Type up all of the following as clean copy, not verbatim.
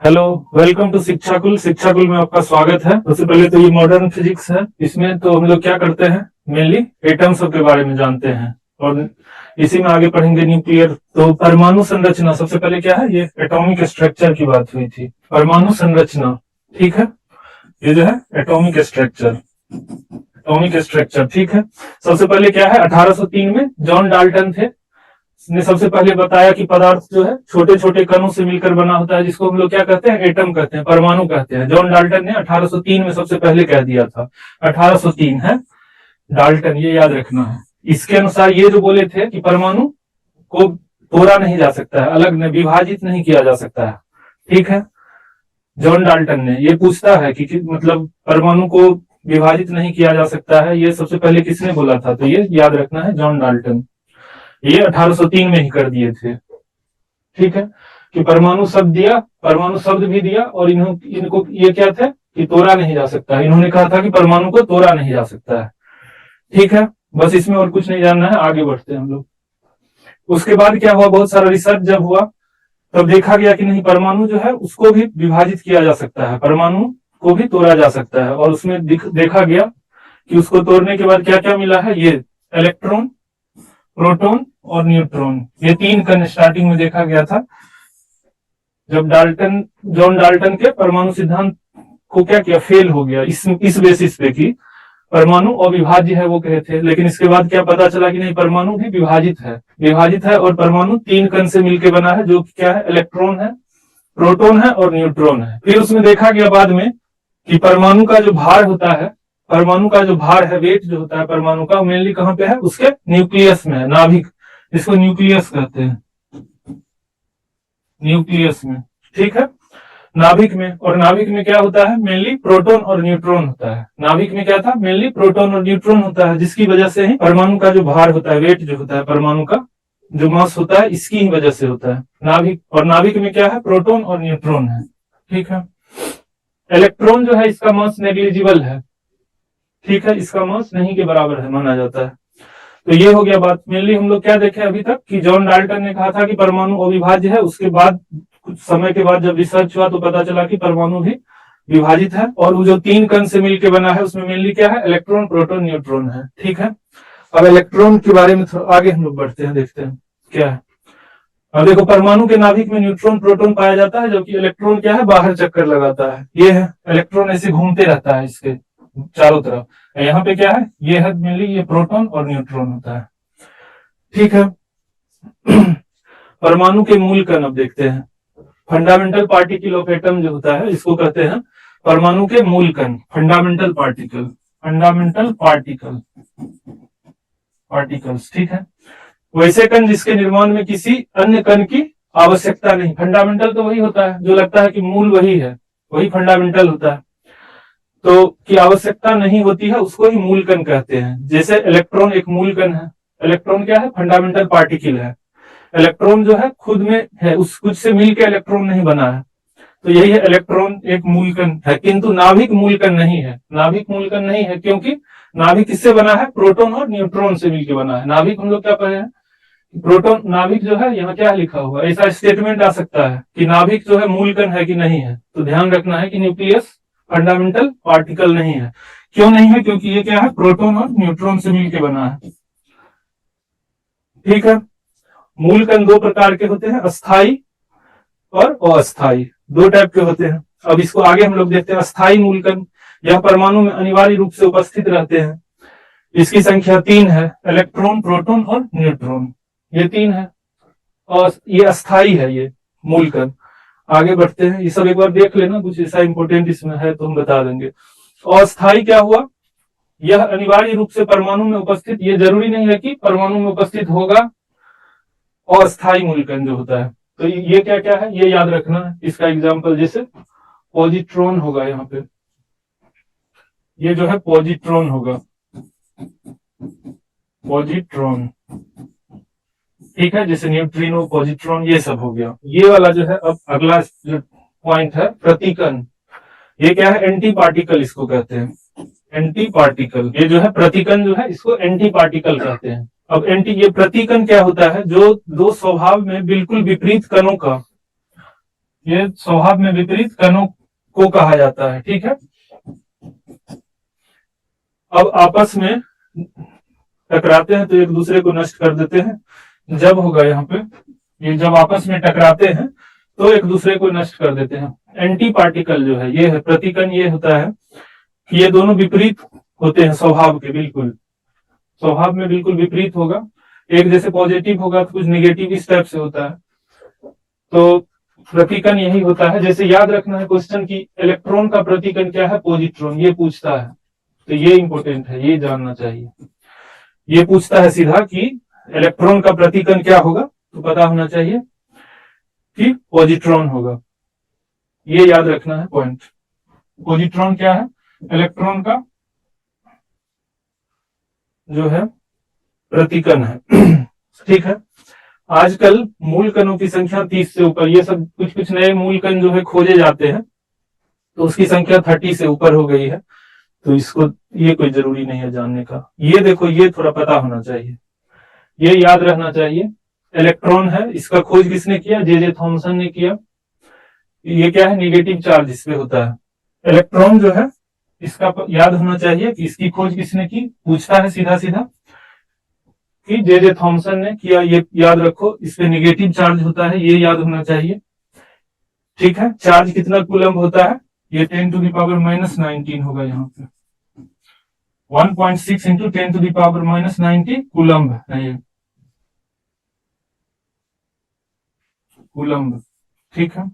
Hello, welcome to Shikshakul. Shikshakul में आपका स्वागत है। सबसे पहले तो ये मॉडर्न फिजिक्स है। इसमें तो हम लोग क्या करते हैं, मेनली एटम्स के बारे में जानते हैं और इसी में आगे पढ़ेंगे न्यूक्लियर। तो परमाणु संरचना, सबसे पहले क्या है, ये एटॉमिक स्ट्रक्चर की बात हुई थी। परमाणु संरचना, ठीक है, ये जो है एटॉमिक स्ट्रक्चर, एटॉमिक स्ट्रक्चर, ठीक है। सबसे पहले क्या है, 1803 में जॉन डाल्टन थे, ने सबसे पहले बताया कि पदार्थ जो है छोटे छोटे कणों से मिलकर बना होता है, जिसको हम लोग क्या कहते हैं, एटम कहते हैं, परमाणु कहते हैं। जॉन डाल्टन ने 1803 में सबसे पहले कह दिया था। 1803 है डाल्टन, ये याद रखना है। इसके अनुसार ये जो बोले थे कि परमाणु को तोड़ा नहीं जा सकता है, अलग नहीं, विभाजित नहीं किया जा सकता है, ठीक है। जॉन डाल्टन ने ये पूछता है कि मतलब परमाणु को विभाजित नहीं किया जा सकता है, ये सबसे पहले किसने बोला था, तो ये याद रखना है, जॉन डाल्टन। ये 1803 में ही कर दिए थे, ठीक है। कि परमाणु शब्द दिया, परमाणु शब्द भी दिया, और इनको ये क्या थे कि तोड़ा नहीं जा सकता है। इन्होंने कहा था कि परमाणु को तोड़ा नहीं जा सकता है, ठीक है। बस इसमें और कुछ नहीं जानना है, आगे बढ़ते हैं हम लोग। उसके बाद क्या हुआ, बहुत सारा रिसर्च जब हुआ तब देखा गया कि नहीं, परमाणु जो है उसको भी विभाजित किया जा सकता है, परमाणु को भी तोड़ा जा सकता है। और उसमें देखा गया कि उसको तोड़ने के बाद क्या क्या मिला है, ये इलेक्ट्रॉन, प्रोटॉन और न्यूट्रॉन, ये तीन कण स्टार्टिंग में देखा गया था। जब जॉन डाल्टन के परमाणु सिद्धांत को क्या किया, फेल हो गया इस बेसिस पे कि परमाणु अविभाज्य है, वो कहे थे। लेकिन इसके बाद क्या पता चला कि नहीं, परमाणु भी विभाजित है और परमाणु तीन कण से मिलकर बना है, जो क्या है, इलेक्ट्रॉन है, प्रोटॉन है और न्यूट्रॉन है। फिर उसमें देखा गया बाद में कि परमाणु का जो भार होता है, परमाणु का जो भार है, वेट जो होता है परमाणु का, मेनली कहां पे है, उसके न्यूक्लियस में है, नाभिक, इसको न्यूक्लियस कहते हैं, न्यूक्लियस में, ठीक है, नाभिक में। और नाभिक में क्या होता है, मेनली प्रोटॉन और न्यूट्रॉन होता है। नाभिक में क्या था, मेनली प्रोटॉन और न्यूट्रॉन होता है, जिसकी वजह से ही परमाणु का जो भार होता है, वेट जो होता है, परमाणु का जो मास होता है, इसकी ही वजह से होता है नाभिक। और नाभिक में क्या है, प्रोटॉन और न्यूट्रॉन है, ठीक है। इलेक्ट्रॉन जो है, इसका मास नेग्लिजिबल है, ठीक है, इसका मास नहीं के बराबर है माना जाता है। तो ये हो गया बात। मेनली हम लोग क्या देखे अभी तक कि जॉन डाल्टन ने कहा था कि परमाणु अविभाज्य है। उसके बाद कुछ समय के बाद जब रिसर्च हुआ तो पता चला कि परमाणु भी विभाजित है, और वो जो तीन कण से मिलकर बना है उसमें मेनली क्या है, इलेक्ट्रॉन, प्रोटॉन, न्यूट्रॉन है, ठीक है। अब इलेक्ट्रॉन के बारे में थोड़ा आगे हम लोग बढ़ते हैं, देखते हैं क्या है। अब देखो, परमाणु के नाभिक में न्यूट्रॉन, प्रोटॉन पाया जाता है, जबकि इलेक्ट्रॉन क्या है, बाहर चक्कर लगाता है। ये है इलेक्ट्रॉन, ऐसे घूमते रहता है इसके चारों तरफ। यहाँ पे क्या है, ये है मेनली ये प्रोटॉन और न्यूट्रॉन होता है, ठीक है। परमाणु के मूल कण अब देखते हैं। फंडामेंटल पार्टिकल ऑफ एटम जो होता है, इसको कहते हैं परमाणु के मूल कण, फंडामेंटल पार्टिकल्स, ठीक है। वैसे कण जिसके निर्माण में किसी अन्य कण की आवश्यकता नहीं। फंडामेंटल तो वही होता है जो लगता है कि मूल वही है, वही फंडामेंटल होता है, तो की आवश्यकता नहीं होती है, उसको ही मूल कण कहते हैं। जैसे इलेक्ट्रॉन एक मूल कण है, इलेक्ट्रॉन क्या है, फंडामेंटल पार्टिकल है। इलेक्ट्रॉन जो है खुद में है, उस कुछ से मिलकर इलेक्ट्रॉन नहीं बना है, तो यही है, इलेक्ट्रॉन एक मूल कण है। किंतु नाभिक मूल कण नहीं है, नाभिक मूल कण नहीं है, क्योंकि नाभिक किससे बना है, प्रोटॉन और न्यूट्रॉन से मिलकर बना है। नाभिक हम लोग क्या पढ़े हैं, प्रोटॉन, नाभिक जो है, यहाँ क्या लिखा हुआ, ऐसा स्टेटमेंट आ सकता है कि नाभिक जो है मूल कण है कि नहीं है, तो ध्यान रखना है कि न्यूक्लियस फंडामेंटल पार्टिकल नहीं है। क्यों नहीं है, क्योंकि ये क्या है, प्रोटॉन और न्यूट्रॉन से मिलकर बना है, ठीक है। मूल कण दो प्रकार के होते हैं, अस्थाई और अस्थाई, दो टाइप के होते हैं। अब इसको आगे हम लोग देखते हैं। अस्थाई मूल कण, यह परमाणु में अनिवार्य रूप से उपस्थित रहते हैं। इसकी संख्या 3 है, इलेक्ट्रॉन, प्रोटॉन और न्यूट्रॉन, ये 3 है, और ये अस्थाई है, ये मूल कण। आगे बढ़ते हैं, ये सब एक बार देख लेना, कुछ ऐसा इंपॉर्टेंट इसमें है तो हम बता देंगे। अस्थाई क्या हुआ, यह अनिवार्य रूप से परमाणु में उपस्थित, ये जरूरी नहीं है कि परमाणु में उपस्थित होगा, अस्थाई मूल कण जो होता है। तो ये क्या क्या है, ये याद रखना है। इसका एग्जांपल जैसे पॉजिट्रॉन होगा, यहाँ पे ये जो है पॉजिट्रॉन होगा, पॉजिट्रॉन, ठीक है। जैसे न्यूट्रिनो, पॉजिट्रॉन, ये सब हो गया। ये वाला जो है, अब अगला जो पॉइंट है, प्रतिकण। ये क्या है, एंटी पार्टिकल इसको कहते हैं, एंटी पार्टिकल। ये जो है प्रतिकण जो है, इसको एंटी पार्टिकल कहते हैं। अब ये प्रतिकण क्या होता है, जो दो स्वभाव में बिल्कुल विपरीत कणों का ये स्वभाव में विपरीत कणों को कहा जाता है। ठीक है, अब आपस में टकराते हैं तो एक दूसरे को नष्ट कर देते हैं। जब होगा यहाँ पे, ये जब आपस में टकराते हैं तो एक दूसरे को नष्ट कर देते हैं। एंटी पार्टिकल जो है ये है प्रतिकण, ये होता है कि ये दोनों विपरीत होते हैं स्वभाव के, बिल्कुल स्वभाव में बिल्कुल विपरीत होगा। एक जैसे पॉजिटिव होगा तो कुछ निगेटिव इस टाइप से होता है। तो प्रतिकण यही होता है। जैसे याद रखना है क्वेश्चन की इलेक्ट्रॉन का प्रतिकण क्या है, पॉजिट्रॉन, ये पूछता है, तो ये इंपॉर्टेंट है, ये जानना चाहिए। ये पूछता है सीधा कि इलेक्ट्रॉन का प्रतिकण क्या होगा, तो पता होना चाहिए कि पॉजिट्रॉन होगा। ये याद रखना है पॉइंट। पॉजिट्रॉन क्या है, इलेक्ट्रॉन का जो है प्रतिकण है। ठीक है, आजकल मूल कणों की संख्या 30 से ऊपर, ये सब कुछ कुछ नए मूल कण जो है खोजे जाते हैं, तो उसकी संख्या 30 से ऊपर हो गई है। तो इसको, ये कोई जरूरी नहीं है जानने का। ये देखो, ये थोड़ा पता होना चाहिए, ये याद रहना चाहिए। इलेक्ट्रॉन है, इसका खोज किसने किया, जे थॉमसन ने किया। ये क्या है, निगेटिव चार्ज इस पे होता है। इलेक्ट्रॉन जो है इसका याद होना चाहिए कि इसकी खोज किसने की, पूछता है सीधा सीधा कि जे थॉमसन ने किया। ये याद रखो, इस पे निगेटिव चार्ज होता है, ये याद होना चाहिए। ठीक है, चार्ज कितना कूलम्ब होता है, ये 10⁻⁻19 होगा। यहाँ पे 1.6 इंटू 10⁻⁻90 कूलम्ब है ये, कूलम्ब। ठीक है,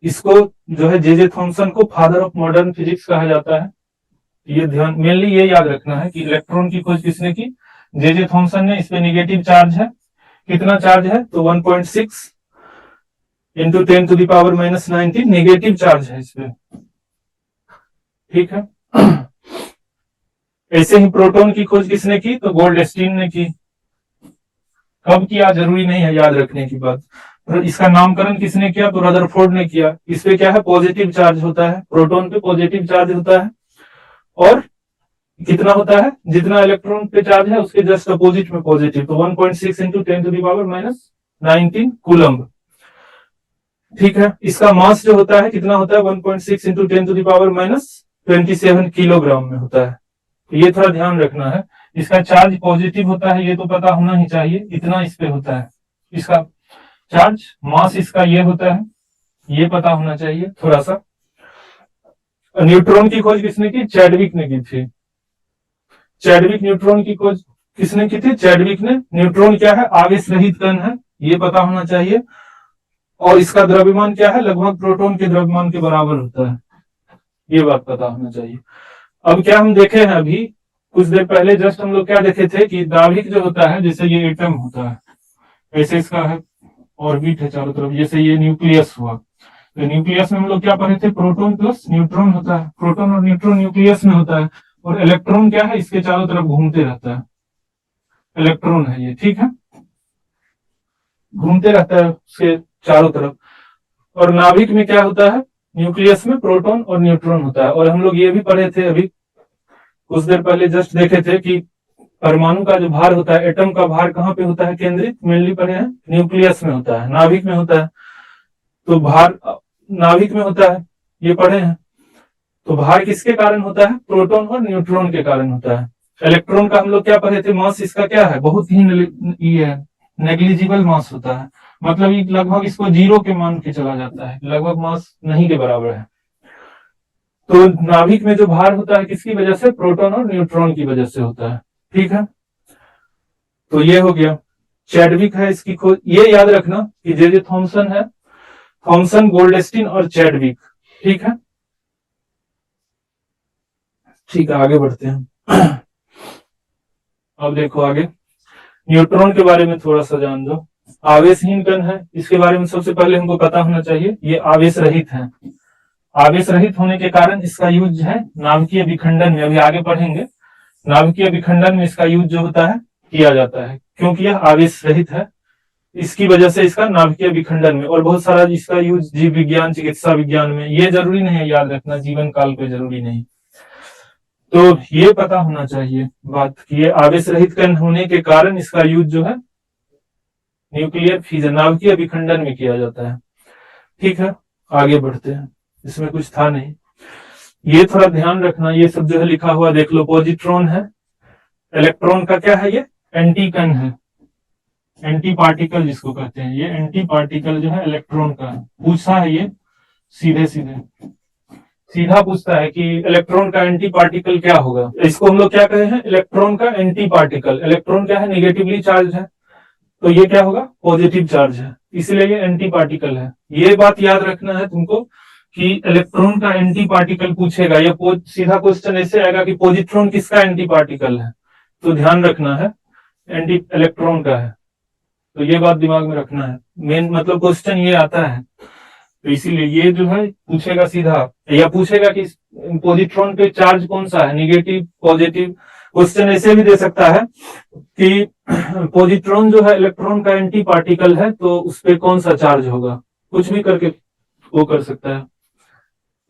इसको जो है जे थॉमसन को फादर ऑफ मॉडर्न फिजिक्स कहा जाता है। ये ध्यान, मेनली ये याद रखना है कि इलेक्ट्रॉन की खोज किसने की, जे थॉमसन ने। इस पे निगेटिव चार्ज है, कितना चार्ज है, तो 1.6 इंटू 10⁻⁻90 निगेटिव चार्ज है इस पे। ठीक है, ऐसे ही प्रोटॉन की खोज किसने की, तो गोल्डस्टीन ने की। कब किया जरूरी नहीं है याद रखने की बात। तो इसका नामकरण किसने किया, तो रदरफोर्ड ने किया। इस पे क्या है, पॉजिटिव चार्ज होता है, प्रोटॉन पे पॉजिटिव चार्ज होता है। और कितना होता है, जितना इलेक्ट्रॉन पे चार्ज है उसके जस्ट अपोजिट में पॉजिटिव, तो 1.6 इंटू 10⁻⁻19 कूलम्ब। ठीक है, इसका मास जो होता है कितना होता है, 1.6 इंटू 10⁻27 किलोग्राम में होता है। तो ये थोड़ा ध्यान रखना है। इसका चार्ज पॉजिटिव होता है, ये तो पता होना ही चाहिए, इतना इस पे होता है इसका चार्ज। मास इसका ये होता है, ये पता होना चाहिए थोड़ा सा। न्यूट्रॉन की खोज किसने की, चैडविक ने की थी। चैडविक न्यूट्रॉन की खोज किसने की थी, चैडविक ने। न्यूट्रॉन क्या है, आवेश रहित कण है, ये पता होना चाहिए। और इसका द्रव्यमान क्या है, लगभग प्रोटॉन के द्रव्यमान के बराबर होता है, ये बात पता होना चाहिए। अब क्या हम देखे हैं, अभी कुछ देर पहले जस्ट हम लोग क्या देखे थे कि नाभिक जो होता है, जैसे ये एटम होता है, ऐसे इसका है ऑर्बिट है चारों तरफ, जैसे ये न्यूक्लियस हुआ। तो न्यूक्लियस में हम लोग क्या पढ़े थे, प्रोटॉन प्लस न्यूट्रॉन होता है। प्रोटॉन और न्यूट्रॉन न्यूक्लियस में होता है, और इलेक्ट्रॉन क्या है, इसके चारों तरफ घूमते रहता है। इलेक्ट्रॉन है ये, ठीक है, घूमते रहता है उसके चारों तरफ। और नाभिक में क्या होता है, न्यूक्लियस में प्रोटॉन और न्यूट्रॉन होता है। और हम लोग ये भी पढ़े थे अभी कुछ देर पहले जस्ट देखे थे कि परमाणु का जो भार होता है, एटम का भार कहाँ पे होता है केंद्रित, मेनली पढ़े हैं, न्यूक्लियस में होता है, नाभिक में होता है। तो भार नाभिक में होता है, ये पढ़े हैं। तो भार किसके कारण होता है, प्रोटॉन और न्यूट्रॉन के कारण होता है। इलेक्ट्रॉन का हम लोग क्या पढ़े थे, मास इसका क्या है, बहुत ही नेग्लिजिबल मास होता है, मतलब ये लगभग इसको 0 के मान के चला जाता है, लगभग मास नहीं के बराबर है। तो नाभिक में जो भार होता है किसकी वजह से, प्रोटॉन और न्यूट्रॉन की वजह से होता है। ठीक है, तो ये हो गया। चैडविक है, इसकी खोज ये याद रखना कि जे थॉमसन है, थॉमसन, गोल्डस्टीन और चैडविक। ठीक है, ठीक है, आगे बढ़ते हैं। अब देखो आगे, न्यूट्रॉन के बारे में थोड़ा सा जान दो। आवेशहीन कण है, इसके बारे में सबसे पहले हमको पता होना चाहिए, ये आवेश रहित है। आवेश रहित होने के कारण इसका यूज है नाभिकीय विखंडन में, अभी आगे पढ़ेंगे। नाभिकीय विखंडन में इसका यूज जो होता है किया जाता है, क्योंकि यह आवेश रहित है, इसकी वजह से इसका नाभिकीय विखंडन में। और बहुत सारा इसका यूज जीव विज्ञान, चिकित्सा विज्ञान में, ये जरूरी नहीं है याद रखना, जीवन काल पे जरूरी नहीं। तो ये पता होना चाहिए बात कि ये आवेश रहित कण होने के कारण इसका यूज जो है न्यूक्लियर फिजन, नाभिकीय विखंडन में किया जाता है। ठीक है, आगे बढ़ते हैं, इसमें कुछ था नहीं, ये थोड़ा ध्यान रखना, ये सब जो है लिखा हुआ देख लो। पॉजिट्रॉन है, इलेक्ट्रॉन का क्या है, ये एंटीकन है, एंटी पार्टिकल जिसको कहते हैं, ये एंटी पार्टिकल जो है इलेक्ट्रॉन का है। पूछा है ये सीधे सीधे, सीधा पूछता है कि इलेक्ट्रॉन का एंटी पार्टिकल क्या होगा। इसको हम लोग क्या कहे हैं, इलेक्ट्रॉन का एंटी पार्टिकल। इलेक्ट्रॉन क्या है, निगेटिवली चार्ज है, तो ये क्या होगा, पॉजिटिव चार्ज है, इसलिए ये एंटी पार्टिकल है। ये बात याद रखना है तुमको कि इलेक्ट्रॉन का एंटी पार्टिकल पूछेगा, या सीधा क्वेश्चन ऐसे आएगा कि पॉजिट्रॉन किसका एंटी पार्टिकल है, तो ध्यान रखना है एंटी इलेक्ट्रॉन का है, तो ये बात दिमाग में रखना है। मेन मतलब क्वेश्चन ये आता है, तो इसीलिए ये जो है पूछेगा सीधा, या पूछेगा कि पॉजिट्रॉन पे चार्ज कौन सा है, निगेटिव पॉजिटिव। क्वेश्चन ऐसे भी दे सकता है कि पॉजिट्रॉन जो है इलेक्ट्रॉन का एंटी पार्टिकल है, तो उस पर कौन सा चार्ज होगा, कुछ भी करके वो कर सकता है।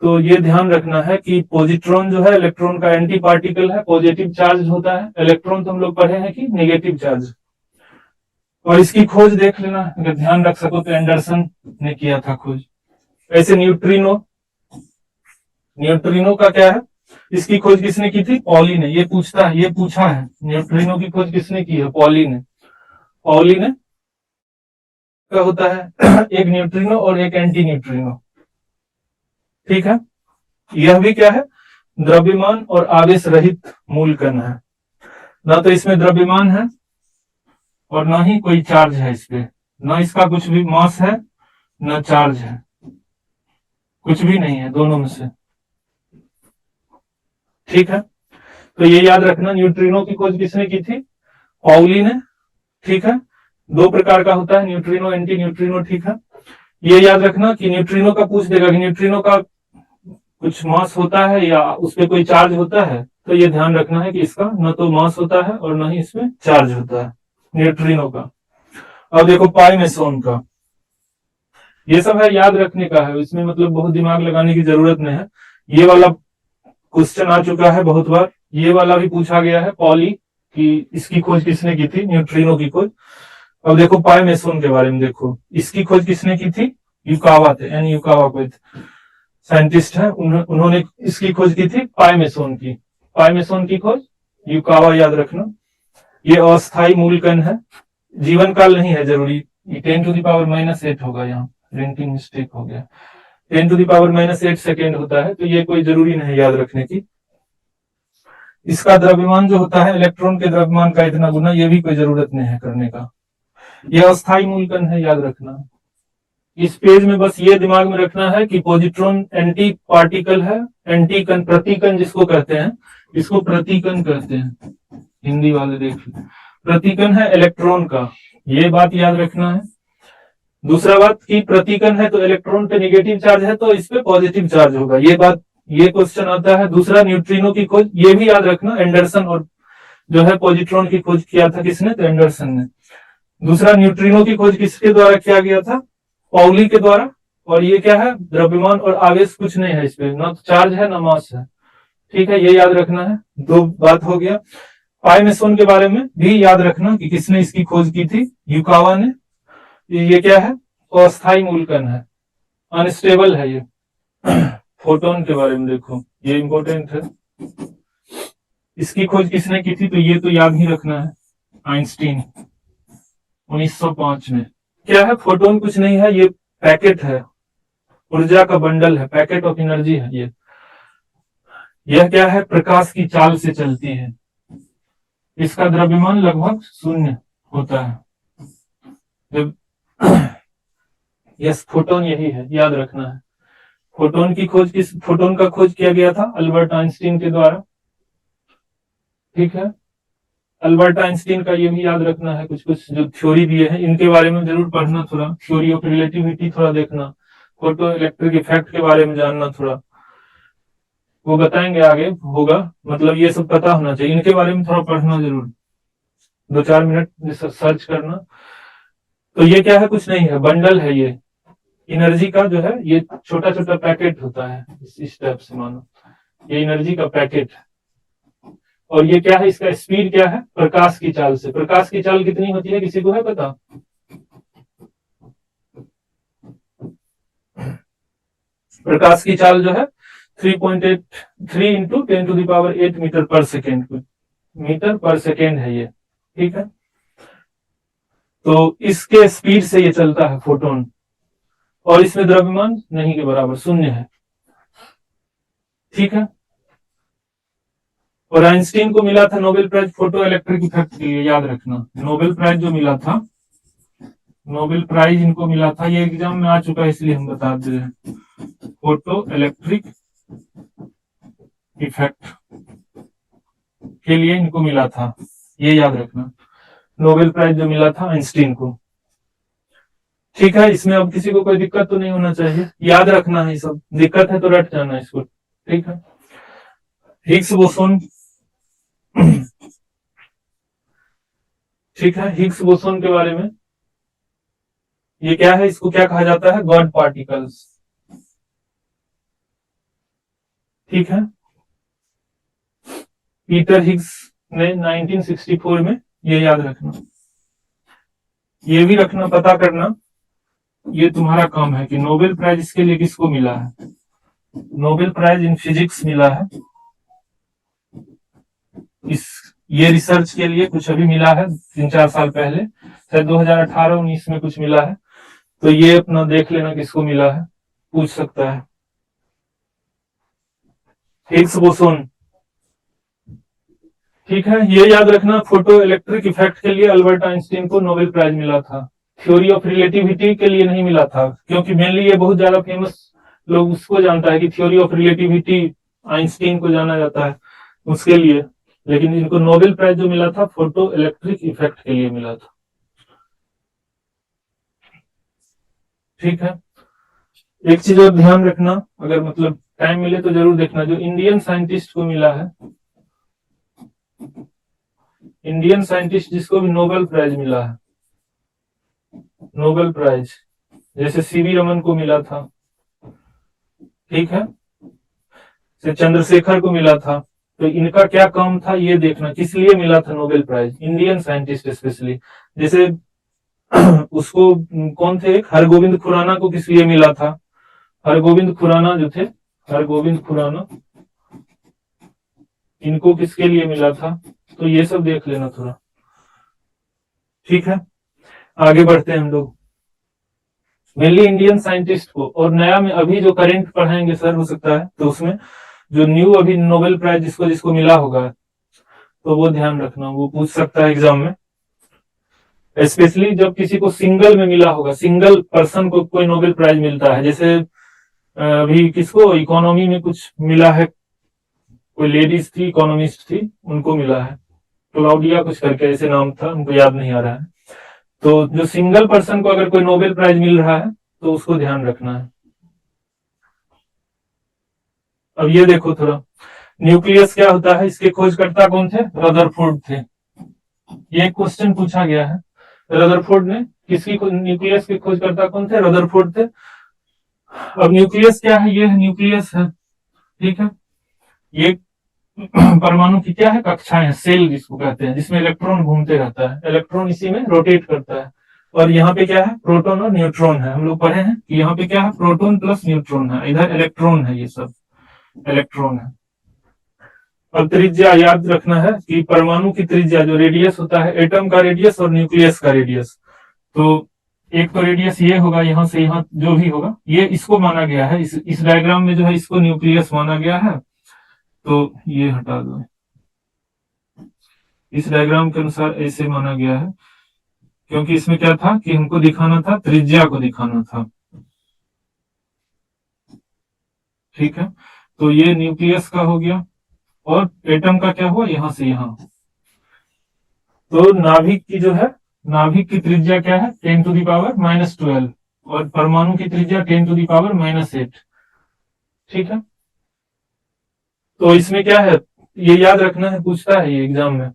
तो ये ध्यान रखना है कि पॉजिट्रॉन जो है इलेक्ट्रॉन का एंटी पार्टिकल है, पॉजिटिव चार्ज होता है। इलेक्ट्रॉन तो हम लोग पढ़े हैं कि नेगेटिव चार्ज। और इसकी खोज देख लेना, अगर ध्यान रख सको तो एंडरसन ने किया था खोज। ऐसे न्यूट्रिनो, न्यूट्रिनो का क्या है, इसकी खोज किसने की थी, पॉली ने। ये पूछता है, ये पूछा है, न्यूट्रिनो की खोज किसने की है, पॉली ने। पॉली ने क्या होता है एक न्यूट्रिनो और एक एंटी न्यूट्रिनो। ठीक है, यह भी क्या है, द्रव्यमान और आवेश रहित मूल कण है। ना तो इसमें द्रव्यमान है और ना ही कोई चार्ज है इस पे, ना इसका कुछ भी मास है ना चार्ज है, कुछ भी नहीं है दोनों में से। ठीक है, तो ये याद रखना, न्यूट्रिनो की खोज किसने की थी, पाउली ने। ठीक है, दो प्रकार का होता है न्यूट्रिनो, एंटी न्यूट्रिनो। ठीक है, ये याद रखना कि न्यूट्रिनो का पूछ देगा कि न्यूट्रिनो का कुछ मास होता है या उस पर कोई चार्ज होता है, तो ये ध्यान रखना है कि इसका न तो मास होता है और न ही इसमें चार्ज होता है न्यूट्रिनो का। अब देखो पाई मेसोन का, ये सब है याद रखने का है, इसमें मतलब बहुत दिमाग लगाने की जरूरत नहीं है। ये वाला क्वेश्चन आ चुका है बहुत बार, ये वाला भी पूछा गया है, पॉली कि इसकी खोज किसने की थी, न्यूट्रिनो की खोज। अब देखो पाई मेसोन के बारे में देखो, इसकी खोज किसने की थी, युकावा थे, एन युकावा कोई साइंटिस्ट है, उन्होंने इसकी खोज की थी, पाई मेसोन की। पाई मेसोन की खोज युकावा, याद रखना। ये अस्थायी मूल कण है, जीवन काल नहीं है जरूरी, ये 10⁻⁻8 होगा, यहाँ प्रिंटिंग मिस्टेक हो गया, 10⁻⁻8 सेकेंड होता है, तो ये कोई जरूरी नहीं याद रखने की। इसका द्रव्यमान जो होता है इलेक्ट्रॉन के द्रव्यमान का इतना गुना, ये भी कोई जरूरत नहीं है करने का। यह अस्थायी मूल कण है, याद रखना। इस पेज में बस ये दिमाग में रखना है कि पॉजिट्रॉन एंटी पार्टिकल है, एंटी कण, प्रतिकण जिसको कहते हैं, इसको प्रतिकण कहते हैं, हिंदी वाले देख लो, प्रतिकण है इलेक्ट्रॉन का, ये बात याद रखना है। दूसरा बात कि प्रतिकण है तो इलेक्ट्रॉन पे नेगेटिव चार्ज है, तो इस पे पॉजिटिव चार्ज होगा, ये बात, ये क्वेश्चन आता है। दूसरा न्यूट्रिनो की खोज, ये भी याद रखना, एंडरसन और जो है पॉजिट्रॉन की खोज किया था किसने, तो एंडरसन ने। दूसरा न्यूट्रिनो की खोज किसके द्वारा किया गया था, पाउली के द्वारा। और ये क्या है, द्रव्यमान और आवेश कुछ नहीं है इसपे, ना तो चार्ज है ना मास है। ठीक है, ये याद रखना है, दो बात हो गया। पाई मेसोन के बारे में भी याद रखना कि किसने इसकी खोज की थी, युकावा ने। ये क्या है, अस्थायी मूल कण है, अनस्टेबल है ये। फोटोन के बारे में देखो, ये इंपॉर्टेंट है, इसकी खोज किसने की थी, तो ये तो याद ही रखना है, आइंस्टीन 1905 में। क्या है, फोटोन कुछ नहीं है, ये पैकेट है, ऊर्जा का बंडल है, पैकेट ऑफ एनर्जी है ये। यह क्या है, प्रकाश की चाल से चलती है, इसका द्रव्यमान लगभग 0 होता है। जब यस, फोटोन यही है, याद रखना है। फोटोन की खोज फोटोन का खोज किया गया था अल्बर्ट आइंस्टीन के द्वारा। ठीक है, अल्बर्ट आइंस्टीन का ये भी याद रखना है, कुछ कुछ जो थ्योरी दिए हैं इनके बारे में जरूर पढ़ना, थोड़ा थ्योरी ऑफ रिलेटिविटी थोड़ा देखना, फोटो इलेक्ट्रिक इफेक्ट के बारे में जानना थोड़ा, वो बताएंगे आगे होगा, मतलब ये सब पता होना चाहिए, इनके बारे में थोड़ा पढ़ना जरूर, 2-4 मिनट सर्च करना। तो ये क्या है, कुछ नहीं है, बंडल है ये, एनर्जी का जो है, ये छोटा छोटा पैकेट होता है, इस टाइप से मानो, ये एनर्जी का पैकेट है। और ये क्या है, इसका स्पीड क्या है, प्रकाश की चाल से। प्रकाश की चाल कितनी होती है, किसी को है पता, प्रकाश की चाल जो है 3.83 इंटू 10⁸ मीटर पर सेकेंड, मीटर पर सेकेंड है ये, ठीक है। तो इसके स्पीड से ये चलता है फोटोन, और इसमें द्रव्यमान नहीं के बराबर, शून्य है, ठीक है। और आइंस्टीन को मिला था Nobel prize photo electric effect के लिए, याद रखना। नोबेल प्राइज जो मिला था, नोबेल प्राइज इनको मिला था, ये एग्जाम में आ चुका है इसलिए हम बता दे रहे हैं, फोटो इलेक्ट्रिक इफेक्ट के लिए इनको मिला था, ये याद रखना। नोबेल प्राइज जो मिला था आइंस्टीन को, ठीक है। इसमें अब किसी को कोई दिक्कत तो नहीं होना चाहिए, याद रखना है सब, दिक्कत है तो रट जाना इसको, ठीक है। हिग्स बोसोन, ठीक है। हिग्स बोसोन के बारे में, ये क्या है, इसको क्या कहा जाता है, गॉड पार्टिकल्स, ठीक है। पीटर हिग्स ने 1964 में, ये याद रखना। ये भी रखना, पता करना, ये तुम्हारा काम है कि नोबेल प्राइज इसके लिए किसको मिला है। नोबेल प्राइज इन फिजिक्स मिला है इस, ये रिसर्च के लिए कुछ अभी मिला है 3-4 साल पहले, शायद 2018-19 में कुछ मिला है, तो ये अपना देख लेना किसको मिला है, पूछ सकता है। हिग्स बोसोन, ठीक है। ये याद रखना, फोटो इलेक्ट्रिक इफेक्ट के लिए अल्बर्ट आइंस्टीन को नोबेल प्राइज मिला था, थ्योरी ऑफ रिलेटिविटी के लिए नहीं मिला था, क्योंकि मेनली ये बहुत ज्यादा फेमस, लोग उसको जानता है कि थ्योरी ऑफ रिलेटिविटी आइंस्टीन को जाना जाता है उसके लिए, लेकिन इनको नोबेल प्राइज जो मिला था फोटो इलेक्ट्रिक इफेक्ट के लिए मिला था, ठीक है। एक चीज और ध्यान रखना, अगर मतलब टाइम मिले तो जरूर देखना, जो इंडियन साइंटिस्ट को मिला है, इंडियन साइंटिस्ट जिसको भी नोबेल प्राइज मिला है, नोबेल प्राइज, जैसे सीवी रमन को मिला था, ठीक है, से चंद्रशेखर को मिला था, तो इनका क्या काम था ये देखना, किस लिए मिला था Nobel prize, Indian scientist specially. जैसे उसको कौन थे, एक हरगोविंद खुराना को किस लिए मिला था, हरगोविंद खुराना जो थे, हरगोविंद खुराना, इनको किसके लिए मिला था, तो ये सब देख लेना थोड़ा, ठीक है। आगे बढ़ते हैं हम लोग, मेनली इंडियन साइंटिस्ट को, और नया में अभी जो करंट पढ़ाएंगे सर, हो सकता है तो उसमें जो न्यू अभी नोबेल प्राइज जिसको जिसको मिला होगा, तो वो ध्यान रखना, वो पूछ सकता है एग्जाम में, स्पेशली जब किसी को सिंगल में मिला होगा, सिंगल पर्सन को कोई नोबेल प्राइज मिलता है, जैसे अभी किसको इकोनॉमी में कुछ मिला है, कोई लेडीज थी, इकोनॉमिस्ट थी, उनको मिला है, क्लाउडिया कुछ करके ऐसे नाम था, उनको याद नहीं आ रहा है। तो जो सिंगल पर्सन को अगर कोई नोबेल प्राइज मिल रहा है तो उसको ध्यान रखना है। अब ये देखो थोड़ा, न्यूक्लियस क्या होता है, इसके खोजकर्ता कौन थे, रदरफोर्ड थे, ये क्वेश्चन पूछा गया है। रदरफोर्ड ने किसकी, न्यूक्लियस के खोजकर्ता कौन थे, रदरफोर्ड थे। अब न्यूक्लियस क्या है, ये न्यूक्लियस है, ठीक है। ये परमाणु की क्या है, कक्षाएं हैं, सेल जिसको कहते हैं, जिसमें इलेक्ट्रॉन घूमते रहता है, इलेक्ट्रॉन इसी में रोटेट करता है, और यहाँ पे क्या है, प्रोटॉन और न्यूट्रॉन है, हम लोग पढ़े हैं कि यहाँ पे क्या है, प्रोटॉन प्लस न्यूट्रॉन है, इधर इलेक्ट्रॉन है, ये सब इलेक्ट्रॉन है। अब त्रिज्या याद रखना है कि परमाणु की त्रिज्या जो रेडियस होता है, एटम का रेडियस और न्यूक्लियस का रेडियस, तो एक तो रेडियस ये होगा, यहां से यहां जो भी होगा, ये इसको माना गया है, इस डायग्राम में जो है इसको न्यूक्लियस माना गया है, तो ये हटा दो, इस डायग्राम के अनुसार ऐसे माना गया है, क्योंकि इसमें क्या था कि हमको दिखाना था, त्रिज्या को दिखाना था, ठीक है। तो ये न्यूक्लियस का हो गया, और एटम का क्या हुआ, यहां से यहां, तो नाभिक की जो है, नाभिक की त्रिज्या क्या है, 10⁻⁻12, और परमाणु की त्रिज्या 10⁻⁻8, ठीक है। तो इसमें क्या है, ये याद रखना है, पूछता है ये एग्जाम में,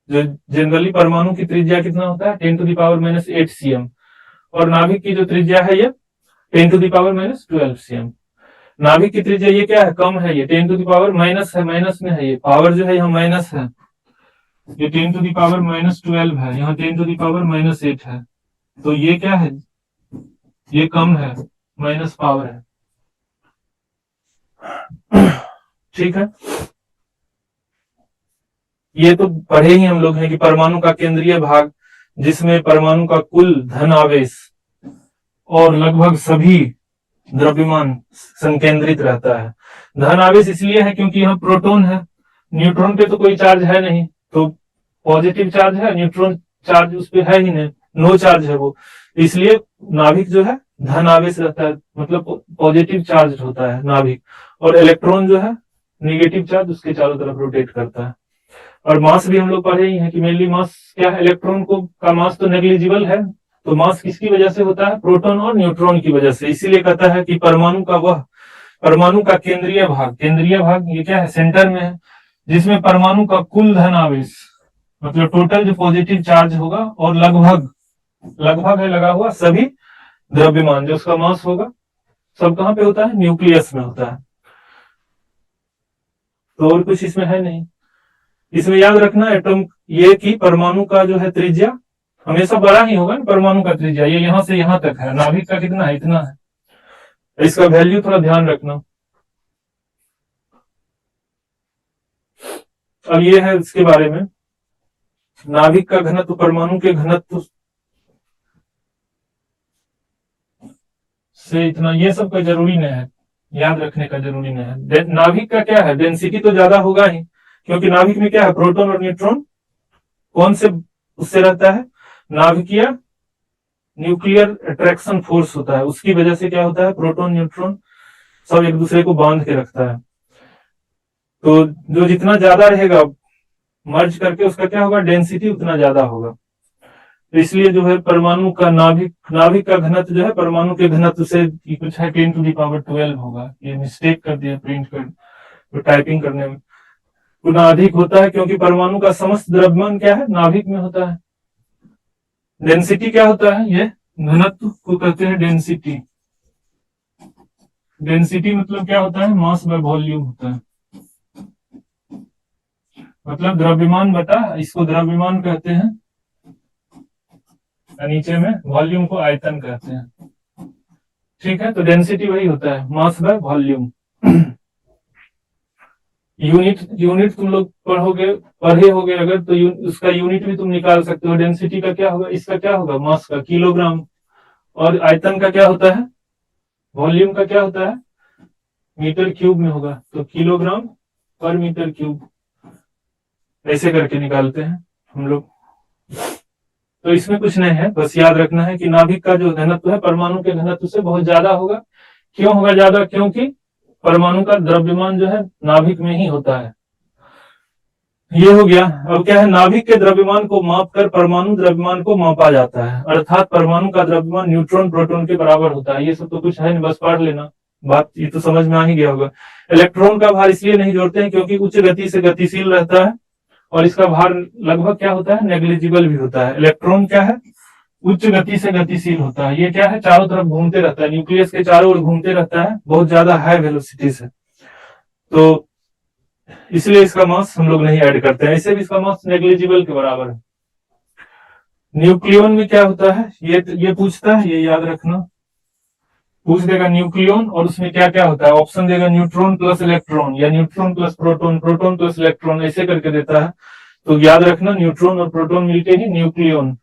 जो जनरली परमाणु की त्रिज्या कितना होता है, 10⁻⁻8 cm, और नाभिक की जो त्रिज्या है ये 10⁻⁻12 cm। नाभिक की त्रिज्या ये क्या है, कम है, ये 10⁻⁻ माइनस है, माइनस में है, ये पावर जो है यहाँ माइनस है, ये 10⁻⁻12 है, यहाँ 10⁻⁻8 है, तो ये क्या है, ये कम है, माइनस पावर है, ठीक है, ये तो पढ़े ही हम लोग हैं कि परमाणु का केंद्रीय भाग, जिसमें परमाणु का कुल धन आवेश और लगभग सभी द्रव्यमान संकेंद्रित रहता है। धन आवेश इसलिए है क्योंकि यहाँ प्रोटॉन है, न्यूट्रॉन पे तो कोई चार्ज है नहीं, तो पॉजिटिव चार्ज है, न्यूट्रॉन चार्ज उस पे है ही नहीं, नो चार्ज है वो, इसलिए नाभिक जो है धन आवेश रहता है, मतलब पॉजिटिव चार्ज होता है नाभिक, और इलेक्ट्रॉन जो है निगेटिव चार्ज उसके चारों तरफ रोटेट करता है। और मास भी हम लोग पढ़े ही हैं कि मेनली मास क्या है, इलेक्ट्रॉन को का मास तो नेग्लिजिबल है, तो मास किसकी वजह से होता है, प्रोटॉन और न्यूट्रॉन की वजह से। इसीलिए कहता है कि परमाणु का केंद्रीय भाग ये क्या है, सेंटर में है, जिसमें परमाणु का कुल धन आवेश, मतलब टोटल जो पॉजिटिव चार्ज होगा, और लगभग है लगा हुआ सभी द्रव्यमान जो उसका मास होगा, सब कहां पे होता है, न्यूक्लियस में होता है। तो और कुछ इसमें है नहीं। इसमें याद रखना एटम ये कि परमाणु का जो है त्रिज्या हमेशा बड़ा ही होगा ना, परमाणु का त्रिज्या ये यहां से यहां तक है, नाभिक का कितना है, इतना है। इसका वैल्यू थोड़ा ध्यान रखना। अब ये है इसके बारे में, नाभिक का घनत्व परमाणु के घनत्व से इतना, ये सब का जरूरी नहीं है, याद रखने का जरूरी नहीं है। नाभिक का क्या है, डेंसिटी तो ज्यादा होगा ही, क्योंकि नाभिक में क्या है, प्रोटॉन और न्यूट्रॉन कौन से उससे रहता है, नाभिकीय न्यूक्लियर अट्रैक्शन फोर्स होता है, उसकी वजह से क्या होता है, प्रोटॉन न्यूट्रॉन सब एक दूसरे को बांध के रखता है। तो जो जितना ज्यादा रहेगा मर्ज करके, उसका क्या होगा, डेंसिटी उतना ज्यादा होगा। तो इसलिए जो है परमाणु का नाभिक का घनत्व जो है परमाणु के घनत्व से कुछ है 10⁻12 होगा। ये मिस्टेक कर दिया प्रिंट कर, तो टाइपिंग करने में गुना अधिक होता है, क्योंकि परमाणु का समस्त द्रव्यमान क्या है, नाभिक में होता है। डेंसिटी क्या होता है, ये घनत्व को कहते हैं डेंसिटी। डेंसिटी मतलब क्या होता है, मास बाय वॉल्यूम होता है, मतलब द्रव्यमान बटा, इसको द्रव्यमान कहते हैं, नीचे में वॉल्यूम को आयतन कहते हैं। ठीक है, तो डेंसिटी वही होता है, मास बाय वॉल्यूम। यूनिट तुम लोग पढ़े होगे अगर, तो उसका यूनिट भी तुम निकाल सकते हो। डेंसिटी का क्या होगा, इसका क्या होगा, मास का किलोग्राम, और आयतन का क्या होता है, वॉल्यूम का क्या होता है, मीटर क्यूब में होगा, तो किलोग्राम पर मीटर क्यूब, ऐसे करके निकालते हैं हम लोग। तो इसमें कुछ नहीं है, बस याद रखना है कि नाभिक का जो घनत्व है परमाणु के घनत्व से बहुत ज्यादा होगा। क्यों होगा ज्यादा, क्योंकि परमाणु का द्रव्यमान जो है नाभिक में ही होता है। ये हो गया। अब क्या है, नाभिक के द्रव्यमान को मापकर परमाणु द्रव्यमान को मापा जाता है, अर्थात परमाणु का द्रव्यमान न्यूट्रॉन प्रोटॉन के बराबर होता है। ये सब तो कुछ है नहीं, बस पढ़ लेना, बात ये तो समझ में आ ही गया होगा। इलेक्ट्रॉन का भार इसलिए नहीं जोड़ते हैं क्योंकि उच्च गति से गतिशील रहता है, और इसका भार लगभग क्या होता है, नेग्लिजिबल भी होता है। इलेक्ट्रॉन क्या है, उच्च गति से गतिशील होता है, ये क्या है, चारों तरफ घूमते रहता है, न्यूक्लियस के चारों ओर घूमते रहता है बहुत ज्यादा हाई वेलोसिटी से, तो इसलिए इसका मास हम लोग नहीं ऐड करते हैं, ऐसे भी इसका मास नेग्लिजिबल के बराबर है। न्यूक्लियन में क्या होता है, ये पूछता है, ये याद रखना, पूछ देगा न्यूक्लियन, और उसमें क्या क्या होता है, ऑप्शन देगा न्यूट्रॉन प्लस इलेक्ट्रॉन, या neutron plus proton, proton plus electron, ऐसे करके देता है। तो याद रखना, न्यूट्रॉन और प्रोटॉन मिलके ही न्यूक्लियन,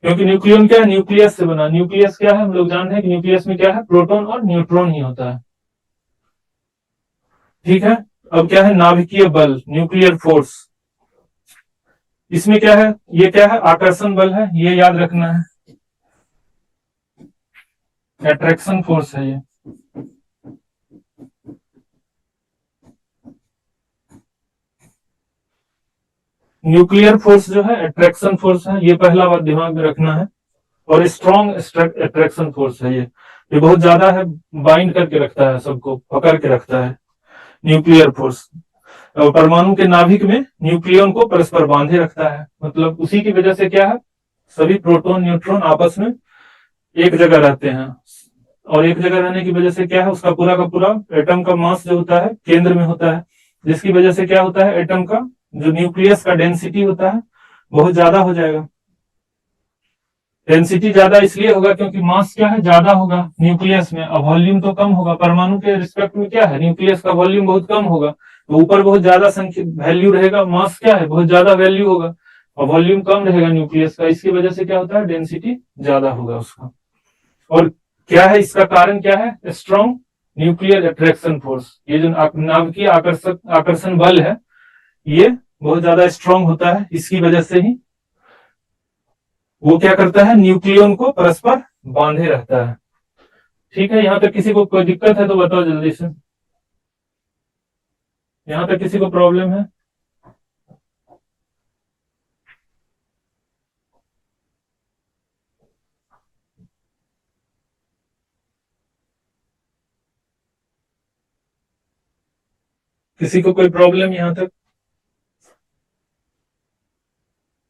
क्योंकि न्यूक्लियन क्या है, न्यूक्लियस से बना। न्यूक्लियस क्या है, हम लोग जानते हैं कि न्यूक्लियस में क्या है, प्रोटॉन और न्यूट्रॉन ही होता है। ठीक है, अब क्या है, नाभिकीय बल, न्यूक्लियर फोर्स, इसमें क्या है, ये क्या है, आकर्षण बल है, ये याद रखना है, अट्रैक्शन फोर्स है ये। न्यूक्लियर फोर्स जो है अट्रैक्शन फोर्स है, ये पहला बात दिमाग में रखना है। और स्ट्रॉन्ग अट्रैक्शन फोर्स है ये बहुत ज्यादा है, बाइंड करके रखता है, सबको पकड़ के रखता है न्यूक्लियर फोर्स। परमाणु के नाभिक में न्यूक्लियन को परस्पर बांधे रखता है, मतलब उसी की वजह से क्या है, सभी प्रोटॉन न्यूट्रॉन आपस में एक जगह रहते हैं, और एक जगह रहने की वजह से क्या है, उसका पूरा का पूरा एटम का मास जो होता है केंद्र में होता है, जिसकी वजह से क्या होता है, एटम का जो न्यूक्लियस का डेंसिटी होता है बहुत ज्यादा हो जाएगा। डेंसिटी ज्यादा इसलिए होगा क्योंकि मास क्या है, ज्यादा होगा न्यूक्लियस में, अब वॉल्यूम तो कम होगा। परमाणु के रिस्पेक्ट में क्या है, न्यूक्लियस का वॉल्यूम बहुत कम होगा, तो ऊपर बहुत ज्यादा संख्या वैल्यू रहेगा, मास क्या है, बहुत ज्यादा वैल्यू होगा, और वॉल्यूम कम रहेगा न्यूक्लियस का, इसकी वजह से क्या होता है, डेंसिटी ज्यादा होगा उसका। और क्या है इसका कारण, क्या है, स्ट्रॉन्ग न्यूक्लियर अट्रैक्शन फोर्स। ये जो नाभिकीय आकर्षण बल है, ये बहुत ज्यादा स्ट्रॉन्ग होता है, इसकी वजह से ही वो क्या करता है, न्यूक्लियन को परस्पर बांधे रहता है। ठीक है, यहां तक किसी को कोई दिक्कत है तो बताओ जल्दी से, यहां तक किसी को प्रॉब्लम है? किसी को कोई प्रॉब्लम यहां तक?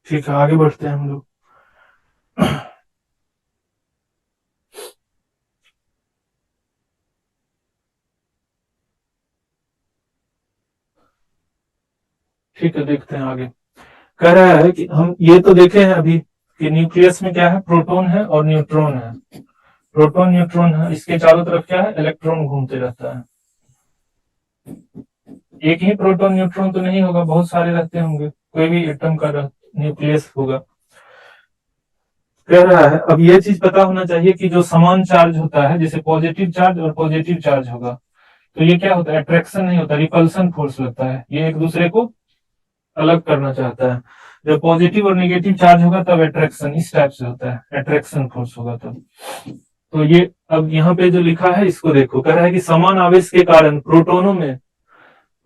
ठीक है, आगे बढ़ते हैं हम लोग। ठीक है, देखते हैं आगे। कह रहा है कि हम ये तो देखे हैं अभी कि न्यूक्लियस में क्या है, प्रोटॉन है और न्यूट्रॉन है। प्रोटॉन न्यूट्रॉन है, इसके चारों तरफ क्या है, इलेक्ट्रॉन घूमते रहता है। एक ही प्रोटॉन न्यूट्रॉन तो नहीं होगा, बहुत सारे रहते होंगे, कोई भी एटम का न्यूक्लियस होगा। कह रहा है अब ये चीज पता होना चाहिए कि जो समान चार्ज होता है, जैसे पॉजिटिव चार्ज और पॉजिटिव चार्ज होगा, तो ये क्या होता है, अट्रैक्शन नहीं होता, रिपल्सन फोर्स लगता है, ये एक दूसरे को अलग करना चाहता है। जब पॉजिटिव और नेगेटिव चार्ज होगा तब अट्रैक्शन इस टाइप से होता है, अट्रैक्शन फोर्स होगा तब। तो ये अब यहाँ पे जो लिखा है इसको देखो, कह रहा है कि समान आवेश के कारण प्रोटोनों में,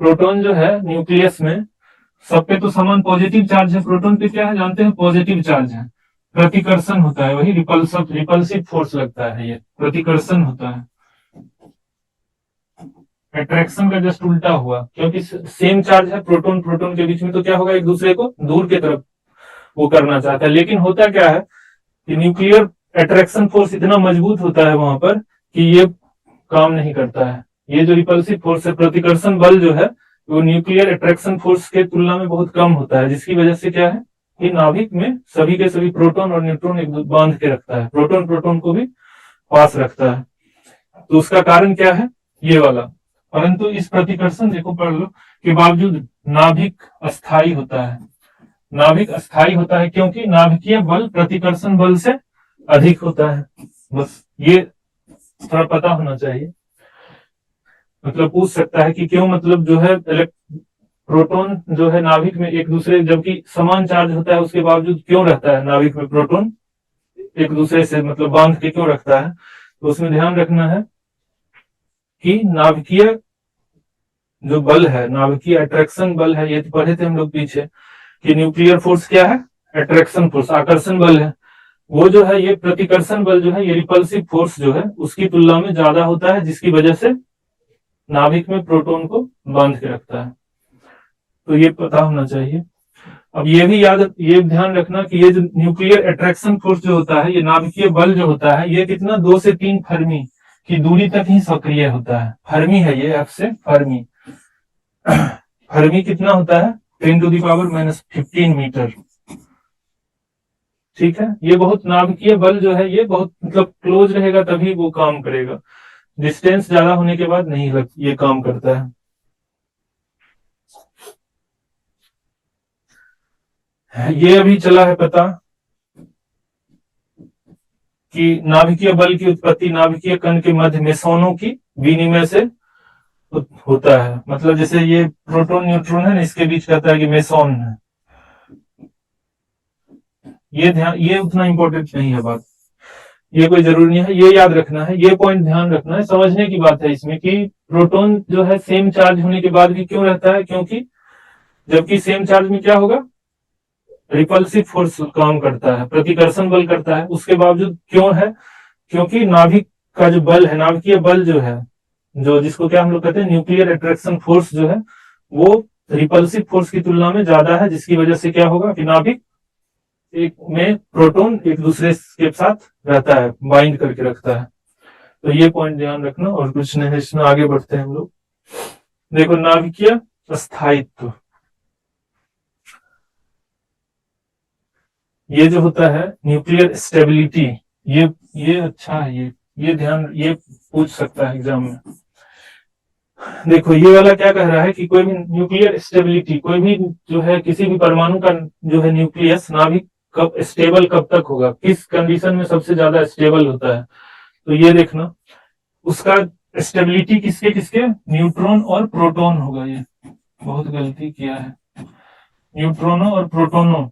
प्रोटॉन जो है न्यूक्लियस में सब पे तो समान पॉजिटिव चार्ज है, प्रोटॉन पे क्या है जानते हैं, पॉजिटिव चार्ज है, प्रतिकर्षण होता है, वही रिपल्सिव फोर्स लगता है, ये प्रतिकर्षण होता है। अट्रैक्शन का जस्ट उल्टा हुआ, क्योंकि सेम चार्ज है प्रोटॉन प्रोटॉन के बीच में, तो क्या होगा, एक दूसरे को दूर की तरफ वो करना चाहता है। लेकिन होता क्या है कि न्यूक्लियर अट्रैक्शन फोर्स इतना मजबूत होता है वहां पर कि ये काम नहीं करता है। ये जो रिपल्सिव फोर्स है, प्रतिकर्षण बल जो है, वो न्यूक्लियर अट्रैक्शन फोर्स के तुलना में बहुत कम होता है, जिसकी वजह से क्या है कि नाभिक में सभी के सभी प्रोटॉन और न्यूट्रॉन एक बांध के रखता है, प्रोटॉन प्रोटॉन को भी पास रखता है। तो उसका कारण क्या है, ये वाला। परंतु इस प्रतिकर्षण, देखो पढ़ लो, के बावजूद नाभिक अस्थाई होता है। नाभिक अस्थाई होता है क्योंकि नाभिकीय बल प्रतिकर्षण बल से अधिक होता है। बस ये थोड़ा पता होना चाहिए, मतलब पूछ सकता है कि क्यों, मतलब जो है प्रोटॉन जो है नाभिक में एक दूसरे, जबकि समान चार्ज होता है उसके बावजूद क्यों रहता है नाभिक में प्रोटॉन एक दूसरे से मतलब बांध के क्यों रखता है। तो उसमें ध्यान रखना है कि नाभिकीय जो बल है, नाभिकीय अट्रैक्शन बल है, ये तो पढ़े थे हम लोग पीछे कि न्यूक्लियर फोर्स क्या है, अट्रैक्शन फोर्स, आकर्षण बल है। वो जो है ये प्रतिकर्षण बल जो है, ये रिपल्सिव फोर्स जो है उसकी तुलना में ज्यादा होता है, जिसकी वजह से नाभिक में प्रोटॉन को बांध के रखता है। तो ये पता होना चाहिए। अब ये भी याद, ये ध्यान रखना कि ये जो न्यूक्लियर अट्रैक्शन फोर्स जो होता है, ये नाभिकीय बल जो होता है, ये कितना 2 से 3 फर्मी की दूरी तक ही सक्रिय होता है। फर्मी है ये, एफ से फर्मी। फर्मी कितना होता है, 10⁻⁻15 मीटर। ठीक है, ये बहुत नाभिकीय बल जो है ये बहुत मतलब क्लोज रहेगा तभी वो काम करेगा, डिस्टेंस ज्यादा होने के बाद नहीं ये काम करता है। ये अभी चला है पता कि नाभिकीय बल की उत्पत्ति नाभिकीय कण के मध्य मेसोनों की विनिमय से होता है। मतलब जैसे ये प्रोटॉन न्यूट्रॉन है ना, इसके बीच कहता है कि मेसोन है। ये ध्यान, ये उतना इंपॉर्टेंट नहीं है बात, ये कोई जरूरी नहीं है, ये याद रखना है, ये पॉइंट ध्यान रखना है, समझने की बात है इसमें कि प्रोटॉन जो है सेम चार्ज होने के बाद भी क्यों रहता है, क्योंकि जबकि सेम चार्ज में क्या होगा, रिपल्सिव फोर्स काम करता है, प्रतिकर्षण बल करता है, उसके बावजूद क्यों है, क्योंकि नाभिक का जो बल है, नाभिकीय बल जो है, जो जिसको क्या हम लोग कहते हैं न्यूक्लियर अट्रैक्शन फोर्स जो है, वो रिपल्सिव फोर्स की तुलना में ज्यादा है, जिसकी वजह से क्या होगा कि नाभिक एक में प्रोटॉन एक दूसरे के साथ रहता है, बाइंड करके रखता है। तो ये पॉइंट ध्यान रखना, और कुछ नहीं, इसमें आगे बढ़ते हैं हम लोग। देखो नाभिकीय स्थायित्व, ये जो होता है न्यूक्लियर स्टेबिलिटी, ये अच्छा है, ये ध्यान, ये पूछ सकता है एग्जाम में। देखो ये वाला क्या कह रहा है कि कोई भी न्यूक्लियर स्टेबिलिटी, कोई भी जो है किसी भी परमाणु का जो है न्यूक्लियस नाभिक कब स्टेबल कब तक होगा, किस कंडीशन में सबसे ज्यादा स्टेबल होता है। तो ये देखना उसका स्टेबिलिटी किसके किसके, न्यूट्रॉन और प्रोटॉन होगा। ये बहुत गलती किया है, न्यूट्रॉनों और प्रोटॉनों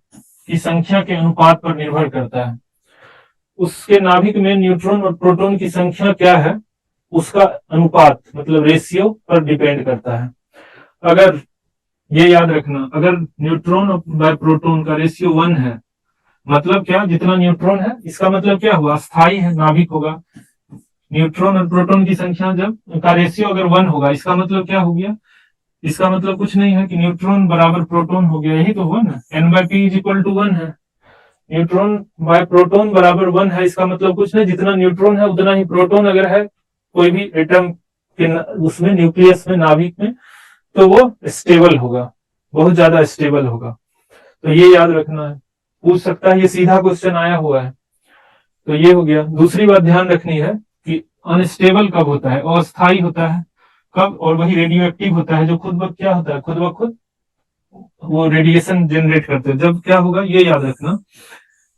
की संख्या के अनुपात पर निर्भर करता है। उसके नाभिक में न्यूट्रॉन और प्रोटॉन की संख्या क्या है, उसका अनुपात मतलब रेशियो पर डिपेंड करता है। अगर ये याद रखना, अगर न्यूट्रॉन बाय प्रोटॉन का रेशियो 1 है, मतलब क्या, जितना न्यूट्रॉन है इसका मतलब क्या हुआ, स्थायी है, नाभिक होगा। न्यूट्रॉन और प्रोटॉन की संख्या जब का रेशियो अगर 1 होगा, इसका मतलब क्या हो गया, इसका मतलब कुछ नहीं है कि न्यूट्रॉन बराबर प्रोटॉन हो गया, यही तो हुआ ना, n/p इज इक्वल टू 1 है। न्यूट्रॉन बाय प्रोटॉन बराबर 1 है, इसका मतलब कुछ नहीं, जितना न्यूट्रॉन है उतना ही प्रोटॉन अगर है कोई भी एटम के उसमें न्यूक्लियस में, नाभिक में, तो वो स्टेबल होगा, बहुत ज्यादा स्टेबल होगा। तो ये याद रखना है, पूछ सकता है, ये सीधा क्वेश्चन आया हुआ है। तो ये हो गया। दूसरी बात ध्यान रखनी है कि अनस्टेबल कब होता है, अस्थायी होता है कब, और वही रेडियो एक्टिव होता है जो खुद ब क्या होता है, खुद ब खुद वो रेडिएशन जनरेट करते हैं। जब क्या होगा ये याद रखना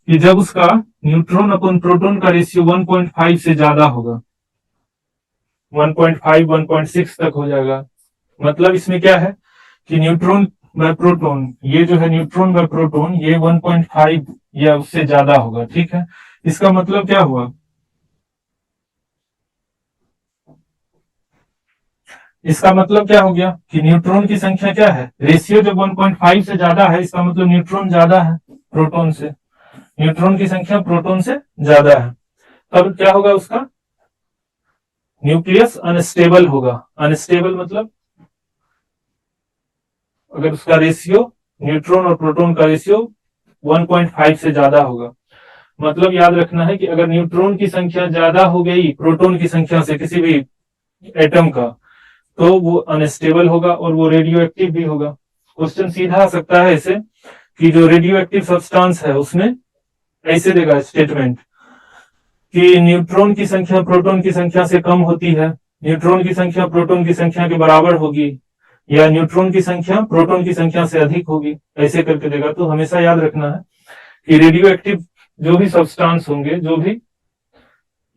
कि जब उसका न्यूट्रॉन अपन प्रोटॉन का रेशियो 1.5 से ज्यादा होगा, 1.5 1.6 तक हो जाएगा। मतलब इसमें क्या है कि न्यूट्रॉन बाय प्रोटॉन, ये जो है न्यूट्रॉन बाय प्रोटॉन ये 1.5 या उससे ज्यादा होगा, ठीक है। इसका मतलब क्या हुआ, इसका मतलब क्या हो गया कि न्यूट्रॉन की संख्या क्या है, रेशियो जब 1.5 से ज्यादा है, इसका मतलब न्यूट्रॉन ज्यादा है प्रोटॉन से, न्यूट्रॉन की संख्या प्रोटॉन से ज्यादा है। तब क्या होगा, उसका न्यूक्लियस अनस्टेबल होगा। अनस्टेबल मतलब अगर उसका रेशियो, न्यूट्रॉन और प्रोटॉन का रेशियो 1.5 से ज्यादा होगा, मतलब याद रखना है कि अगर न्यूट्रॉन की संख्या ज्यादा हो गई प्रोटॉन की संख्या से किसी भी एटम का, तो वो अनस्टेबल होगा और वो रेडियो एक्टिव भी होगा। क्वेश्चन सीधा आ सकता है ऐसे कि जो रेडियो एक्टिव सब्सटेंस है उसमें ऐसे देगा स्टेटमेंट कि न्यूट्रॉन की संख्या प्रोटॉन की संख्या से कम होती है, न्यूट्रॉन की संख्या प्रोटॉन की संख्या के बराबर होगी, या न्यूट्रॉन की संख्या प्रोटॉन की संख्या से अधिक होगी, ऐसे करके देगा। तो हमेशा याद रखना है कि रेडियो एक्टिव जो भी सब्सटेंस होंगे, जो भी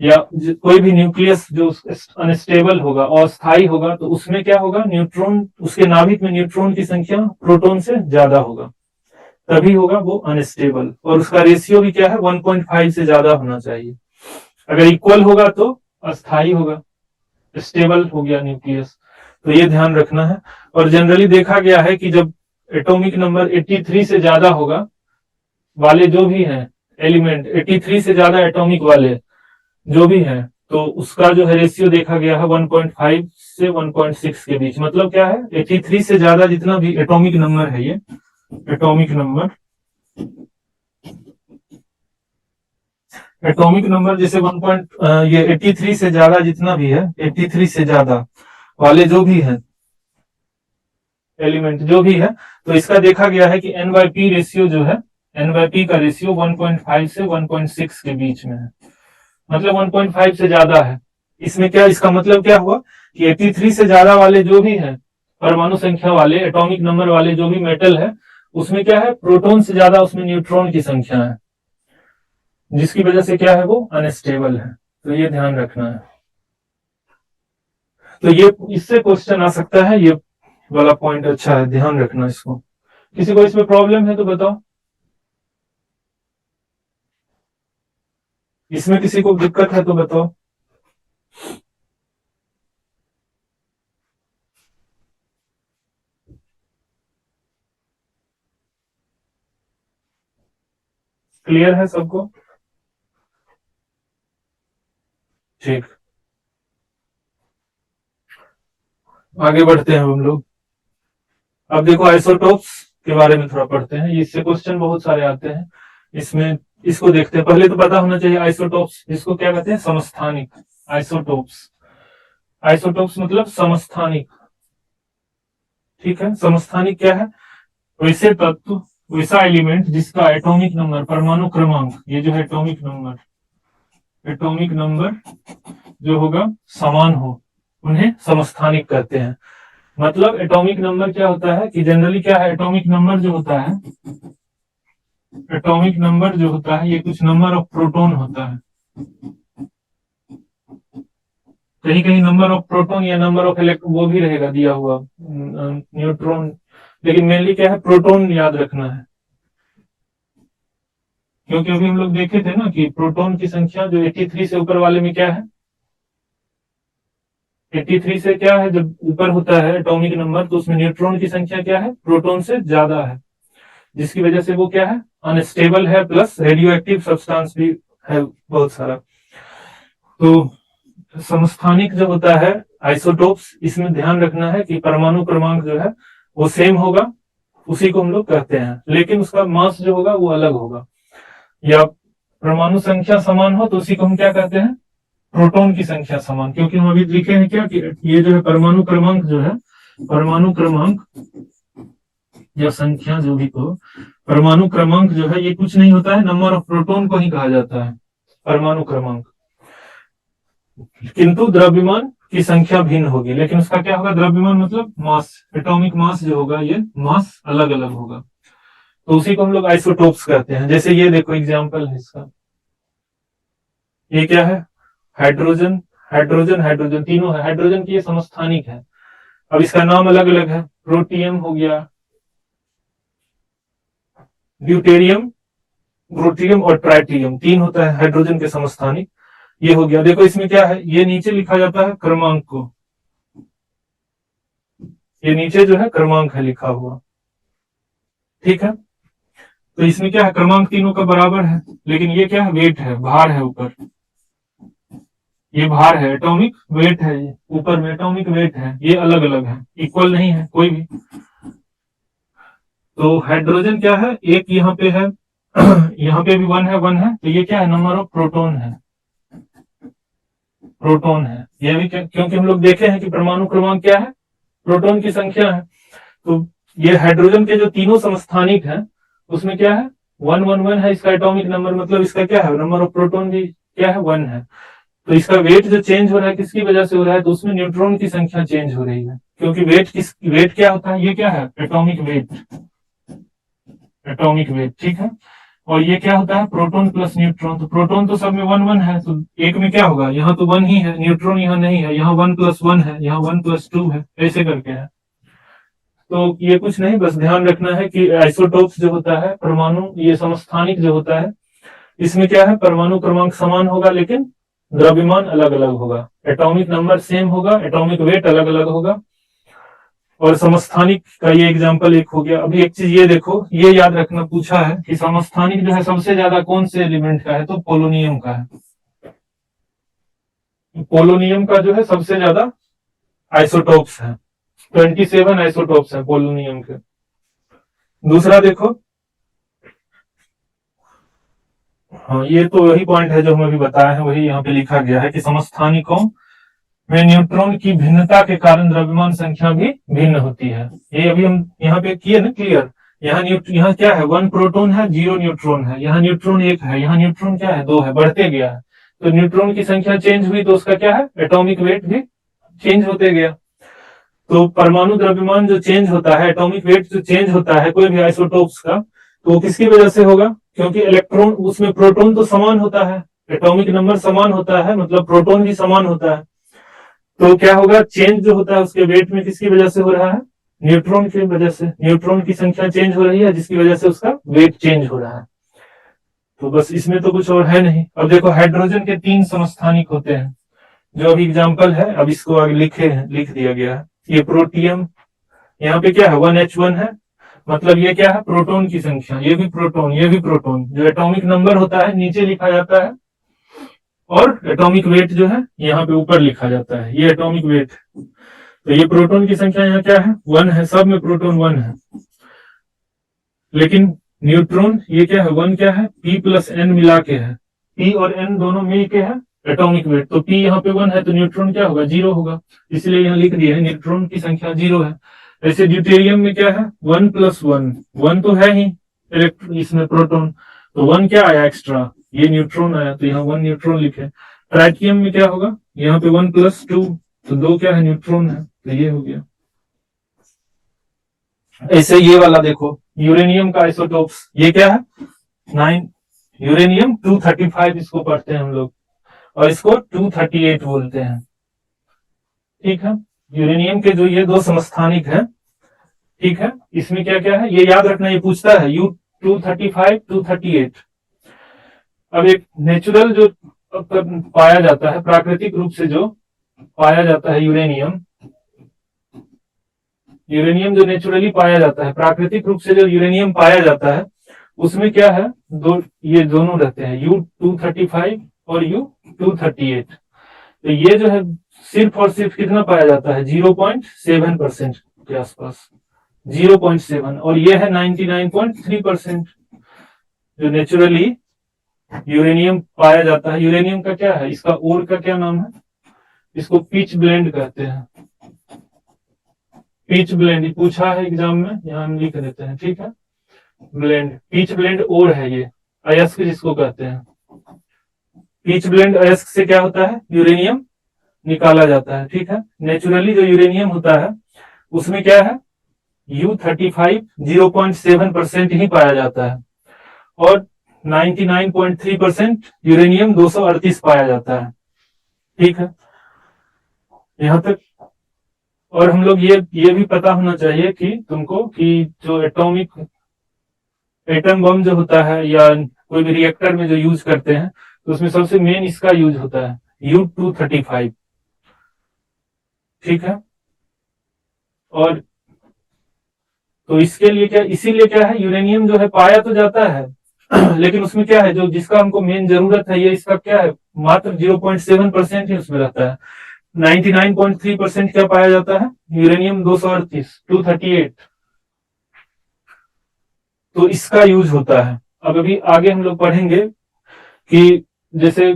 या कोई भी न्यूक्लियस जो अनस्टेबल होगा, अस्थायी होगा, तो उसमें क्या होगा, न्यूट्रॉन, उसके नाभिक में न्यूट्रॉन की संख्या प्रोटॉन से ज्यादा होगा, तभी होगा वो अनस्टेबल। और उसका रेशियो भी क्या है, 1.5 से ज्यादा होना चाहिए। अगर इक्वल होगा तो अस्थायी होगा, स्टेबल हो गया न्यूक्लियस। तो ये ध्यान रखना है। और जनरली देखा गया है कि जब एटॉमिक नंबर 83 से ज्यादा होगा वाले जो भी हैं एलिमेंट, 83 से ज्यादा एटॉमिक वाले जो भी है, तो उसका जो है रेशियो देखा गया है 1.5 से 1.6 के बीच। मतलब क्या है, 83 से ज्यादा जितना भी एटॉमिक नंबर है, ये एटॉमिक नंबर, एटॉमिक नंबर जैसे 1. ये 83 से ज्यादा जितना भी है, 83 से ज्यादा वाले जो भी है एलिमेंट जो भी है, तो इसका देखा गया है कि n/p रेशियो जो है, n/p का रेशियो 1.5 से 1.6 के बीच में है, मतलब 1.5 से ज्यादा है। इसमें क्या, इसका मतलब क्या हुआ कि 83 से ज्यादा वाले जो भी है परमाणु संख्या वाले, एटॉमिक नंबर वाले जो भी मेटल है, उसमें क्या है, प्रोटॉन से ज्यादा उसमें न्यूट्रॉन की संख्या है, जिसकी वजह से क्या है, वो अनस्टेबल है। तो ये ध्यान रखना है। तो ये इससे क्वेश्चन आ सकता है, ये वाला पॉइंट अच्छा है, ध्यान रखना इसको। किसी को इसमें प्रॉब्लम है तो बताओ, इसमें किसी को दिक्कत है तो बताओ। क्लियर है सबको? ठीक, आगे बढ़ते हैं हम लोग। अब देखो आइसोटोप्स के बारे में थोड़ा पढ़ते हैं, इससे क्वेश्चन बहुत सारे आते हैं। इसमें इसको देखते हैं, पहले तो पता होना चाहिए आइसोटोप्स जिसको क्या कहते हैं, समस्थानिक। आइसोटोप्स, आइसोटोप्स मतलब समस्थानिक, ठीक है। समस्थानिक क्या है, वैसे तत्व वैसा एलिमेंट जिसका एटॉमिक नंबर, परमाणु क्रमांक, ये जो है एटॉमिक नंबर जो होगा समान हो, उन्हें समस्थानिक कहते हैं। मतलब एटॉमिक नंबर क्या होता है कि जनरली क्या है, एटॉमिक नंबर जो होता है, एटॉमिक नंबर जो होता है ये कुछ नंबर ऑफ प्रोटॉन होता है। कहीं कहीं नंबर ऑफ प्रोटॉन या नंबर ऑफ इलेक्ट्रॉन वो भी रहेगा दिया हुआ, न्यूट्रॉन, लेकिन मेनली क्या है, प्रोटॉन याद रखना है। क्योंकि अभी हम लोग देखे थे ना कि प्रोटॉन की संख्या जो 83 से ऊपर वाले में क्या है, 83 से क्या है, जब ऊपर होता है एटॉमिक नंबर तो उसमें न्यूट्रॉन की संख्या क्या है, प्रोटॉन से ज्यादा है, जिसकी वजह से वो क्या है, अनस्टेबल है, प्लस रेडियो एक्टिव सब्सटेंस भी है बहुत सारा। तो समस्थानिक जो होता है आइसोटोप्स, इसमें ध्यान रखना है कि परमाणु क्रमांक जो है वो सेम होगा, उसी को हम लोग कहते हैं, लेकिन उसका मास जो होगा वो अलग होगा। या परमाणु संख्या समान हो तो उसी को हम क्या कहते हैं, प्रोटॉन की संख्या समान। क्योंकि हम अभी लिखे हैं क्या कि ये जो है परमाणु क्रमांक जो है, परमाणु क्रमांक या संख्या जो भी को, परमाणु क्रमांक जो है ये कुछ नहीं होता है, नंबर ऑफ प्रोटॉन को ही कहा जाता है परमाणु क्रमांक। किंतु द्रव्यमान की संख्या भिन्न होगी, लेकिन उसका क्या होगा, द्रव्यमान मतलब मास, एटॉमिक मास जो होगा ये मास अलग अलग होगा, तो उसी को हम लोग आइसोटोप्स कहते हैं। जैसे ये देखो एग्जांपल है इसका, ये क्या है, हाइड्रोजन हाइड्रोजन हाइड्रोजन तीनों है, हाइड्रोजन की ये समस्थानिक है। अब इसका नाम अलग अलग है, प्रोटियम हो गया, ड्यूटेरियम, प्रोटियम और ट्राइटियम, तीन होता है हाइड्रोजन के समस्थानिक। ये हो गया, देखो इसमें क्या है, ये नीचे लिखा जाता है क्रमांक को, ये नीचे जो है क्रमांक है लिखा हुआ, ठीक है। तो इसमें क्या है, क्रमांक तीनों का बराबर है, लेकिन ये क्या है, वेट है, भार है ऊपर, ये भार है, एटॉमिक वेट है, ये ऊपर में एटॉमिक वेट है, ये अलग अलग है, इक्वल नहीं है कोई भी। तो हाइड्रोजन क्या है, एक यहाँ पे है यहाँ पे भी वन है, तो ये क्या है, नंबर ऑफ प्रोटॉन है, प्रोटॉन है ये भी क्योंकि हम लोग देखे हैं कि परमाणु क्रमांक क्या है, प्रोटॉन की संख्या है। तो ये हाइड्रोजन के जो तीनों समस्थानिक हैं उसमें क्या है, 111 है इसका एटॉमिक नंबर, मतलब इसका क्या है, नंबर ऑफ प्रोटॉन भी क्या है, 1 है। तो इसका वेट जो चेंज हो रहा है किसकी वजह से हो रहा है, तो उसमें न्यूट्रॉन की संख्या चेंज हो रही है, क्योंकि वेट क्या होता है, ये क्या है, एटॉमिक वेट, एटॉमिक वेट, ठीक है। और ये क्या होता है, प्रोटॉन प्लस न्यूट्रॉन, तो प्रोटॉन तो सब में 1 1 है, तो एक में क्या होगा, यहाँ तो 1 ही है, न्यूट्रॉन यहाँ नहीं है, यहाँ 1+1 है, यहाँ 1+2 है, ऐसे करके है। तो ये कुछ नहीं, बस ध्यान रखना है कि आइसोटोप्स जो होता है, परमाणु ये समस्थानिक जो होता है, इसमें क्या है, परमाणु क्रमांक समान होगा लेकिन द्रव्यमान अलग अलग होगा, एटॉमिक नंबर सेम होगा, एटॉमिक वेट अलग अलग होगा। और समस्थानिक का ये एग्जांपल एक हो गया। अभी एक चीज ये देखो, ये याद रखना पूछा है कि समस्थानिक जो है सबसे ज्यादा कौन से एलिमेंट का है, तो पोलोनियम का है। पोलोनियम का जो है सबसे ज्यादा आइसोटोप्स है, 27 आइसोटोप्स है पोलोनियम के। दूसरा देखो, हाँ ये तो वही पॉइंट है जो हम अभी बताया है, वही यहाँ पे लिखा गया है कि समस्थानिकों में न्यूट्रॉन की भिन्नता के कारण द्रव्यमान संख्या भी भिन्न होती है। ये अभी हम यहाँ पे किए ना क्लियर, यहाँ क्या है, 1 प्रोटॉन है, 0 न्यूट्रॉन है, यहाँ न्यूट्रॉन 1 है, यहाँ न्यूट्रॉन क्या है, 2 है, बढ़ते गया है। तो न्यूट्रॉन की संख्या चेंज हुई तो उसका क्या है, एटॉमिक वेट भी चेंज होते गया। तो परमाणु द्रव्यमान जो चेंज होता है, एटॉमिक वेट जो चेंज होता है कोई भी आइसोटोप्स का, तो किसकी वजह से होगा, क्योंकि इलेक्ट्रॉन उसमें, प्रोटॉन तो समान होता है, एटॉमिक नंबर समान होता है, मतलब प्रोटॉन भी समान होता है। तो क्या होगा, चेंज जो होता है उसके वेट में किसकी वजह से हो रहा है, न्यूट्रॉन की वजह से, न्यूट्रॉन की संख्या चेंज हो रही है जिसकी वजह से उसका वेट चेंज हो रहा है। तो बस इसमें तो कुछ और है नहीं। अब देखो हाइड्रोजन के 3 समस्थानिक होते हैं, जो अभी एग्जाम्पल है, अब इसको आगे लिख दिया गया है। ये प्रोटियम, यहाँ पे क्या है, 1H1 है, मतलब ये क्या है, प्रोटॉन की संख्या, ये भी प्रोटॉन, ये भी प्रोटॉन, जो एटॉमिक नंबर होता है नीचे लिखा जाता है, और एटॉमिक वेट जो है यहाँ पे ऊपर लिखा जाता है, ये एटॉमिक वेट। तो ये प्रोटॉन की संख्या यहाँ क्या है, 1 है, सब में प्रोटॉन 1 है। लेकिन न्यूट्रॉन ये क्या है, 1 क्या है, P + N मिला के है, P और N दोनों मिल के है एटॉमिक वेट। तो P यहाँ पे 1 है तो न्यूट्रॉन क्या होगा, 0 होगा, इसलिए यहाँ लिख दिया है न्यूट्रॉन की संख्या 0 है। ऐसे ड्यूटेरियम में क्या है, 1+1, 1 तो है ही, इसमें प्रोटॉन, तो 1 क्या आया एक्स्ट्रा, ये न्यूट्रॉन आया, तो यहाँ 1 न्यूट्रॉन लिखे। ट्राइटियम में क्या होगा, यहाँ पे 1+2, तो 2 क्या है, न्यूट्रॉन है, तो ये हो गया। ऐसे ये वाला देखो, यूरेनियम का आइसोटोप्स, ये क्या है 9, यूरेनियम 235 इसको पढ़ते हैं हम लोग, और इसको 238 बोलते हैं। ठीक है, यूरेनियम के जो ये दो समस्थानिक है, ठीक है, इसमें क्या क्या है ये याद रखना, ये पूछता है U235 238। अब एक नेचुरल जो पाया जाता है, प्राकृतिक रूप से जो पाया जाता है यूरेनियम, यूरेनियम जो नेचुरली पाया जाता है, प्राकृतिक रूप से जो यूरेनियम पाया जाता है, उसमें क्या है, ये दोनों रहते हैं U235 और U238। तो ये जो है सिर्फ और सिर्फ कितना पाया जाता है, 0.7% के आसपास, 0.7, और ये है 99.3% जो नेचुरली यूरेनियम पाया जाता है। यूरेनियम का क्या है, इसका ओर का क्या नाम है, इसको पिच ब्लेंड कहते हैं। पिच ब्लेंड पूछा है एग्जाम में, यहां हम लिख देते हैं, ठीक है, ब्लेंड, पिच ब्लेंड ओर है ये, अयस्क जिसको कहते हैं। पिच ब्लेंड अयस्क से क्या होता है, यूरेनियम निकाला जाता है। ठीक है, नेचुरली जो यूरेनियम होता है उसमें क्या है, U35 0.7% ही पाया जाता है, और 99.3% यूरेनियम 238 पाया जाता है। ठीक है, यहां तक। और हम लोग ये भी पता होना चाहिए कि तुमको कि जो एटम बम जो होता है या कोई भी रिएक्टर में जो यूज करते हैं, तो उसमें सबसे मेन इसका यूज होता है U235। ठीक है, और तो इसके लिए क्या, इसीलिए क्या है, यूरेनियम जो है पाया तो जाता है लेकिन उसमें क्या है, जो जिसका हमको मेन जरूरत है, ये इसका क्या है, मात्र 0.7% ही उसमें रहता है। 99.3% क्या पाया जाता है, यूरेनियम 238 238, तो इसका यूज होता है। अब अभी आगे हम लोग पढ़ेंगे कि जैसे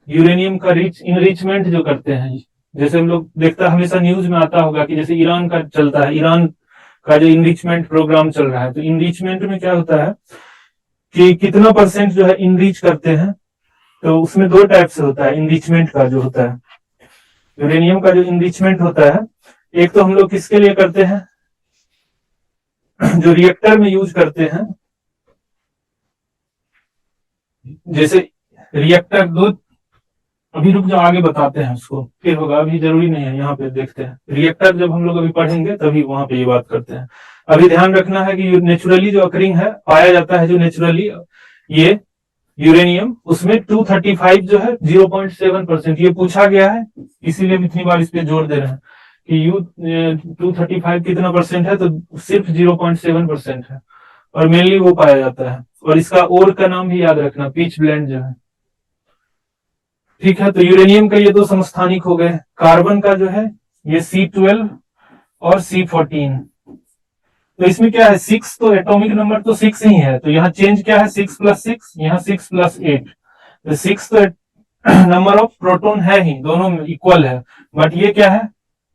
यूरेनियम का इनरिचमेंट जो करते हैं, जैसे हम लोग देखता हमेशा न्यूज में आता होगा कि जैसे ईरान का चलता है, ईरान का जो इनरिचमेंट प्रोग्राम चल रहा है, तो इनरिचमेंट में क्या होता है कि कितना परसेंट जो है इनरिच करते हैं, तो उसमें दो टाइप से होता है इनरिचमेंट का जो होता है, यूरेनियम का जो इनरिचमेंट होता है, एक तो हम लोग किसके लिए करते हैं, जो रिएक्टर में यूज करते हैं, जैसे रिएक्टर दो, अभी रुक जाओ आगे बताते हैं उसको, फिर होगा, अभी जरूरी नहीं है, यहाँ पे देखते हैं रिएक्टर, जब हम लोग अभी पढ़ेंगे तभी वहां पे ये बात करते हैं। अभी ध्यान रखना है कि नेचुरली जो अकरिंग है, पाया जाता है जो नेचुरली ये यूरेनियम, उसमें 235 जो है 0.7%, ये पूछा गया है, इसीलिए हम इतनी बार इस पे जोर दे रहे हैं कि U235 कितना परसेंट है, तो सिर्फ 0.7% है, और मेनली वो पाया जाता है। और इसका ओर का नाम भी याद रखना, पिच ब्लेंड जो है। ठीक है, तो यूरेनियम का ये दो समस्थानिक हो गए। कार्बन का जो है ये C12 और C14, तो इसमें क्या है, 6, तो एटॉमिक नंबर तो 6 ही है, तो यहाँ चेंज क्या है, 6+6, यहाँ 6+8, तो 6 तो नंबर ऑफ प्रोटॉन है ही, दोनों में इक्वल है, बट ये क्या है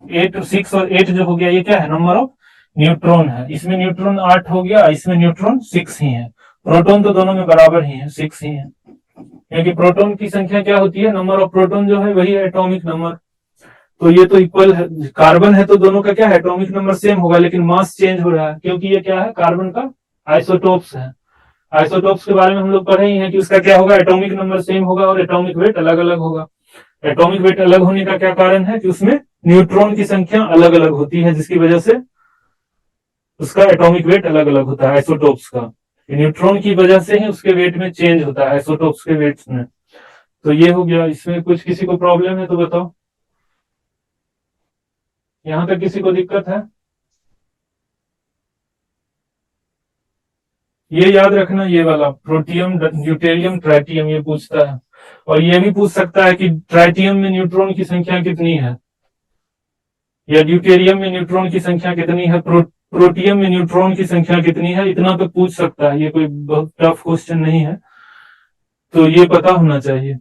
8, 6 और 8 जो हो गया, ये क्या है, नंबर ऑफ न्यूट्रॉन है। इसमें न्यूट्रॉन 8 हो गया, इसमें न्यूट्रॉन 6 ही है, प्रोटॉन तो दोनों में बराबर ही है, 6 ही है, क्योंकि प्रोटॉन की संख्या क्या होती है, नंबर ऑफ प्रोटॉन जो है वही एटॉमिक नंबर, तो ये तो इक्वल है। कार्बन है तो दोनों का क्या है, एटॉमिक नंबर सेम होगा, लेकिन मास चेंज हो रहा है, क्योंकि ये क्या है, कार्बन का आइसोटोप्स है। आइसोटोप्स के बारे में हम लोग पढ़े ही हैं कि उसका क्या होगा, एटॉमिक नंबर सेम होगा और एटॉमिक वेट अलग अलग होगा। एटॉमिक वेट अलग होने का क्या कारण है, कि उसमें न्यूट्रॉन की संख्या अलग अलग होती है, जिसकी वजह से उसका एटॉमिक वेट अलग अलग होता है आइसोटोप्स का। न्यूट्रॉन की वजह से ही उसके वेट में चेंज होता है, आइसोटोप्स के वेट में। तो ये हो गया, इसमें कुछ किसी को प्रॉब्लम है तो बताओ, यहां तक किसी को दिक्कत है? ये याद रखना, ये वाला प्रोटियम ड्यूटेरियम ट्राइटियम ये पूछता है, और ये भी पूछ सकता है कि ट्राइटियम में न्यूट्रॉन की संख्या कितनी है, या ड्यूटेरियम में न्यूट्रॉन की संख्या कितनी है, प्रोटियम में न्यूट्रॉन की संख्या कितनी है, इतना तो पूछ सकता है, ये कोई बहुत टफ क्वेश्चन नहीं है, तो ये पता होना चाहिए।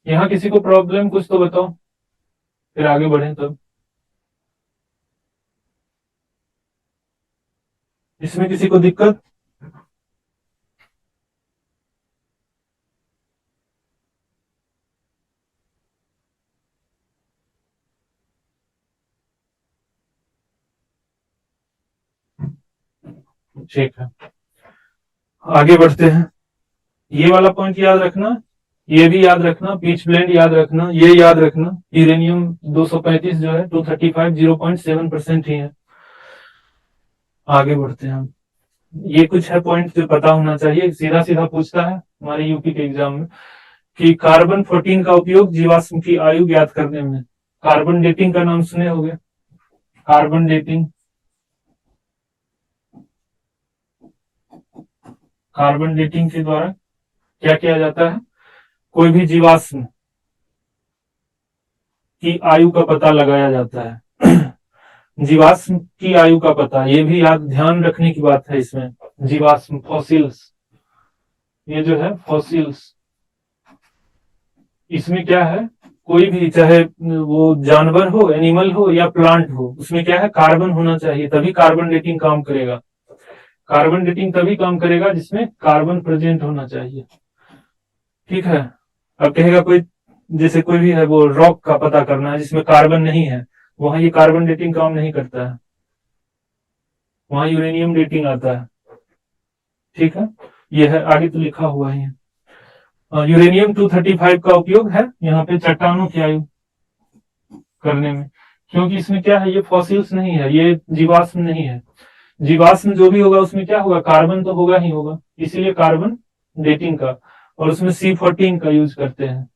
यहाँ किसी को प्रॉब्लम कुछ तो बताओ, फिर आगे बढ़े तब। इसमें किसी को दिक्कत? ठीक है, आगे बढ़ते हैं। ये वाला पॉइंट याद रखना, ये भी याद रखना, पीच ब्लेंड याद रखना, ये याद रखना, यूरेनियम 235 जो है 235 0.7% ही है। आगे बढ़ते हैं हम। ये कुछ है पॉइंट जो पता होना चाहिए, सीधा सीधा पूछता है हमारे यूपी के एग्जाम में कि कार्बन 14 का उपयोग जीवाश्म की आयु ज्ञात करने में। कार्बन डेटिंग का नाम सुने होंगे, कार्बन डेटिंग। कार्बन डेटिंग के द्वारा क्या किया जाता है, कोई भी जीवाश्म की आयु का पता लगाया जाता है। जीवाश्म की आयु का पता, ये भी याद ध्यान रखने की बात है इसमें। जीवाश्म फॉसिल्स, ये जो है फॉसिल्स, इसमें क्या है, कोई भी चाहे वो जानवर हो, एनिमल हो या प्लांट हो, उसमें क्या है, कार्बन होना चाहिए, तभी कार्बन डेटिंग काम करेगा। कार्बन डेटिंग तभी काम करेगा जिसमें कार्बन प्रेजेंट होना चाहिए। ठीक है, अब कहेगा कोई, जैसे कोई भी है वो रॉक का पता करना है जिसमें कार्बन नहीं है, वहां ये कार्बन डेटिंग काम नहीं करता है, वहां यूरेनियम डेटिंग आता है। ठीक है, ये है, आगे तो लिखा हुआ है। यूरेनियम 235 का उपयोग है यहाँ पे चट्टानों की आयु करने में, क्योंकि इसमें क्या है, ये फॉसिल्स नहीं है, ये जीवाश्म नहीं है। जीवाश्म जो भी होगा उसमें क्या होगा, कार्बन तो होगा ही होगा, इसीलिए कार्बन डेटिंग का। और उसमें C14 का यूज करते हैं,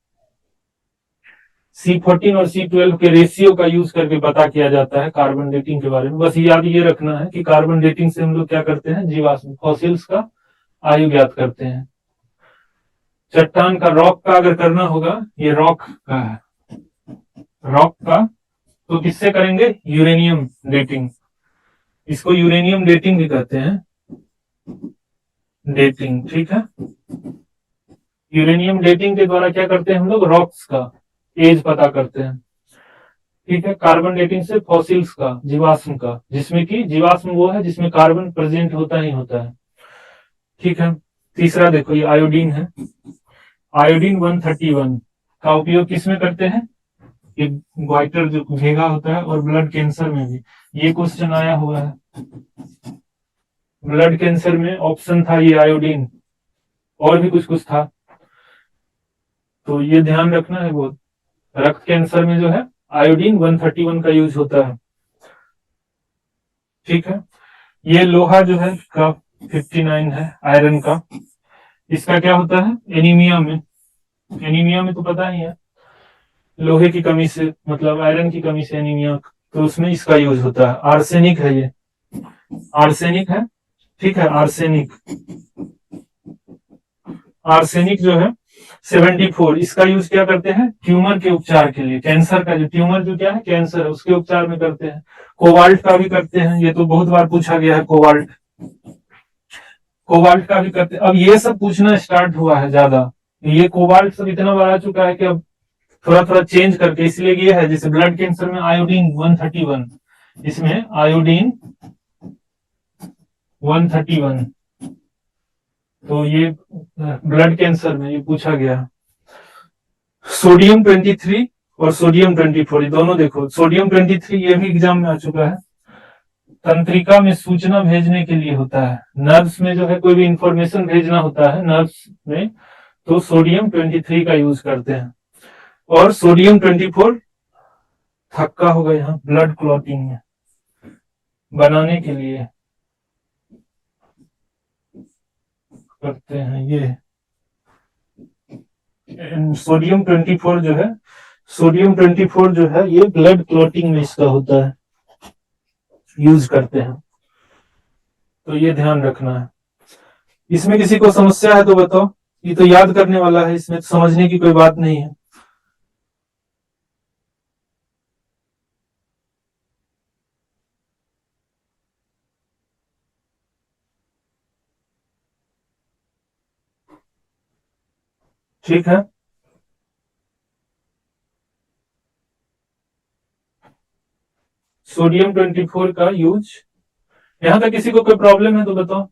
C14 और C12 के रेशियो का यूज करके पता किया जाता है कार्बन डेटिंग के बारे में। बस याद ये रखना है कि कार्बन डेटिंग से हम लोग क्या करते हैं, जीवाश्म फॉसिल्स का आयु ज्ञात करते हैं। चट्टान का, रॉक का अगर करना होगा, ये रॉक का है, रॉक का तो किससे करेंगे, यूरेनियम डेटिंग। इसको यूरेनियम डेटिंग भी कहते हैं, डेटिंग। ठीक है, यूरेनियम डेटिंग के द्वारा क्या करते हैं हम लोग, रॉक्स का एज पता करते हैं। ठीक है, कार्बन डेटिंग से फॉसिल्स का, जीवाश्म का, जिसमें कि जीवाश्म वो है जिसमें कार्बन प्रेजेंट होता ही होता है। ठीक है, तीसरा देखो, ये आयोडीन है, आयोडीन 131 का उपयोग किसमें करते हैं, ये ग्वाइटर जो घेगा होता है, और ब्लड कैंसर में भी ये क्वेश्चन आया हुआ है। ब्लड कैंसर में ऑप्शन था ये आयोडीन, और भी कुछ कुछ था, तो ये ध्यान रखना है बहुत। रक्त कैंसर में जो है आयोडीन 131 का यूज होता है। ठीक है, ये लोहा जो है का 59 है, आयरन का, इसका क्या होता है, एनीमिया में, एनीमिया में तो पता ही है, लोहे की कमी से, मतलब आयरन की कमी से एनीमिया, तो उसमें इसका यूज होता है। आर्सेनिक है ये, आर्सेनिक है। ठीक है, आर्सेनिक, आर्सेनिक जो है 74, इसका यूज क्या करते हैं, ट्यूमर के उपचार के लिए, कैंसर का जो ट्यूमर जो क्या है, कैंसर है, उसके उपचार में करते हैं। कोबाल्ट का भी करते हैं, ये तो बहुत बार पूछा गया है, कोबाल्ट, कोबाल्ट का भी करते हैं। अब ये सब पूछना स्टार्ट हुआ है ज्यादा, ये कोबाल्ट सब इतना बार आ चुका है कि अब थोड़ा थोड़ा चेंज करके, इसलिए ये है, जैसे ब्लड कैंसर में आयोडीन 131, इसमें आयोडीन 131, तो ये ब्लड कैंसर में ये पूछा गया। सोडियम 23 और सोडियम 24, ये दोनों देखो, सोडियम 23 ये भी एग्जाम में आ चुका है, तंत्रिका में सूचना भेजने के लिए होता है, नर्व्स में जो है कोई भी इंफॉर्मेशन भेजना होता है नर्व्स में, तो सोडियम 23 का यूज करते हैं। और सोडियम 24 थक्का होगा यहाँ, ब्लड क्लॉटिंग में बनाने के लिए करते हैं। ये सोडियम 24 जो है, सोडियम 24 जो है ये ब्लड क्लॉटिंग में इसका होता है, यूज करते हैं, तो ये ध्यान रखना है। इसमें किसी को समस्या है तो बताओ, ये तो याद करने वाला है, इसमें तो समझने की कोई बात नहीं है। ठीक है, सोडियम 24 का यूज यहां तक किसी को कोई प्रॉब्लम है तो बताओ।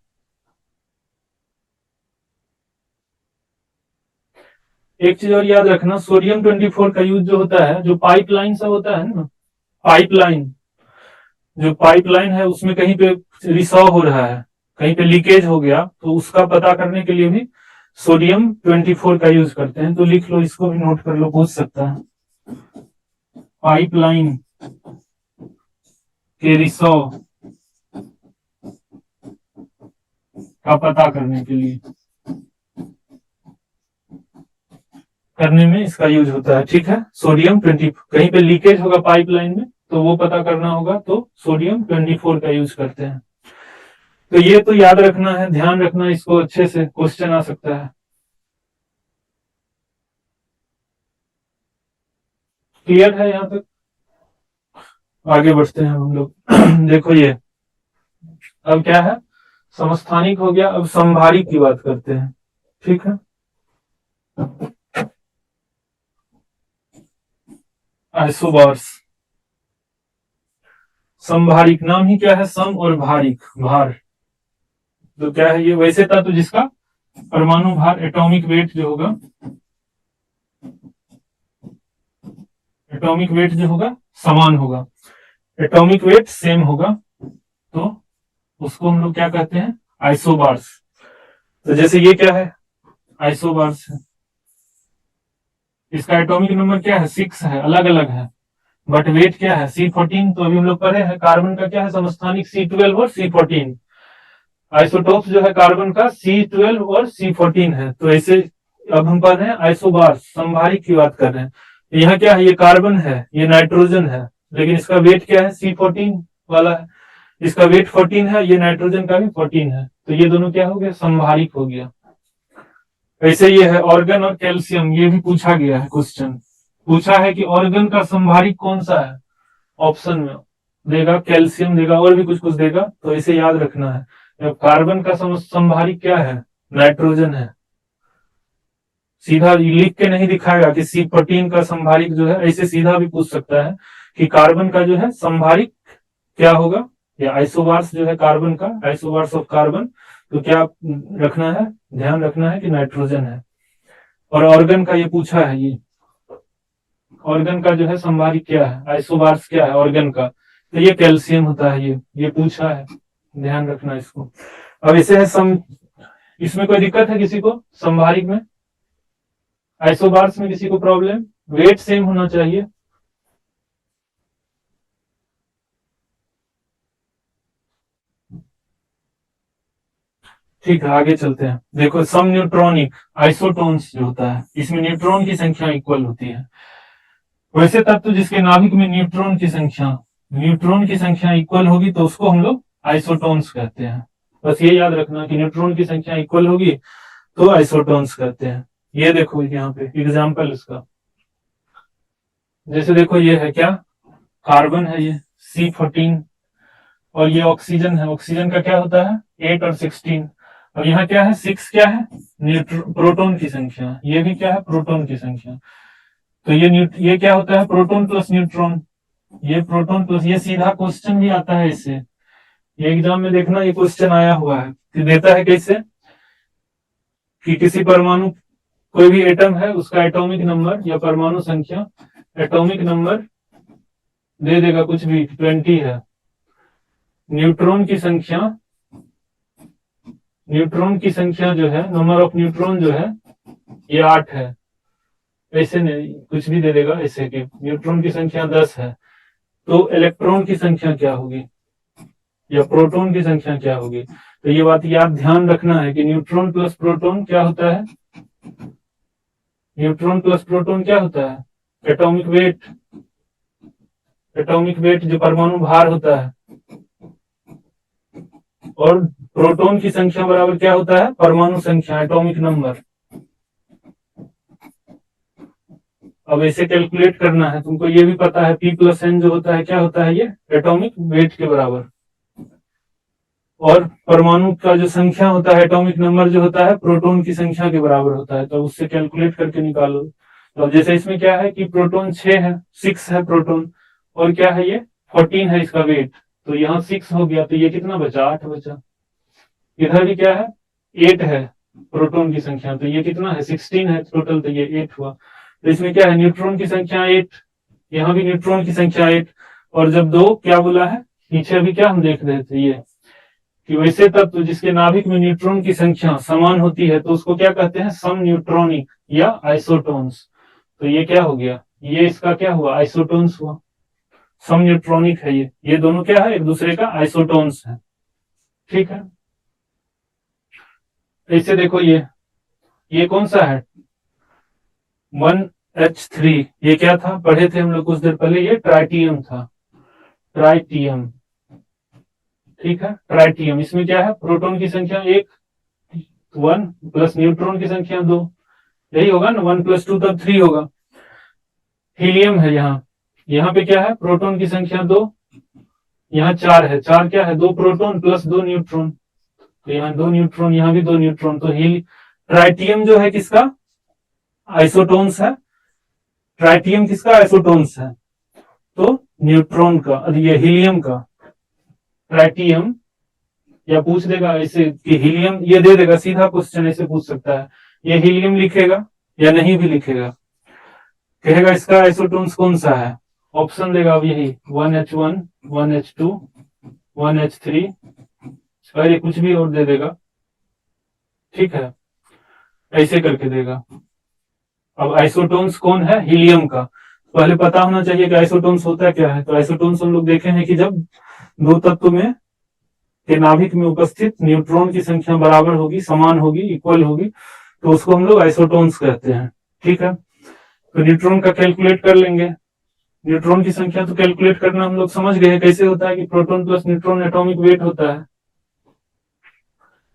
एक चीज और याद रखना, सोडियम 24 का यूज जो होता है, जो पाइपलाइन सा होता है ना, पाइपलाइन, जो पाइपलाइन है उसमें कहीं पे रिसाव हो रहा है, कहीं पे लीकेज हो गया, तो उसका पता करने के लिए भी सोडियम 24 का यूज करते हैं। तो लिख लो, इसको भी नोट कर लो, पूछ सकता है। पाइपलाइन के रिसाव का पता करने के लिए, करने में इसका यूज होता है। ठीक है, सोडियम 20, कहीं पे लीकेज होगा पाइपलाइन में तो वो पता करना होगा, तो सोडियम 24 का यूज करते हैं। तो ये तो याद रखना है, ध्यान रखना, इसको अच्छे से क्वेश्चन आ सकता है। क्लियर है यहां तक? आगे बढ़ते हैं हम लोग। देखो ये अब क्या है, समस्थानिक हो गया, अब संभारिक की बात करते हैं। ठीक है, आइसोबार्स। संभारिक नाम ही क्या है, सम और भारिक, भार। तो क्या है ये, वैसे था तो जिसका परमाणु भार, एटॉमिक वेट जो होगा, एटॉमिक वेट जो होगा समान होगा, एटॉमिक वेट सेम होगा, तो उसको हम लोग क्या कहते हैं, आइसोबार्स। तो जैसे ये क्या है, आइसोबार्स है, इसका एटॉमिक नंबर क्या है, 6 है, अलग अलग है, बट वेट क्या है, C14। तो अभी हम लोग पढ़े हैं कार्बन का क्या है, समस्थानिक C12 और C14। आइसोटोप्स जो है कार्बन का C12 और C14 है। तो ऐसे अब हम पढ़ रहे हैं आइसोबार्स, संभारिक की बात कर रहे हैं। यहाँ क्या है, ये कार्बन है, ये नाइट्रोजन है, लेकिन इसका वेट क्या है, C14 वाला है, इसका वेट 14 है, ये नाइट्रोजन का भी 14 है, तो ये दोनों क्या हो गया, संभारिक हो गया। ऐसे ये है ऑर्गन और कैल्शियम, ये भी पूछा गया है क्वेश्चन, पूछा है कि ऑर्गन का संभारिक कौन सा है, ऑप्शन में देगा कैल्शियम देगा और भी कुछ कुछ देगा, तो इसे याद रखना है। जब कार्बन का संभारिक क्या है, नाइट्रोजन है, सीधा लिख के नहीं दिखाएगा कि C14 का संभारिक जो है, ऐसे सीधा भी पूछ सकता है कि कार्बन का जो है संभारिक क्या होगा, या आइसोबार्स जो है कार्बन का, आइसोबार्स ऑफ कार्बन, तो क्या रखना है, ध्यान रखना है कि नाइट्रोजन है। और ऑर्गन का ये पूछा है, ये ऑर्गन का जो है संभारिक क्या है, आइसोबार्स क्या है ऑर्गन का, तो ये कैल्शियम होता है, ये पूछा है, ध्यान रखना इसको। अब इसे है इसमें कोई दिक्कत है किसी को, संभारिक में, आइसोबार्स में किसी को प्रॉब्लम, वेट सेम होना चाहिए। ठीक है, आगे चलते हैं। देखो सम न्यूट्रॉनिक आइसोटोन्स जो होता है, इसमें न्यूट्रॉन की संख्या इक्वल होती है। वैसे तत्व जिसके नाभिक में न्यूट्रॉन की संख्या इक्वल होगी तो उसको हम लोग आइसोटोन्स कहते हैं। बस ये याद रखना कि न्यूट्रॉन की संख्या इक्वल होगी तो आइसोटोन्स कहते हैं। ये देखो यहाँ पे एग्जाम्पल इसका, जैसे देखो ये है क्या, कार्बन है ये C14, और ये ऑक्सीजन है, ऑक्सीजन का क्या होता है 8 और 16, और यहाँ क्या है 6 क्या है, प्रोटॉन की संख्या, ये भी क्या है प्रोटॉन की संख्या। तो ये क्या होता है, प्रोटॉन प्लस न्यूट्रॉन, ये प्रोटॉन प्लस, ये सीधा क्वेश्चन भी आता है इससे, ये एग्जाम में देखना, ये क्वेश्चन आया हुआ है कि देता है कैसे, कि किसी परमाणु, कोई भी एटम है उसका एटॉमिक नंबर या परमाणु संख्या, एटॉमिक नंबर दे देगा कुछ भी 20 है, न्यूट्रॉन की संख्या जो है, नंबर ऑफ न्यूट्रॉन जो है ये 8 है, ऐसे नहीं कुछ भी दे देगा, ऐसे कि न्यूट्रॉन की संख्या 10 है, तो इलेक्ट्रॉन की संख्या क्या होगी या प्रोटॉन की संख्या क्या होगी। तो ये बात याद ध्यान रखना है कि न्यूट्रॉन प्लस प्रोटॉन क्या होता है, न्यूट्रॉन प्लस प्रोटॉन क्या होता है, एटॉमिक वेट जो परमाणु भार होता है, और प्रोटॉन की संख्या बराबर क्या होता है, परमाणु संख्या, एटॉमिक नंबर। अब ऐसे कैलकुलेट करना है, तुमको ये भी पता है P+N जो होता है क्या होता है, ये एटॉमिक वेट के बराबर, और परमाणु का जो संख्या होता है, एटॉमिक नंबर जो होता है प्रोटॉन की संख्या के बराबर होता है, तो उससे कैलकुलेट करके निकालो। तो जैसे इसमें क्या है कि प्रोटॉन 6 है, 6 है प्रोटॉन, और क्या है ये 14 है इसका वेट, तो यहाँ 6 हो गया, तो ये कितना बचा, 8 बचा। इधर भी क्या है, 8 है प्रोटॉन की संख्या, तो ये कितना है, 16 है टोटल, तो ये 8 हुआ। तो इसमें क्या है, न्यूट्रॉन की संख्या 8, यहाँ भी न्यूट्रॉन की संख्या 8, और जब 2 क्या बोला है, पीछे अभी क्या हम देख रहे थे ये, कि वैसे तत्व जिसके नाभिक में न्यूट्रॉन की संख्या समान होती है तो उसको क्या कहते हैं, सम न्यूट्रॉनिक या आइसोटोन्स। तो ये क्या हो गया, ये इसका क्या हुआ, आइसोटोन्स हुआ, सम न्यूट्रॉनिक है ये दोनों क्या है, एक दूसरे का आइसोटोन्स है। ठीक है, ऐसे देखो ये कौन सा है, 1H3, ये क्या था, पढ़े थे हम लोग कुछ देर पहले, ये ट्राइटियम था, ट्राइटियम। ठीक है, ट्राइटियम, इसमें क्या है, प्रोटॉन की संख्या 1 प्लस न्यूट्रॉन की संख्या 2, यही होगा ना, 1 + 2 तब 3 होगा। हीलियम है यहाँ पे क्या है, प्रोटॉन की संख्या 2, यहाँ 4 है, 4 क्या है, 2 प्रोटॉन प्लस 2 न्यूट्रॉन, तो यहाँ 2 न्यूट्रॉन, यहाँ भी 2 न्यूट्रॉन, तो ट्राइटियम जो है किसका आइसोटोन्स है, ट्राइटियम किसका आइसोटोन्स है, तो न्यूट्रॉन का, ये हीलियम का। ट्राइटियम या पूछ देगा ऐसे कि हीलियम, ये दे देगा सीधा क्वेश्चन, ऐसे पूछ सकता है, ये हीलियम लिखेगा या नहीं भी लिखेगा, कहेगा इसका आइसोटोन्स कौन सा है, ऑप्शन देगा अब यही 1H1, 1H2, 1H3, और ये कुछ भी और दे देगा। ठीक है, ऐसे करके देगा। अब आइसोटोन्स कौन है, हीलियम का, पहले पता होना चाहिए कि आइसोटोन्स होता क्या है। तो आइसोटोन्स हम लोग देखे हैं कि जब दो तत्व में के नाभिक में उपस्थित न्यूट्रॉन की संख्या बराबर होगी, समान होगी, इक्वल होगी, तो उसको हम लोग आइसोटोन्स कहते हैं। ठीक है, तो न्यूट्रॉन का कैलकुलेट कर लेंगे, न्यूट्रॉन की संख्या तो कैलकुलेट करना हम लोग समझ गए कैसे होता है, कि proton plus neutron atomic weight होता है,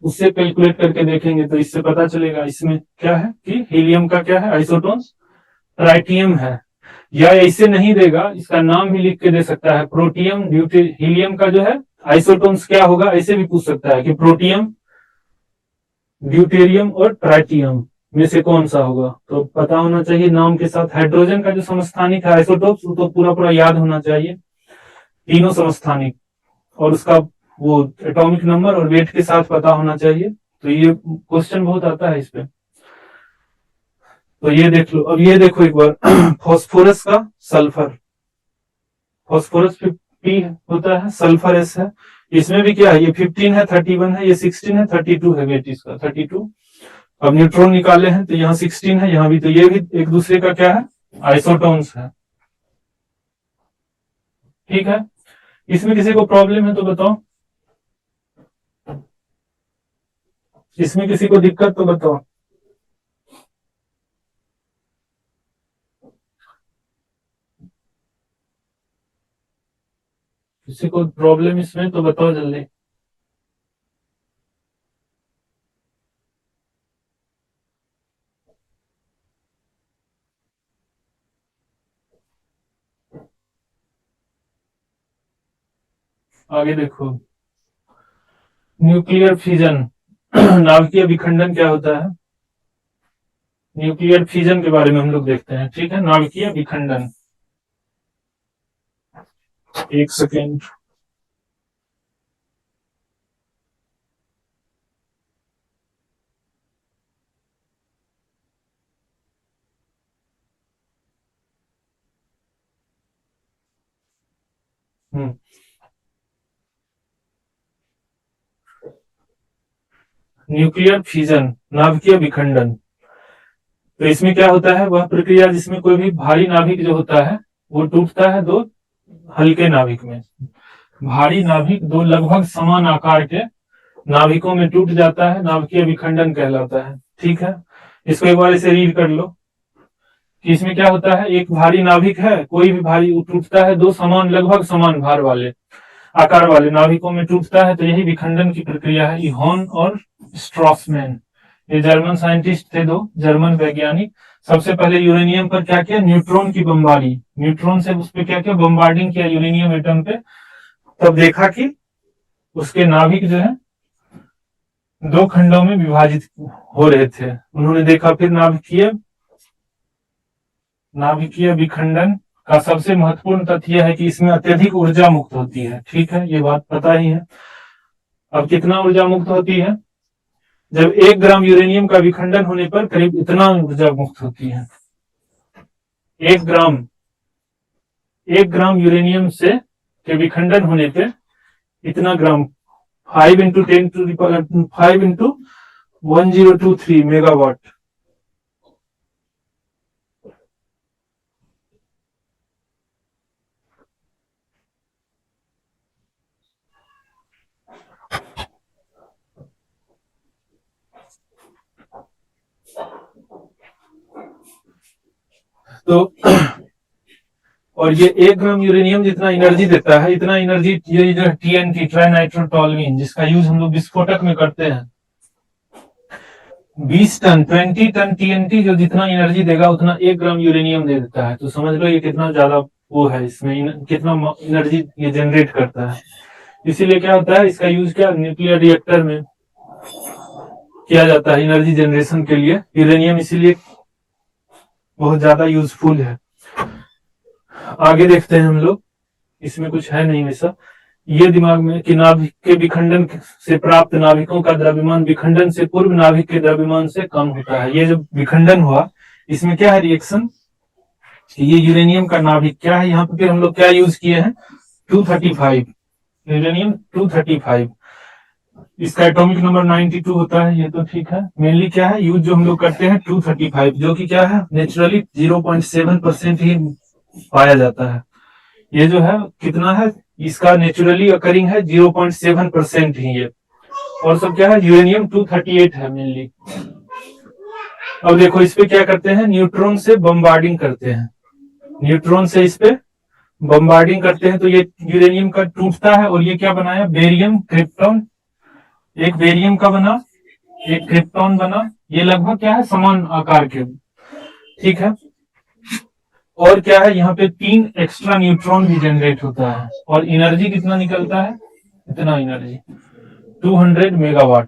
उससे कैलकुलेट करके देखेंगे तो इससे पता चलेगा इसमें क्या है, कि हीलियम का क्या है आइसोटोन्स, ट्राइटियम है। या ऐसे नहीं देगा, इसका नाम भी लिख के दे सकता है, प्रोटियम, हीलियम का जो है आइसोटोन्स क्या होगा, ऐसे भी पूछ सकता है कि प्रोटियम, ड्यूटेरियम और ट्राइटियम में से कौन सा होगा। तो पता होना चाहिए नाम के साथ। हाइड्रोजन का जो समस्थानिक है आइसोटोप्स, तो पूरा याद होना चाहिए, तीनों समस्थानिक, और उसका वो एटॉमिक नंबर और वेट के साथ पता होना चाहिए। तो ये क्वेश्चन बहुत आता है इस पे, तो ये देख लो। अब ये देखो एक बार फास्फोरस का सल्फर, फास्फोरस P होता है, सल्फर S है, इसमें भी क्या है, ये 15 है, 31 है, ये 16 है, 32 है वेट इसका, 32। अब न्यूट्रॉन निकाले हैं तो यहाँ 16 है, यहाँ भी, तो ये भी एक दूसरे का क्या है, आइसोटोन्स है। ठीक है, इसमें किसी को प्रॉब्लम है तो बताओ, इसमें किसी को दिक्कत तो बताओ, किसी को प्रॉब्लम इसमें तो बताओ जल्दी। आगे देखो, न्यूक्लियर फिजन नाभिकीय विखंडन क्या होता है, न्यूक्लियर फिजन के बारे में हम लोग देखते हैं। ठीक है, नाभिकीय विखंडन, एक सेकेंड। न्यूक्लियर फिजन, नाभिकीय विखंडन, तो इसमें क्या होता है, वह प्रक्रिया जिसमें कोई भी भारी नाभिक जो होता है वो टूटता है दो हल्के नाभिक में। भारी नाभिक दो लगभग समान आकार के नाभिकों में टूट जाता है, नाभिकीय विखंडन कहलाता है। ठीक है, इसको एक बार इसे रीड कर लो कि इसमें क्या होता है, एक भारी नाभिक है, कोई भी भारी टूटता है, दो समान लगभग समान भार वाले आकार वाले नाभिकों में टूटता है, तो यही विखंडन की प्रक्रिया है। इहोन और स्ट्रॉसमैन, ये जर्मन साइंटिस्ट थे, दो जर्मन वैज्ञानिक। सबसे पहले यूरेनियम पर क्या किया, न्यूट्रॉन की बमबारी, न्यूट्रॉन से उस पर क्या किया, बमबार्डिंग किया यूरेनियम एटम पे। तब देखा कि उसके नाभिक जो है दो खंडों में विभाजित हो रहे थे। उन्होंने देखा, फिर नाभिकीय विखंडन का सबसे महत्वपूर्ण तथ्य यह है कि इसमें अत्यधिक ऊर्जा मुक्त होती है। ठीक है, ये बात पता ही है। अब कितना ऊर्जा मुक्त होती है? जब 1 ग्राम यूरेनियम का विखंडन होने पर करीब इतना ऊर्जा मुक्त होती है। 1 ग्राम यूरेनियम से के विखंडन होने पे इतना ग्राम, 5 × 10⁵ मेगावाट। तो और ये 1 ग्राम यूरेनियम जितना एनर्जी देता है, इतना एनर्जी ये जो TNT, ट्राई नाइट्रोटोलुईन, जिसका यूज हम लोग विस्फोटक में करते हैं, 20 टन 20 टन TNT जो जितना एनर्जी देगा उतना 1 ग्राम यूरेनियम दे देता है। तो समझ लो ये कितना ज्यादा वो है, इसमें कितना एनर्जी ये जनरेट करता है। इसीलिए क्या होता है, इसका यूज क्या न्यूक्लियर रिएक्टर में किया जाता है एनर्जी जनरेशन के लिए। यूरेनियम इसीलिए बहुत ज्यादा यूजफुल है। आगे देखते हैं हम लोग, इसमें कुछ है नहीं वैसा। ये दिमाग में कि नाभिक के विखंडन से प्राप्त नाभिकों का द्रव्यमान विखंडन से पूर्व नाभिक के द्रव्यमान से कम होता है। ये जब विखंडन हुआ, इसमें क्या है रिएक्शन, ये यूरेनियम का नाभिक क्या है, यहाँ पे फिर हम लोग क्या यूज किए हैं, 235, यूरेनियम 235। इसका एटॉमिक नंबर 92 होता है, ये तो ठीक है। मेनली क्या है यूज जो हम लोग करते हैं 235, जो कि क्या है नेचुरली 0.7% ही पाया जाता है। ये जो है कितना है, इसका नेचुरली अकरिंग है 0.7% ही ये, और सब क्या है यूरेनियम 238 है मेनली। अब देखो इस पे क्या करते हैं, न्यूट्रॉन से बम्बार्डिंग करते हैं, न्यूट्रॉन से इस पे बम्बार्डिंग करते हैं तो ये यूरेनियम का टूटता है और ये क्या बनाया, बेरियम क्रिप्टॉन, एक बेरियम का बना, एक क्रिप्टॉन बना। ये लगभग क्या है समान आकार के, ठीक है। और क्या है यहाँ पे 3 एक्स्ट्रा न्यूट्रॉन भी जनरेट होता है और एनर्जी कितना निकलता है, इतना एनर्जी 200 मेगावाट।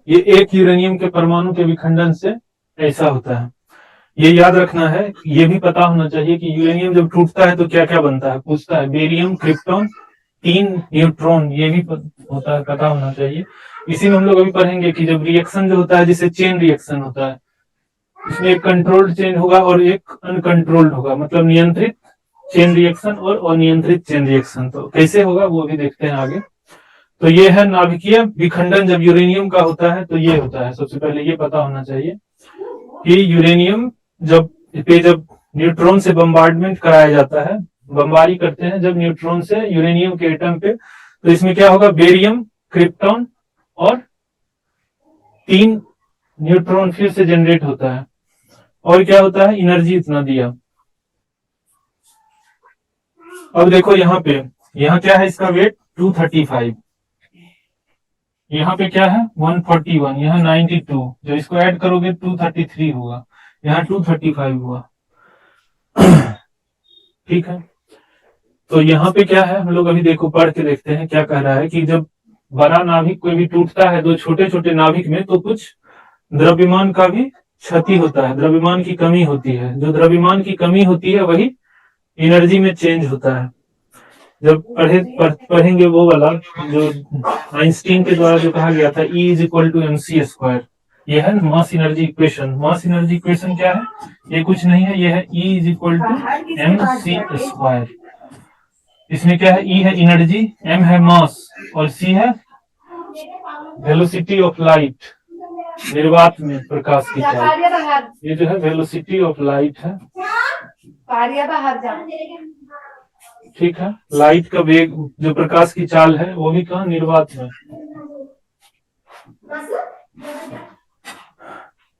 ये एक यूरेनियम के परमाणु के विखंडन से ऐसा होता है। ये याद रखना है, ये भी पता होना चाहिए कि यूरेनियम जब टूटता है तो क्या क्या बनता है, पूछता है बेरियम क्रिप्टॉन 3 न्यूट्रॉन, ये भी होता है, पता होना चाहिए। इसी में हम लोग अभी पढ़ेंगे कि जब रिएक्शन जो होता है जिसे चेन रिएक्शन होता है, इसमें एक कंट्रोल्ड चेन होगा और एक अनकंट्रोल्ड होगा, मतलब नियंत्रित चेन रिएक्शन और अनियंत्रित चेन रिएक्शन। तो कैसे होगा वो भी देखते हैं आगे। तो ये है नाभिकीय विखंडन जब यूरेनियम का होता है तो ये होता है। सबसे पहले ये पता होना चाहिए कि यूरेनियम जब न्यूट्रॉन से बम्बार्डमेंट कराया जाता है, बमबारी करते हैं जब न्यूट्रॉन से यूरेनियम के एटम पे, तो इसमें क्या होगा, बेरियम क्रिप्टॉन और 3 न्यूट्रॉन फिर से जनरेट होता है। और क्या होता है, एनर्जी इतना दिया। अब देखो यहाँ क्या है, इसका वेट 235, यहाँ पे क्या है 141, यहाँ 92, जो इसको ऐड करोगे 233 होगा, यहाँ 235 हुआ। ठीक है, तो यहाँ पे क्या है, हम लोग अभी देखो पढ़ के देखते हैं क्या कह रहा है कि जब बड़ा नाभिक कोई भी टूटता है तो छोटे छोटे नाभिक में तो कुछ द्रव्यमान का भी क्षति होता है, द्रव्यमान की कमी होती है। जो द्रव्यमान की कमी होती है वही एनर्जी में चेंज होता है। जब पढ़ेंगे वो वाला जो आइंस्टीन के द्वारा जो कहा गया था, E = mc², ये है mass energy equation. Mass energy equation क्या है, ये कुछ नहीं है, ये है E = mc²। इसमें क्या है, E है एनर्जी, M है मास और C है वेलोसिटी ऑफ लाइट, निर्वात में प्रकाश की चाल। ये जो है वेलोसिटी ऑफ लाइट है, ठीक है। लाइट का वेग जो प्रकाश की चाल है वो भी कहाँ, निर्वात में।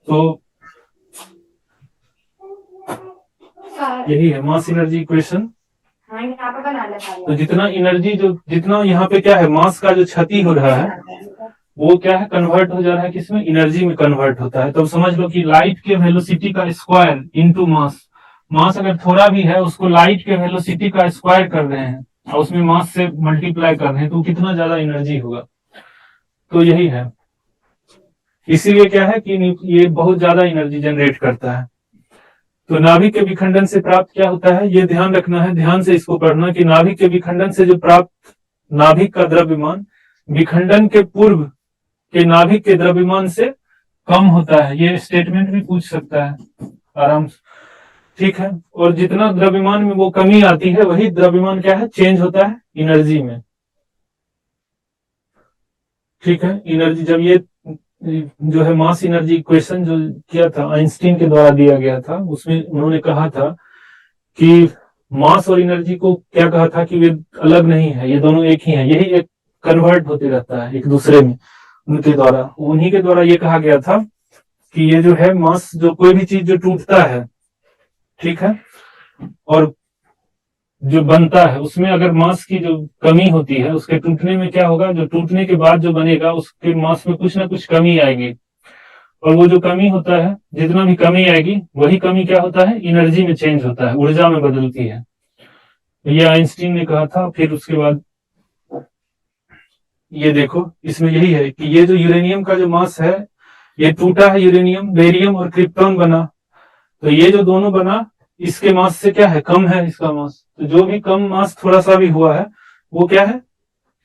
तो यही है मास एनर्जी इक्वेशन। तो जितना एनर्जी जितना यहाँ पे क्या है, मास का जो क्षति हो रहा है वो क्या है, कन्वर्ट हो जा रहा है किसमें, एनर्जी में कन्वर्ट होता है। तो समझ लो कि लाइट के वेलोसिटी का स्क्वायर इनटू मास, मास अगर थोड़ा भी है उसको लाइट के वेलोसिटी का स्क्वायर कर रहे हैं और उसमें मास से मल्टीप्लाई कर रहे हैं तो कितना ज्यादा एनर्जी होगा। तो यही है, इसीलिए क्या है कि ये बहुत ज्यादा एनर्जी जनरेट करता है। तो नाभिक के विखंडन से प्राप्त क्या होता है, ये ध्यान रखना है, ध्यान से इसको पढ़ना कि नाभिक के विखंडन से जो प्राप्त नाभिक का द्रव्यमान विखंडन के पूर्व के नाभिक के द्रव्यमान से कम होता है। ये स्टेटमेंट भी पूछ सकता है आराम से, ठीक है। और जितना द्रव्यमान में वो कमी आती है वही द्रव्यमान क्या है, चेंज होता है एनर्जी में, ठीक है। एनर्जी जब ये जो है मास एनर्जी इक्वेशन जो किया था आइंस्टीन के द्वारा दिया गया था, उसमें उन्होंने कहा था कि मास और एनर्जी को क्या कहा था कि वे अलग नहीं है, ये दोनों एक ही है, यही एक कन्वर्ट होते रहता है एक दूसरे में। उनके द्वारा, उन्हीं के द्वारा ये कहा गया था कि ये जो है मास, जो कोई भी चीज जो टूटता है, ठीक है, और जो बनता है उसमें अगर मास की जो कमी होती है, उसके टूटने में क्या होगा, जो टूटने के बाद जो बनेगा उसके मास में कुछ ना कुछ कमी आएगी, और वो जो कमी होता है, जितना भी कमी आएगी वही कमी क्या होता है, एनर्जी में चेंज होता है, ऊर्जा में बदलती है। ये आइंस्टीन ने कहा था। फिर उसके बाद ये देखो, इसमें यही है कि ये जो यूरेनियम का जो मास है, ये टूटा है यूरेनियम, बेरियम और क्रिप्टॉन बना, तो ये जो दोनों बना इसके मास से क्या है, कम है इसका मास। तो जो भी कम मास थोड़ा सा भी हुआ है वो क्या है,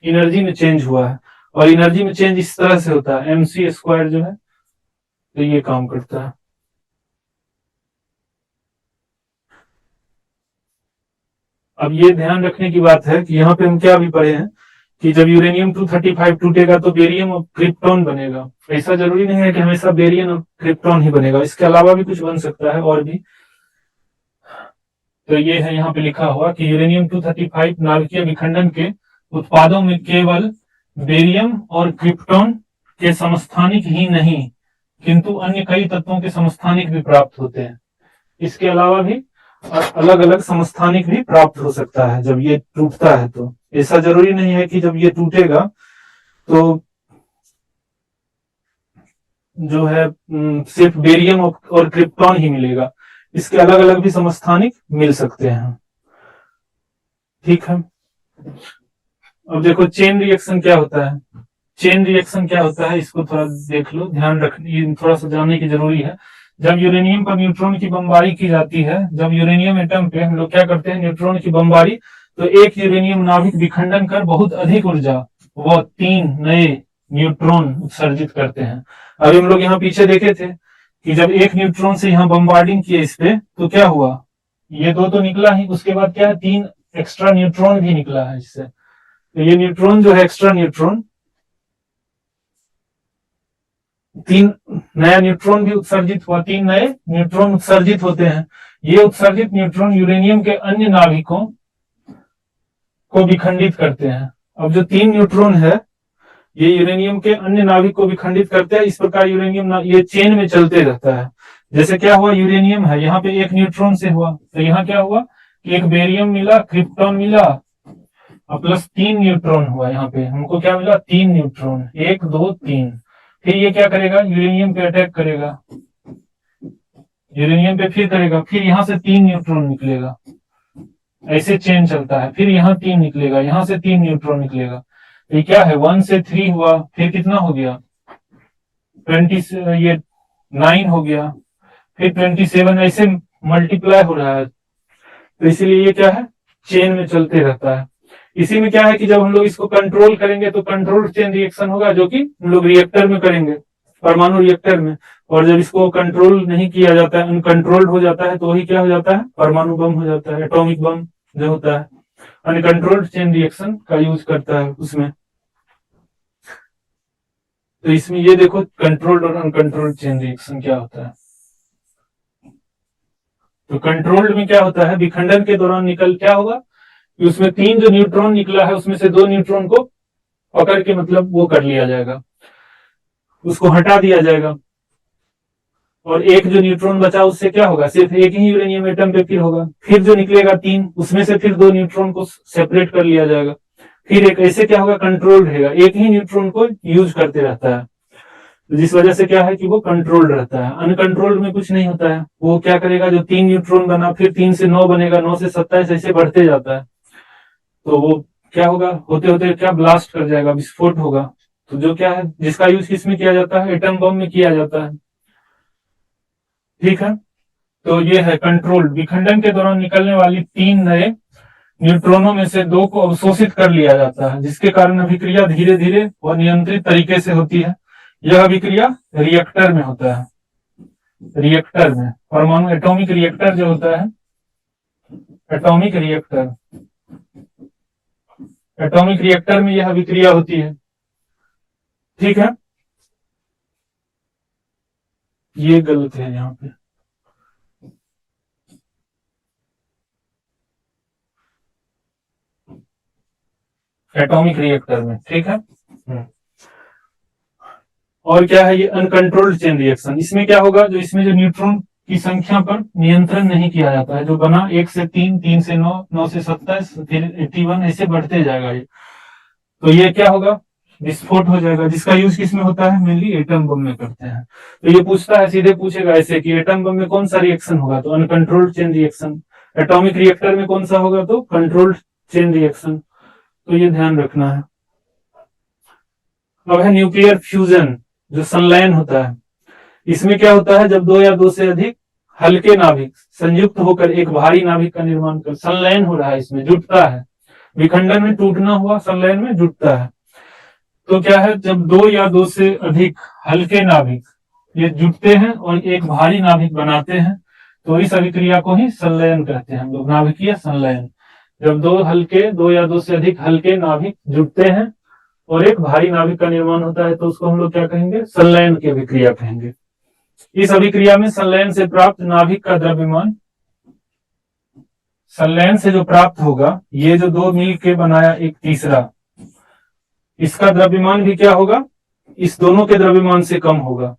एनर्जी में चेंज हुआ है। और एनर्जी में चेंज इस तरह से होता है, mc² जो है, तो ये काम करता है। अब ये ध्यान रखने की बात है कि यहाँ पे हम क्या भी पढ़े हैं कि जब यूरेनियम 235 टूटेगा तो बेरियम और क्रिप्टॉन बनेगा। ऐसा जरूरी नहीं है कि हमेशा बेरियम और क्रिप्टॉन ही बनेगा, इसके अलावा भी कुछ बन सकता है और भी। तो ये है यहाँ पे लिखा हुआ कि यूरेनियम 235 नाभिकीय विखंडन के उत्पादों में केवल बेरियम और क्रिप्टॉन के समस्थानिक ही नहीं किंतु अन्य कई तत्वों के समस्थानिक भी प्राप्त होते हैं। इसके अलावा भी अलग अलग समस्थानिक भी प्राप्त हो सकता है जब ये टूटता है। तो ऐसा जरूरी नहीं है कि जब ये टूटेगा तो जो है सिर्फ बेरियम और क्रिप्टॉन ही मिलेगा, इसके अलग अलग भी समस्थानिक मिल सकते हैं, ठीक है। अब देखो चेन रिएक्शन क्या होता है, चेन रिएक्शन क्या होता है इसको थोड़ा देख लो, ध्यान रखने, थोड़ा सा जानने की जरूरी है। जब यूरेनियम पर न्यूट्रॉन की बमबारी की जाती है, जब यूरेनियम एटम पे हम लोग क्या करते हैं, न्यूट्रॉन की बमबारी, तो एक यूरेनियम नाभिक विखंडन कर बहुत अधिक ऊर्जा व 3 नए न्यूट्रॉन उत्सर्जित करते हैं। अभी हम लोग यहाँ पीछे देखे थे कि जब एक न्यूट्रॉन से यहाँ बमबार्डिंग किए इस पे, तो क्या हुआ, ये दो तो निकला ही, उसके बाद क्या है, 3 एक्स्ट्रा न्यूट्रॉन भी निकला है इससे। तो ये न्यूट्रॉन जो है, एक्स्ट्रा न्यूट्रॉन, 3 नया न्यूट्रॉन भी उत्सर्जित हुआ, 3 नए न्यूट्रॉन उत्सर्जित होते हैं। ये उत्सर्जित न्यूट्रॉन यूरेनियम के अन्य नाभिकों को विखंडित करते हैं। अब जो 3 न्यूट्रॉन है ये यूरेनियम के अन्य नाभिक को विखंडित करते हैं। इस प्रकार यूरेनियम ये चेन में चलते रहता है। जैसे क्या हुआ, यूरेनियम है, यहाँ पे एक न्यूट्रॉन से हुआ, तो यहाँ क्या हुआ कि एक बेरियम मिला, क्रिप्टॉन मिला और प्लस 3 न्यूट्रॉन हुआ। यहाँ पे हमको क्या मिला, 3 न्यूट्रॉन, 1 2 3। फिर ये क्या करेगा, यूरेनियम पे अटैक करेगा, यूरेनियम पे फिर करेगा, फिर यहाँ से 3 न्यूट्रॉन निकलेगा, ऐसे चेन चलता है। फिर यहाँ 3 निकलेगा, यहाँ से 3 न्यूट्रॉन निकलेगा। ये क्या है, 1 से 3 हुआ, फिर कितना हो गया 20, ये 9 हो गया, फिर 27, ऐसे मल्टीप्लाई हो रहा है। तो इसीलिए ये क्या है, चेन में चलते रहता है। इसी में क्या है कि जब हम लोग इसको कंट्रोल करेंगे तो कंट्रोल चेन रिएक्शन होगा, जो कि हम लोग रिएक्टर में करेंगे, परमाणु रिएक्टर में। और जब इसको कंट्रोल नहीं किया जाता है, अनकंट्रोल्ड हो जाता है, तो वही क्या हो जाता है, परमाणु बम हो जाता है, एटॉमिक बम जो होता है। अनकंट्रोल्ड चेन रिएक्शन का यूज करता है उसमें। तो इसमें ये देखो कंट्रोल्ड और अनकंट्रोल्ड चेन रिएक्शन क्या होता है। तो कंट्रोल्ड में क्या होता है, विखंडन के दौरान निकल क्या होगा कि उसमें 3 जो न्यूट्रॉन निकला है उसमें से 2 न्यूट्रॉन को पकड़ के मतलब वो कर लिया जाएगा, उसको हटा दिया जाएगा। और एक जो न्यूट्रॉन बचा उससे क्या होगा, सिर्फ एक ही यूरेनियम एटम पे फिर होगा। फिर जो निकलेगा 3, उसमें से फिर 2 न्यूट्रॉन को सेपरेट कर लिया जाएगा। फिर एक ऐसे क्या होगा, कंट्रोल रहेगा, एक ही न्यूट्रॉन को यूज करते रहता है, जिस वजह से क्या है कि वो कंट्रोल्ड रहता है। अनकंट्रोल्ड में कुछ नहीं होता है, वो क्या करेगा, जो 3 न्यूट्रॉन बना फिर 3 से 9 बनेगा, 9 से 27 ऐसे बढ़ते जाता है। तो वो क्या होगा, होते होते क्या ब्लास्ट कर जाएगा, विस्फोट होगा। तो जो क्या है, जिसका यूज किसमें किया जाता है, एटम बम में किया जाता है, ठीक है। तो ये है कंट्रोल, विखंडन के दौरान निकलने वाली 3 नए न्यूट्रॉनों में से 2 को अवशोषित कर लिया जाता है, जिसके कारण अभिक्रिया धीरे धीरे और नियंत्रित तरीके से होती है। यह अभिक्रिया रिएक्टर में होता है, रिएक्टर में, परमाणु एटॉमिक रिएक्टर जो होता है, एटॉमिक रिएक्टर, एटॉमिक रिएक्टर में यह अभिक्रिया होती है। ठीक है, ये गलत है यहाँ पे, एटॉमिक रिएक्टर में। ठीक है, और क्या है ये अनकंट्रोल्ड चेन रिएक्शन। इसमें क्या होगा, जो इसमें जो न्यूट्रॉन की संख्या पर नियंत्रण नहीं किया जाता है, जो बना 1 से 3, 3 से 9, 9 से 27, फिर 81 ऐसे बढ़ते जाएगा ये, तो ये क्या होगा, विस्फोट हो जाएगा, जिसका यूज किसमें होता है, मेनली एटम बम में करते हैं। तो ये पूछता है, सीधे पूछेगा ऐसे कि एटम बम में कौन सा रिएक्शन होगा, तो uncontrolled chain reaction. Atomic reactor में कौन सा होगा, तो कंट्रोल्ड चेन रिएक्शन। तो ये ध्यान रखना है। अब है न्यूक्लियर फ्यूजन, जो संलयन होता है। इसमें क्या होता है, जब 2 या 2 से अधिक हल्के नाभिक संयुक्त होकर एक भारी नाभिक का निर्माण कर, संलयन हो रहा है, इसमें जुटता है, विखंडन में टूटना हुआ, संलयन में जुटता है। तो क्या है, जब 2 या 2 से अधिक हल्के नाभिक ये जुटते हैं और एक भारी नाभिक बनाते हैं, तो इस अभिक्रिया को ही संलयन कहते हैं हम लोग, नाभिकीय संलयन। जब 2 या 2 से अधिक हल्के नाभिक जुटते हैं और एक भारी नाभिक का निर्माण होता है, तो उसको हम लोग क्या कहेंगे, संलयन की अभिक्रिया कहेंगे। इस अभिक्रिया में संलयन से प्राप्त नाभिक का द्रव्यमान, संलयन से जो प्राप्त होगा, ये जो 2 मिल के बनाया एक तीसरा, इसका द्रव्यमान भी क्या होगा, इस दोनों के द्रव्यमान से कम होगा।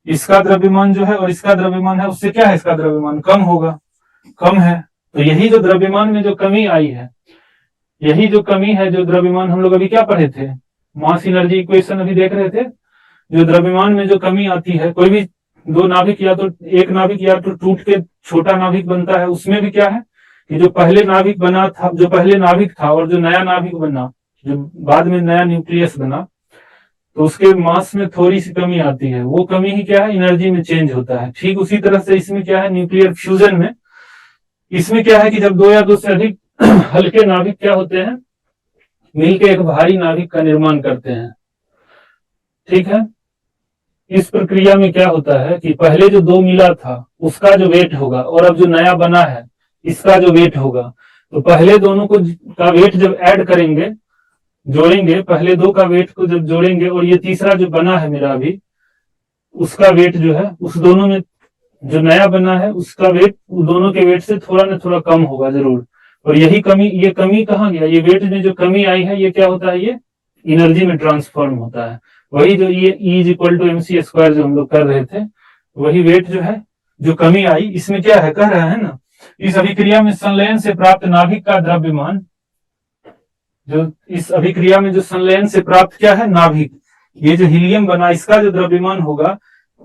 इसका द्रव्यमान जो है और इसका द्रव्यमान है, उससे क्या है, इसका द्रव्यमान कम होगा, कम है। तो यही जो द्रव्यमान में जो कमी आई है, यही जो कमी है, जो द्रव्यमान हम लोग अभी क्या पढ़े थे, मास एनर्जी इक्वेशन अभी देख रहे थे, जो द्रव्यमान में जो कमी आती है, कोई भी 2 नाभिक या तो एक नाभिक या तो टूट के छोटा नाभिक बनता है, उसमें भी क्या है कि जो पहले नाभिक बना था, जो पहले नाभिक था और जो नया नाभिक बना, जो बाद में नया न्यूक्लियस बना, तो उसके मास में थोड़ी सी कमी आती है, वो कमी ही क्या है, एनर्जी में चेंज होता है। ठीक उसी तरह से इसमें क्या है, न्यूक्लियर फ्यूजन में, इसमें क्या है कि जब 2 या 2 से अधिक हल्के नाभिक क्या होते हैं, मिलकर एक भारी नाभिक का निर्माण करते हैं। ठीक है, इस प्रक्रिया में क्या होता है कि पहले जो 2 मिला था उसका जो वेट होगा, और अब जो नया बना है इसका जो वेट होगा, तो पहले दोनों को का वेट जब ऐड करेंगे, जोड़ेंगे, पहले 2 का वेट को जब जोड़ेंगे, और ये तीसरा जो बना है मेरा अभी, उसका वेट जो है, उस दोनों में जो नया बना है उसका वेट दोनों के वेट से थोड़ा ना थोड़ा कम होगा जरूर। और यही कमी, ये कमी कहाँ गया, ये वेट में जो कमी आई है, ये क्या होता है, ये एनर्जी में ट्रांसफॉर्म होता है। वही जो ये E = mc² जो हम लोग कर रहे थे, वही वेट जो है, जो कमी आई, इसमें क्या है, कह रहा है ना, इस अभिक्रिया में संलयन से प्राप्त नाभिक का द्रव्यमान, जो इस अभिक्रिया में जो संलयन से प्राप्त क्या है, नाभिक, ये जो हीलियम बना, इसका जो द्रव्यमान होगा,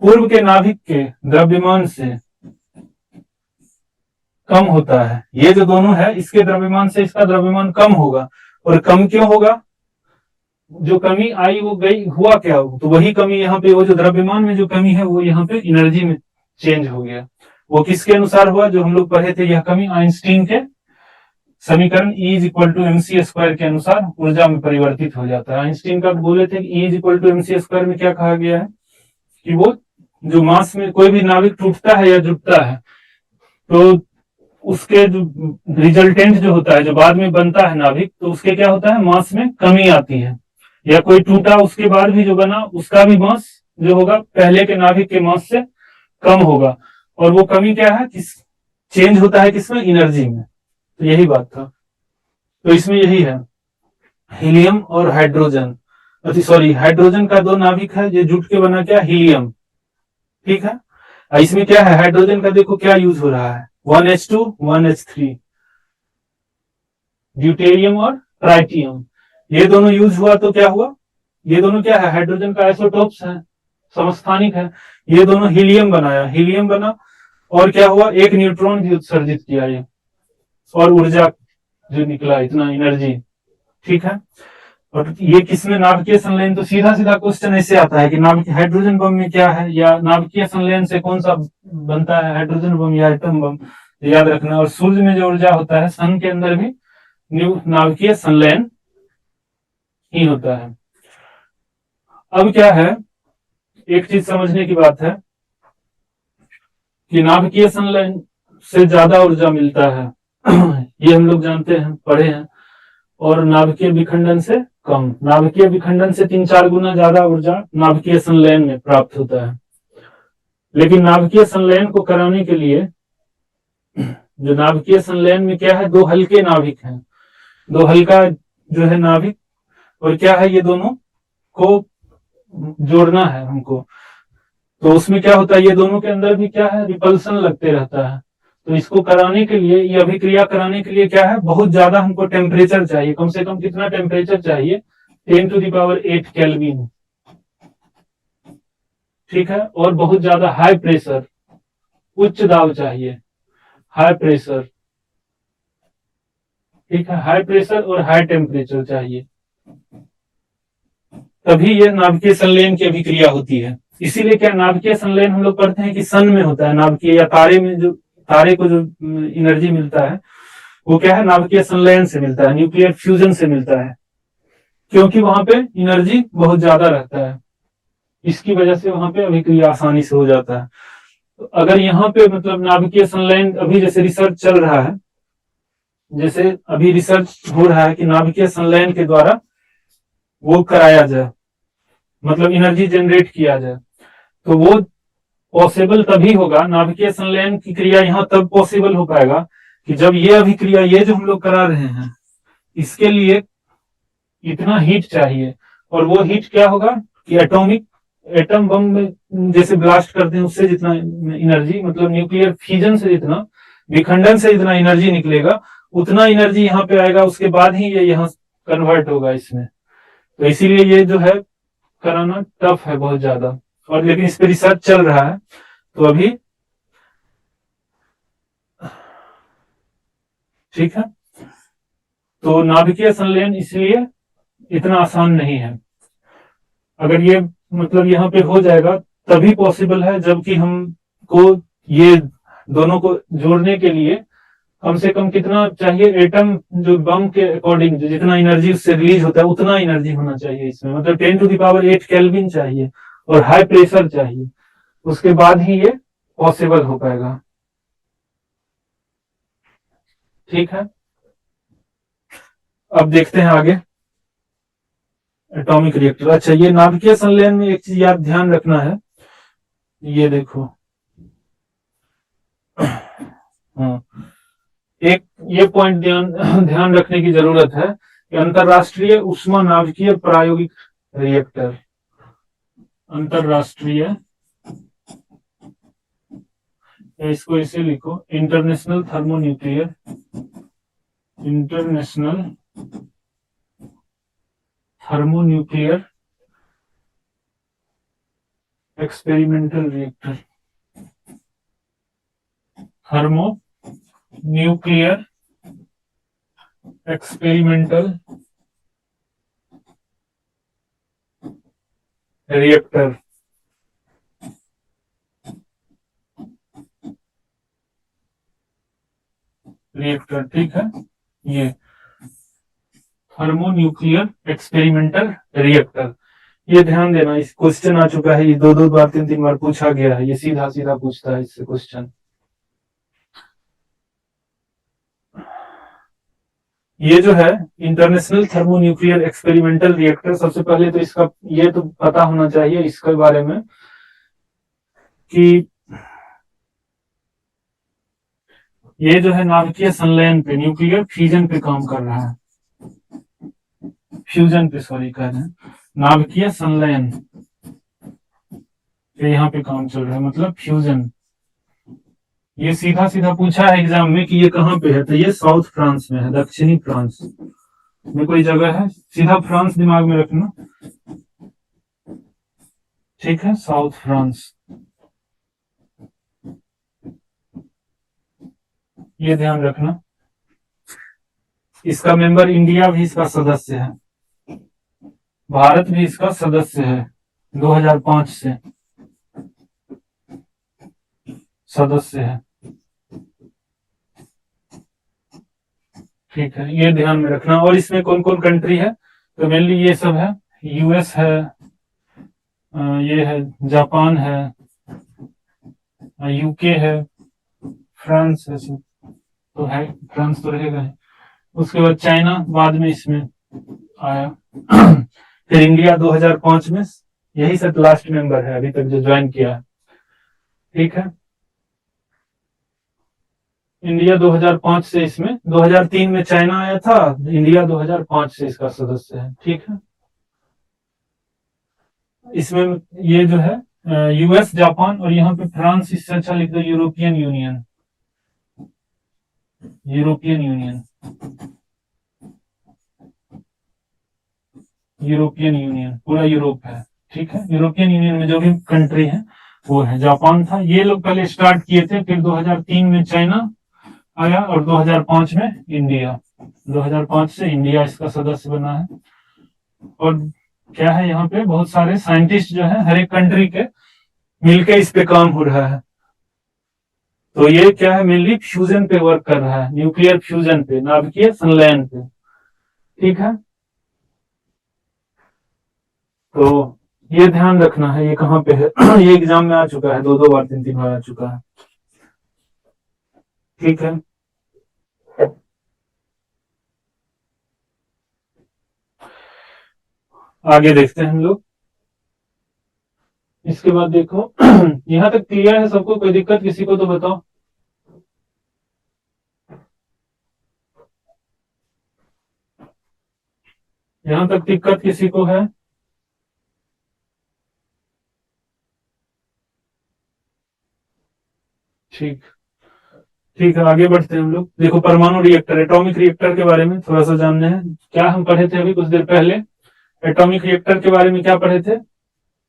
पूर्व के नाभिक के द्रव्यमान से कम होता है। ये जो दोनों है, इसके द्रव्यमान से इसका द्रव्यमान कम होगा। और कम क्यों होगा, जो कमी आई वो गई, हुआ क्या, तो वही कमी यहाँ पे, वो जो द्रव्यमान में जो कमी है, वो यहाँ पे एनर्जी में चेंज हो गया। वो किसके अनुसार हुआ, जो हम लोग पढ़े थे, यह कमी आइंस्टीन के समीकरण E = mc² के अनुसार ऊर्जा में परिवर्तित हो जाता है। आइंस्टीन का बोले थे कि E = mc² में क्या कहा गया है कि वो जो मास में कोई भी नाभिक टूटता है या जुटता है, तो उसके जो रिजल्टेंट जो होता है, जो बाद में बनता है नाभिक, तो उसके क्या होता है, मास में कमी आती है। या कोई टूटा उसके बाद भी जो बना, उसका भी मास जो होगा पहले के नाभिक के मास से कम होगा। और वो कमी क्या है, किस चेंज होता है, किसमें, एनर्जी में। तो यही बात था। तो इसमें यही है, हीलियम और हाइड्रोजन, सॉरी, हाइड्रोजन का 2 नाभिक है, ये जुट के बना क्या, हीलियम। ठीक है, इसमें क्या है, हाइड्रोजन का देखो क्या यूज हो रहा है, 1s2 1s3, ड्यूटेरियम और ट्राइटियम, ये दोनों यूज हुआ, तो क्या हुआ, ये दोनों क्या है, हाइड्रोजन का आइसोटोप्स है, समस्थानिक है। ये दोनों हीलियम बनाया, हीलियम बना, और क्या हुआ, एक न्यूट्रॉन भी उत्सर्जित किया ये, और ऊर्जा जो निकला, इतना एनर्जी। ठीक है, और ये किसमें नाभिकीय संलयन, तो सीधा सीधा क्वेश्चन ऐसे आता है कि नाभिक हाइड्रोजन बम में क्या है, या नाभिकीय संलयन से कौन सा बनता है, हाइड्रोजन बम या एटम बम, याद रखना। और सूर्य में जो ऊर्जा होता है, सन के अंदर भी नाभिकीय संलयन ही होता है। अब क्या है, एक चीज समझने की बात है कि नाभिकीय संलयन से ज्यादा ऊर्जा मिलता है ये हम लोग जानते हैं, पढ़े हैं। और नाभिकीय विखंडन से कम, नाभिकीय विखंडन से 3-4 गुना ज्यादा ऊर्जा नाभिकीय संलयन में प्राप्त होता है। लेकिन नाभिकीय संलयन को कराने के लिए, जो नाभिकीय संलयन में क्या है, 2 हल्के नाभिक हैं, 2 हल्का जो है नाभिक, और क्या है, ये दोनों को जोड़ना है हमको। तो उसमें क्या होता है, ये दोनों के अंदर भी क्या है, रिपल्सन लगते रहता है। तो इसको कराने के लिए, ये अभिक्रिया कराने के लिए क्या है, बहुत ज्यादा हमको टेम्परेचर चाहिए। कम से कम कितना टेम्परेचर चाहिए, 10⁸ केल्विन, ठीक है। और बहुत ज्यादा हाई प्रेशर, उच्च दाब चाहिए, हाई प्रेशर, ठीक है, हाई प्रेशर और हाई टेम्परेचर चाहिए, तभी ये नाभिकीय संलयन की अभिक्रिया होती है। इसीलिए क्या, नाभिकीय संलयन हम लोग पढ़ते हैं कि सन में होता है, नाभिकीय या तारे में, जो तारे को जो एनर्जी मिलता है वो क्या है, नाभिकीय संलयन से मिलता है, न्यूक्लियर फ्यूजन से मिलता है, क्योंकि वहां पे एनर्जी बहुत ज्यादा रहता है। इसकी वजह से वहां पे अभिक्रिया आसानी से हो जाता है। तो अगर यहाँ पे मतलब नाभिकीय संलयन, अभी जैसे रिसर्च चल रहा है, जैसे अभी रिसर्च हो रहा है कि नाभिकीय संलयन के द्वारा वो कराया जाए, मतलब एनर्जी जनरेट किया जाए, तो वो पॉसिबल तभी होगा, नाभिकीय संलयन की क्रिया यहाँ तब पॉसिबल हो पाएगा कि जब ये अभिक्रिया, ये जो हम लोग करा रहे हैं, इसके लिए इतना हीट चाहिए। और वो हीट क्या होगा कि एटम बम में जैसे ब्लास्ट करते हैं, उससे जितना एनर्जी, मतलब न्यूक्लियर फ्यूजन से जितना, विखंडन से जितना एनर्जी निकलेगा, उतना एनर्जी यहाँ पे आएगा, उसके बाद ही ये यहाँ कन्वर्ट होगा इसमें। तो इसीलिए ये जो है कराना टफ है बहुत ज्यादा, और लेकिन इस पे रिसर्च चल रहा है। तो अभी ठीक है, तो नाभिकीय संलयन इसलिए इतना आसान नहीं है। अगर ये मतलब यहाँ पे हो जाएगा तभी पॉसिबल है, जबकि हमको ये दोनों को जोड़ने के लिए कम से कम कितना चाहिए, एटम जो बम के अकॉर्डिंग जो जितना एनर्जी उससे रिलीज होता है, उतना एनर्जी होना चाहिए इसमें, मतलब 10⁸ केल्विन चाहिए और हाई प्रेशर चाहिए, उसके बाद ही ये पॉसिबल हो पाएगा, ठीक है। अब देखते हैं आगे एटॉमिक रिएक्टर। अच्छा, ये नाभिकीय संलयन में एक चीज याद ध्यान रखना है, ये देखो हाँ, एक ये पॉइंट ध्यान रखने की जरूरत है कि अंतरराष्ट्रीय उष्मा नाभिकीय प्रायोगिक रिएक्टर, अंतरराष्ट्रीय, इसको इसे लिखो international thermonuclear, international thermonuclear experimental reactor, thermo nuclear experimental reactor, ठीक है। ये थर्मोन्यूक्लियर एक्सपेरिमेंटल रिएक्टर, ये ध्यान देना, इस क्वेश्चन आ चुका है, ये 2-2 बार 3-3 बार पूछा गया है, ये सीधा सीधा पूछता है इससे क्वेश्चन। ये जो है इंटरनेशनल थर्मोन्यूक्लियर एक्सपेरिमेंटल रिएक्टर, सबसे पहले तो इसका ये तो पता होना चाहिए इसके बारे में कि ये जो है नाभिकीय संलयन पे, न्यूक्लियर फ्यूजन पे काम कर रहा है, फ्यूजन पे सॉरी कह रहे हैं, नाभिकीय संलयन पे यहाँ पे काम चल रहा है, मतलब फ्यूजन। ये सीधा सीधा पूछा है एग्जाम में कि ये कहाँ पे है, तो ये साउथ फ्रांस में है, दक्षिणी फ्रांस में कोई जगह है, सीधा फ्रांस दिमाग में रखना, ठीक है, साउथ फ्रांस, ये ध्यान रखना। इसका मेंबर इंडिया भी इसका सदस्य है, भारत भी इसका सदस्य है, 2005 से सदस्य है। ठीक है, ये ध्यान में रखना। और इसमें कौन कौन कंट्री है, तो मेनली ये सब है, यूएस है, ये है जापान है, यूके है, फ्रांस है, सब तो है, फ्रांस तो रहेगा ही। उसके बाद चाइना बाद में इसमें आया। फिर इंडिया 2005 में, यही सब लास्ट मेंबर है अभी तक जो ज्वाइन किया है। ठीक है, इंडिया 2005 से इसमें, 2003 में चाइना आया था, इंडिया 2005 से इसका सदस्य है। ठीक है, इसमें ये जो है यूएस, जापान और यहाँ पे फ्रांस, इससे अच्छा लिख दो European union, European union, European union पूरा यूरोप है। ठीक है, यूरोपियन यूनियन में जो भी कंट्री है वो है। जापान था, ये लोग पहले स्टार्ट किए थे, फिर 2003 में चाइना आया और 2005 में इंडिया, 2005 से इंडिया इसका सदस्य बना है। और क्या है, यहाँ पे बहुत सारे साइंटिस्ट जो है हर एक कंट्री के मिलके इस पे काम हो रहा है। तो ये क्या है, मेनली फ्यूजन पे वर्क कर रहा है, न्यूक्लियर फ्यूजन पे, नाभिकीय संलयन पे। ठीक है, तो ये ध्यान रखना है, ये कहाँ पे है। ये एग्जाम में आ चुका है, दो दो बार, तीन तीन बार आ चुका है। ठीक है, आगे देखते हैं हम लोग। इसके बाद देखो, यहाँ तक क्लियर है सबको, कोई दिक्कत किसी को तो बताओ। यहाँ तक दिक्कत किसी को है? ठीक, ठीक है, आगे बढ़ते हैं हम लोग। देखो, परमाणु रिएक्टर, एटॉमिक रिएक्टर के बारे में थोड़ा सा जानना है। क्या हम पढ़े थे अभी कुछ देर पहले? एटॉमिक रिएक्टर के बारे में क्या पढ़े थे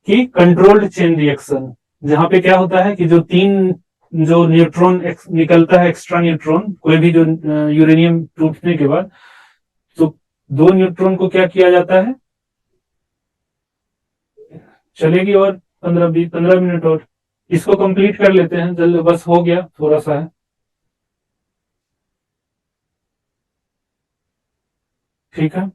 कि कंट्रोल्ड चेन रिएक्शन, जहां पे क्या होता है कि जो तीन, जो न्यूट्रॉन निकलता है, एक्स्ट्रा न्यूट्रॉन, कोई भी जो यूरेनियम टूटने के बाद, तो दो न्यूट्रॉन को क्या किया जाता है, चलेगी और 15 मिनट और, इसको कंप्लीट कर लेते हैं जल्द, बस हो गया, थोड़ा सा है। ठीक है,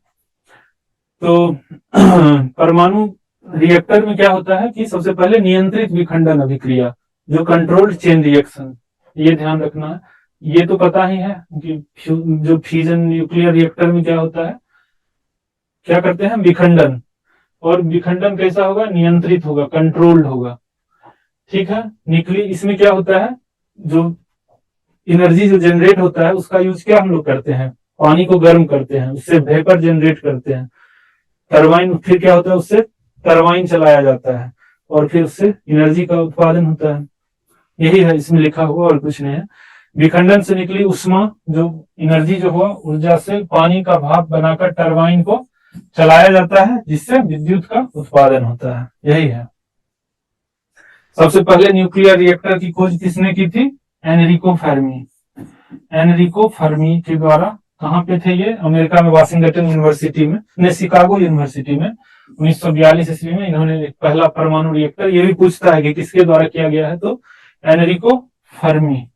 तो परमाणु रिएक्टर में क्या होता है कि सबसे पहले नियंत्रित विखंडन अभिक्रिया, जो कंट्रोल्ड चेन रिएक्शन, ये ध्यान रखना है। ये तो पता ही है कि जो फ्यूजन न्यूक्लियर रिएक्टर में क्या होता है, क्या करते हैं, विखंडन। और विखंडन कैसा होगा, नियंत्रित होगा, कंट्रोल्ड होगा। ठीक है, निकली इसमें क्या होता है, जो एनर्जी जो जनरेट होता है उसका यूज क्या हम लोग करते हैं, पानी को गर्म करते हैं, उससे वेपर जनरेट करते हैं, टरबाइन, फिर क्या होता है, उससे टरबाइन चलाया जाता है और फिर उससे एनर्जी का उत्पादन होता है। यही है इसमें लिखा हुआ, और कुछ नहीं है। विखंडन से निकली उष्मा, जो एनर्जी जो हुआ, ऊर्जा से पानी का भाप बनाकर टरबाइन को चलाया जाता है, जिससे विद्युत का उत्पादन होता है। यही है। सबसे पहले न्यूक्लियर रिएक्टर की खोज किसने की थी, एनरिको फर्मी, एनरिको फर्मी के द्वारा। कहाँ पे थे ये, अमेरिका में, वाशिंगटन यूनिवर्सिटी में, ने शिकागो यूनिवर्सिटी में 1942 ईस्वी में इन्होंने पहला परमाणु रिएक्टर, ये भी पूछता है कि किसके द्वारा किया गया है, तो एनरिको फर्मी,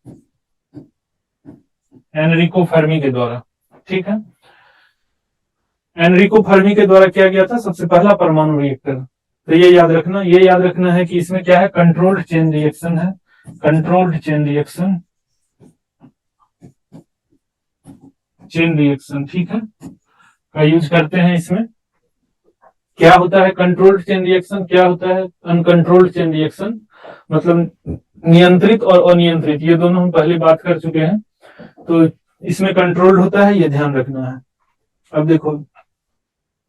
एनरिको फर्मी के द्वारा। ठीक है, एनरिको फर्मी के द्वारा किया गया था सबसे पहला परमाणु रिएक्टर। तो ये याद रखना, ये याद रखना है कि इसमें क्या है, कंट्रोल्ड चेन रिएक्शन है, controlled chain reaction, chain reaction. ठीक है, का यूज करते हैं इसमें। क्या होता है कंट्रोल्ड चेन रिएक्शन, क्या होता है अनकंट्रोल्ड चेन रिएक्शन, मतलब नियंत्रित और अनियंत्रित, ये दोनों हम पहले बात कर चुके हैं। तो इसमें कंट्रोल्ड होता है, ये ध्यान रखना है। अब देखो,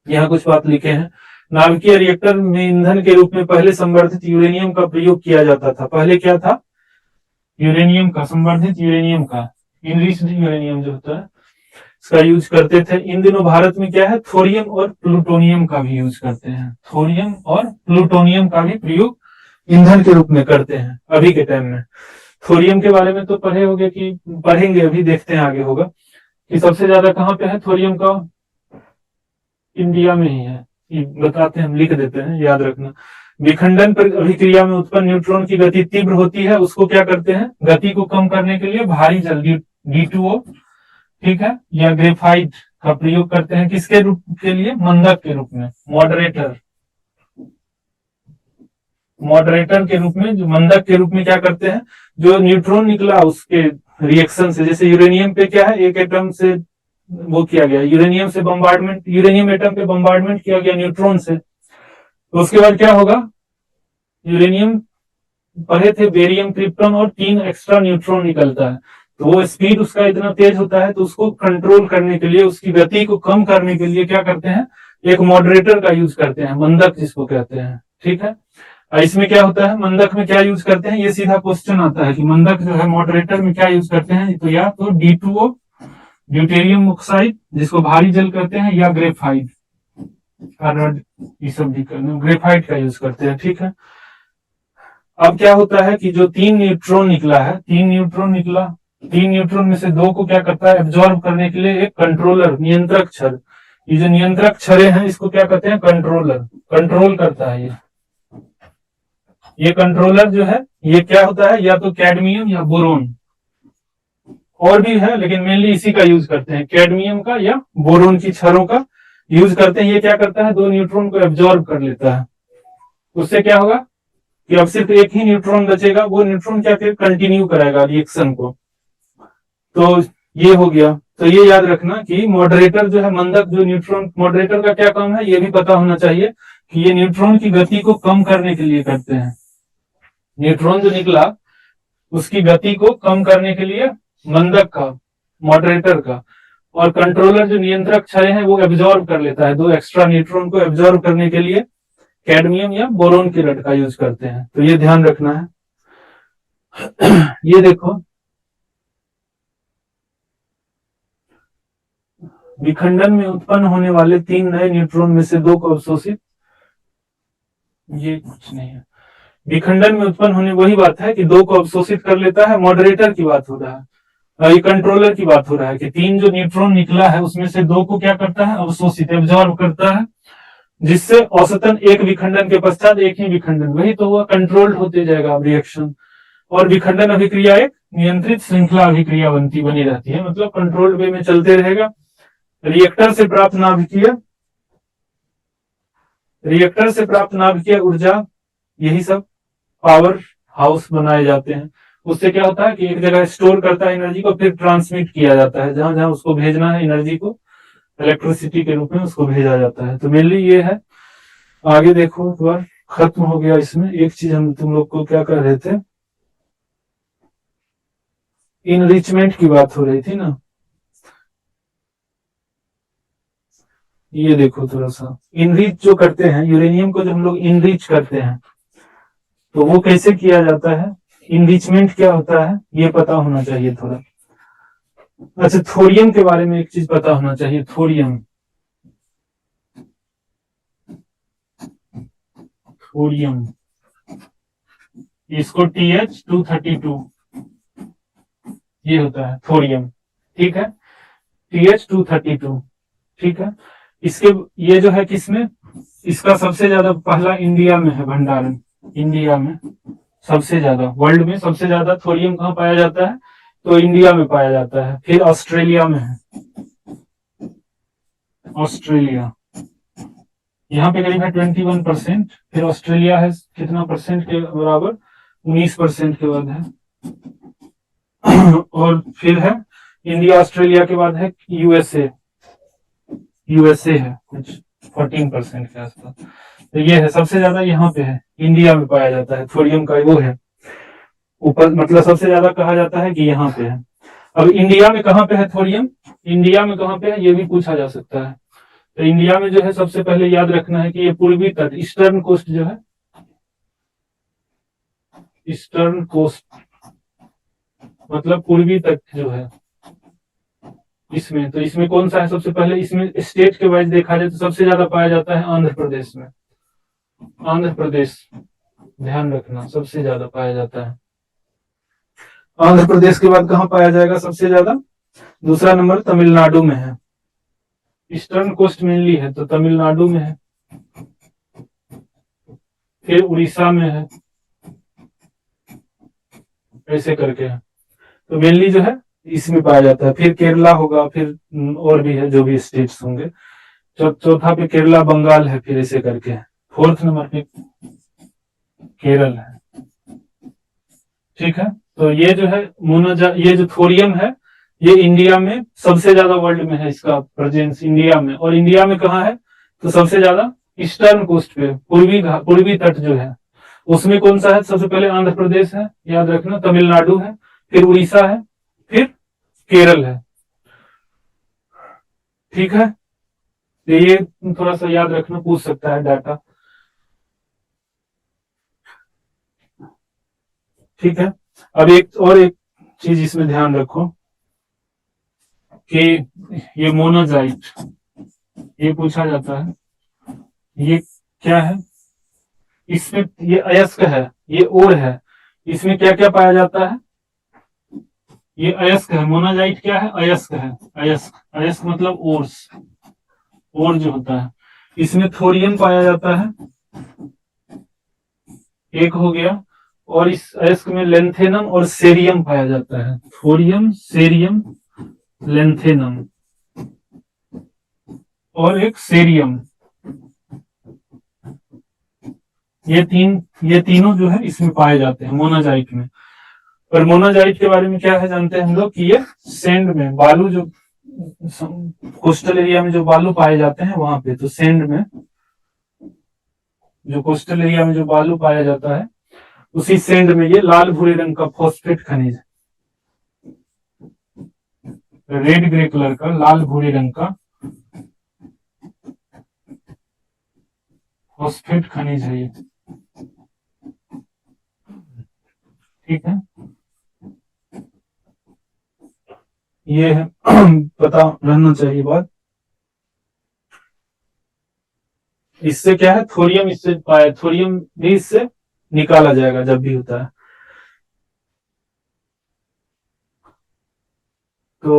यहाँ कुछ बात लिखे हैं। नाभिकीय रिएक्टर में ईंधन के रूप में पहले संवर्धित यूरेनियम का प्रयोग किया जाता था। पहले क्या था, यूरेनियम का, संवर्धित यूरेनियम का, इनरिच्ड यूरेनियम जो होता है, इसका यूज करते थे। इन दिनों भारत में क्या है, थोरियम और प्लूटोनियम का भी यूज करते हैं, थोरियम और प्लूटोनियम का भी प्रयोग ईंधन के रूप में करते हैं अभी के टाइम में। थोरियम के बारे में तो पढ़े होंगे, कि पढ़ेंगे, अभी देखते हैं आगे होगा कि सबसे ज्यादा कहाँ पे है थोरियम का, इंडिया में ही है। ये बताते हैं, हम लिख देते हैं, याद रखना। विखंडन पर अभिक्रिया में उत्पन्न न्यूट्रॉन की गति तीव्र होती है, उसको क्या करते हैं, गति को कम करने के लिए भारी जल D2O, ठीक है, या ग्रेफाइट का प्रयोग करते हैं, किसके रूप के लिए, मंदक के रूप में, मॉडरेटर के रूप में, जो मंदक के रूप में क्या करते हैं, जो न्यूट्रॉन निकला उसके रिएक्शन से, जैसे यूरेनियम पे क्या है, एक एटम से वो किया गया, यूरेनियम से बम्बार्डमेंट, यूरेनियम एटम पे बम्बार्डमेंट किया गया न्यूट्रॉन से, तो उसके बाद क्या होगा, यूरेनियम पढ़े थे, बेरियम, क्रिप्टॉन और 3 एक्स्ट्रा न्यूट्रॉन निकलता है, तो वो स्पीड उसका इतना तेज होता है, तो उसको कंट्रोल करने के लिए, उसकी गति को कम करने के लिए क्या करते हैं, एक मॉडरेटर का यूज करते हैं, मंदक जिसको कहते हैं, ठीक है। इसमें क्या होता है, मंदक में क्या यूज करते हैं, ये सीधा क्वेश्चन आता है कि मंदक जो है मॉडरेटर में क्या यूज करते हैं, तो या तो D2O, ड्यूटेरियम ऑक्साइड, जिसको भारी जल कहते हैं, या ग्रेफाइट, ये सब भी ग्रेफाइट का यूज करते हैं, ठीक है। अब क्या होता है कि जो 3 न्यूट्रॉन निकला है, 3 न्यूट्रॉन में से 2 को क्या करता है, एब्जॉर्ब करने के लिए एक कंट्रोलर, नियंत्रक छड़, ये जो नियंत्रक छड़े हैं इसको क्या कहते हैं, कंट्रोलर, कंट्रोल करता है ये कंट्रोलर जो है, ये क्या होता है, या तो कैडमियम या बोरोन, और भी है लेकिन मेनली इसी का यूज करते हैं, कैडमियम का या बोरोन की छड़ों का यूज करते हैं। ये क्या करता है, 2 न्यूट्रॉन को एब्जॉर्ब कर लेता है, उससे क्या होगा कि अब सिर्फ एक ही न्यूट्रॉन बचेगा, वो न्यूट्रॉन क्या कंटिन्यू कराएगा रिएक्शन को, तो ये हो गया। तो ये याद रखना कि मॉडरेटर जो है, मंदक जो न्यूट्रॉन, मॉडरेटर का क्या काम है, ये भी पता होना चाहिए कि ये न्यूट्रॉन की गति को कम करने के लिए करते हैं, न्यूट्रॉन जो निकला उसकी गति को कम करने के लिए मंदक का, मॉडरेटर का, और कंट्रोलर जो नियंत्रक छड़े हैं वो एब्जॉर्ब कर लेता है, 2 एक्स्ट्रा न्यूट्रॉन को एब्जॉर्ब करने के लिए कैडमियम या बोरोन की रड का यूज करते हैं, तो ये ध्यान रखना है। ये देखो, विखंडन में उत्पन्न होने वाले 3 नए न्यूट्रॉन में से 2 को अवशोषित, ये कुछ नहीं है, विखंडन में उत्पन्न होने, वही बात है कि 2 को अवशोषित कर लेता है, मॉडरेटर की बात हो रहा है, ये कंट्रोलर की बात हो रहा है कि 3 जो न्यूट्रॉन निकला है उसमें से 2 को क्या करता है, अवशोषित, एब्जॉर्ब करता है, जिससे औसतन एक विखंडन के पश्चात एक ही विखंडन, वही तो हुआ, कंट्रोल्ड होते जाएगा रिएक्शन, और विखंडन अभिक्रिया एक नियंत्रित श्रृंखला अभिक्रिया बनी रहती है, मतलब कंट्रोल्ड वे में चलते रहेगा। रिएक्टर से प्राप्त नाभिकीय ऊर्जा, यही सब पावर हाउस बनाए जाते हैं, उससे क्या होता है कि एक जगह स्टोर करता है एनर्जी को, फिर ट्रांसमिट किया जाता है, जहां जहां उसको भेजना है एनर्जी को, इलेक्ट्रिसिटी के रूप में उसको भेजा जाता है। तो मेनली ये है, आगे देखो, एक बार खत्म हो गया। इसमें एक चीज हम तुम लोग को क्या कर रहे थे, इनरिचमेंट की बात हो रही थी ना, ये देखो थोड़ा सा, इनरिच जो करते हैं यूरेनियम को, जब हम लोग इनरिच करते हैं तो वो कैसे किया जाता है, इनरिचमेंट क्या होता है ये पता होना चाहिए थोड़ा। अच्छा, थोरियम के बारे में एक चीज पता होना चाहिए, थोरियम इसको TH232 ये होता है थोरियम, ठीक है, TH232, ठीक है। इसके ये जो है किसमें, इसका सबसे ज्यादा पहला इंडिया में है भंडारण, इंडिया में सबसे ज्यादा, वर्ल्ड में सबसे ज्यादा थोरियम कहाँ पाया जाता है, तो इंडिया में पाया जाता है, फिर ऑस्ट्रेलिया में है, ऑस्ट्रेलिया यहाँ पे करीब है 21%, फिर ऑस्ट्रेलिया है कितना परसेंट के बराबर, 19% के बाद है, और फिर है इंडिया, ऑस्ट्रेलिया के बाद है यूएसए है कुछ 14% के आसपास। तो ये है सबसे ज्यादा, यहाँ पे है इंडिया में पाया जाता है थोरियम का, वो है ऊपर, मतलब सबसे ज्यादा कहा जाता है कि यहाँ पे है। अब इंडिया में कहाँ पे है थोरियम, इंडिया में कहाँ पे है ये भी पूछा जा सकता है। तो इंडिया में जो है सबसे पहले याद रखना है कि ये पूर्वी तट, ईस्टर्न कोस्ट जो है, ईस्टर्न कोस्ट मतलब पूर्वी तट जो है इसमें, तो इसमें कौन सा है सबसे पहले, इसमें स्टेट के वाइज देखा जाए तो सबसे ज्यादा पाया जाता है आंध्र प्रदेश में, आंध्र प्रदेश ध्यान रखना सबसे ज्यादा पाया जाता है। आंध्र प्रदेश के बाद कहाँ पाया जाएगा सबसे ज्यादा, दूसरा नंबर तमिलनाडु में है, ईस्टर्न कोस्ट मेनली है तो तमिलनाडु में है, फिर उड़ीसा में है, ऐसे करके है। तो मेनली जो है इसमें पाया जाता है। फिर केरला होगा, फिर और भी है जो भी स्टेट्स होंगे। चौथा पे केरला, बंगाल है, फिर ऐसे करके। फोर्थ नंबर पे केरल है। ठीक है, तो ये जो है ये जो थोरियम है, ये इंडिया में सबसे ज्यादा वर्ल्ड में है इसका प्रेजेंस इंडिया में। और इंडिया में कहाँ है, तो सबसे ज्यादा ईस्टर्न कोस्ट पे, पूर्वी तट जो है उसमें कौन सा है, सबसे पहले आंध्र प्रदेश है, याद रखना, तमिलनाडु है, फिर उड़ीसा है, फिर केरल है। ठीक है, तो ये थोड़ा सा याद रखना, पूछ सकता है डाटा। ठीक है, अब एक चीज इसमें ध्यान रखो कि ये मोनाजाइट, ये पूछा जाता है, ये क्या है, इसमें ये अयस्क है, ये ओर है, इसमें क्या क्या पाया जाता है, ये अयस्क है। मोनाजाइट क्या है, अयस्क है। अयस्क, अयस्क मतलब ओर्स, ओर जो होता है। इसमें थोरियम पाया जाता है, एक हो गया। और इस अयस्क में लेंथेनम और सेरियम पाया जाता है। थोरियम, सेरियम, लेंथेनम और एक सेरियम, ये तीनों जो है इसमें पाए जाते हैं मोनाजाइट में। और मोनाजाइट के बारे में क्या है जानते हैं हम लोग, कि ये सैंड में, बालू जो कोस्टल एरिया में जो बालू पाए जाते हैं वहां पे, तो सैंड में जो कोस्टल एरिया में जो बालू पाया जाता है, उसी सैंड में ये लाल भूरे रंग का फॉस्फेट खनिज, रेड ग्रे कलर का लाल भूरे रंग का फॉस्फेट खनिज है ये। ठीक है, ये है पता रहना चाहिए बात। इससे क्या है, थोरियम इससे पाया, थोरियम भी इससे निकाला जाएगा जब भी होता है। तो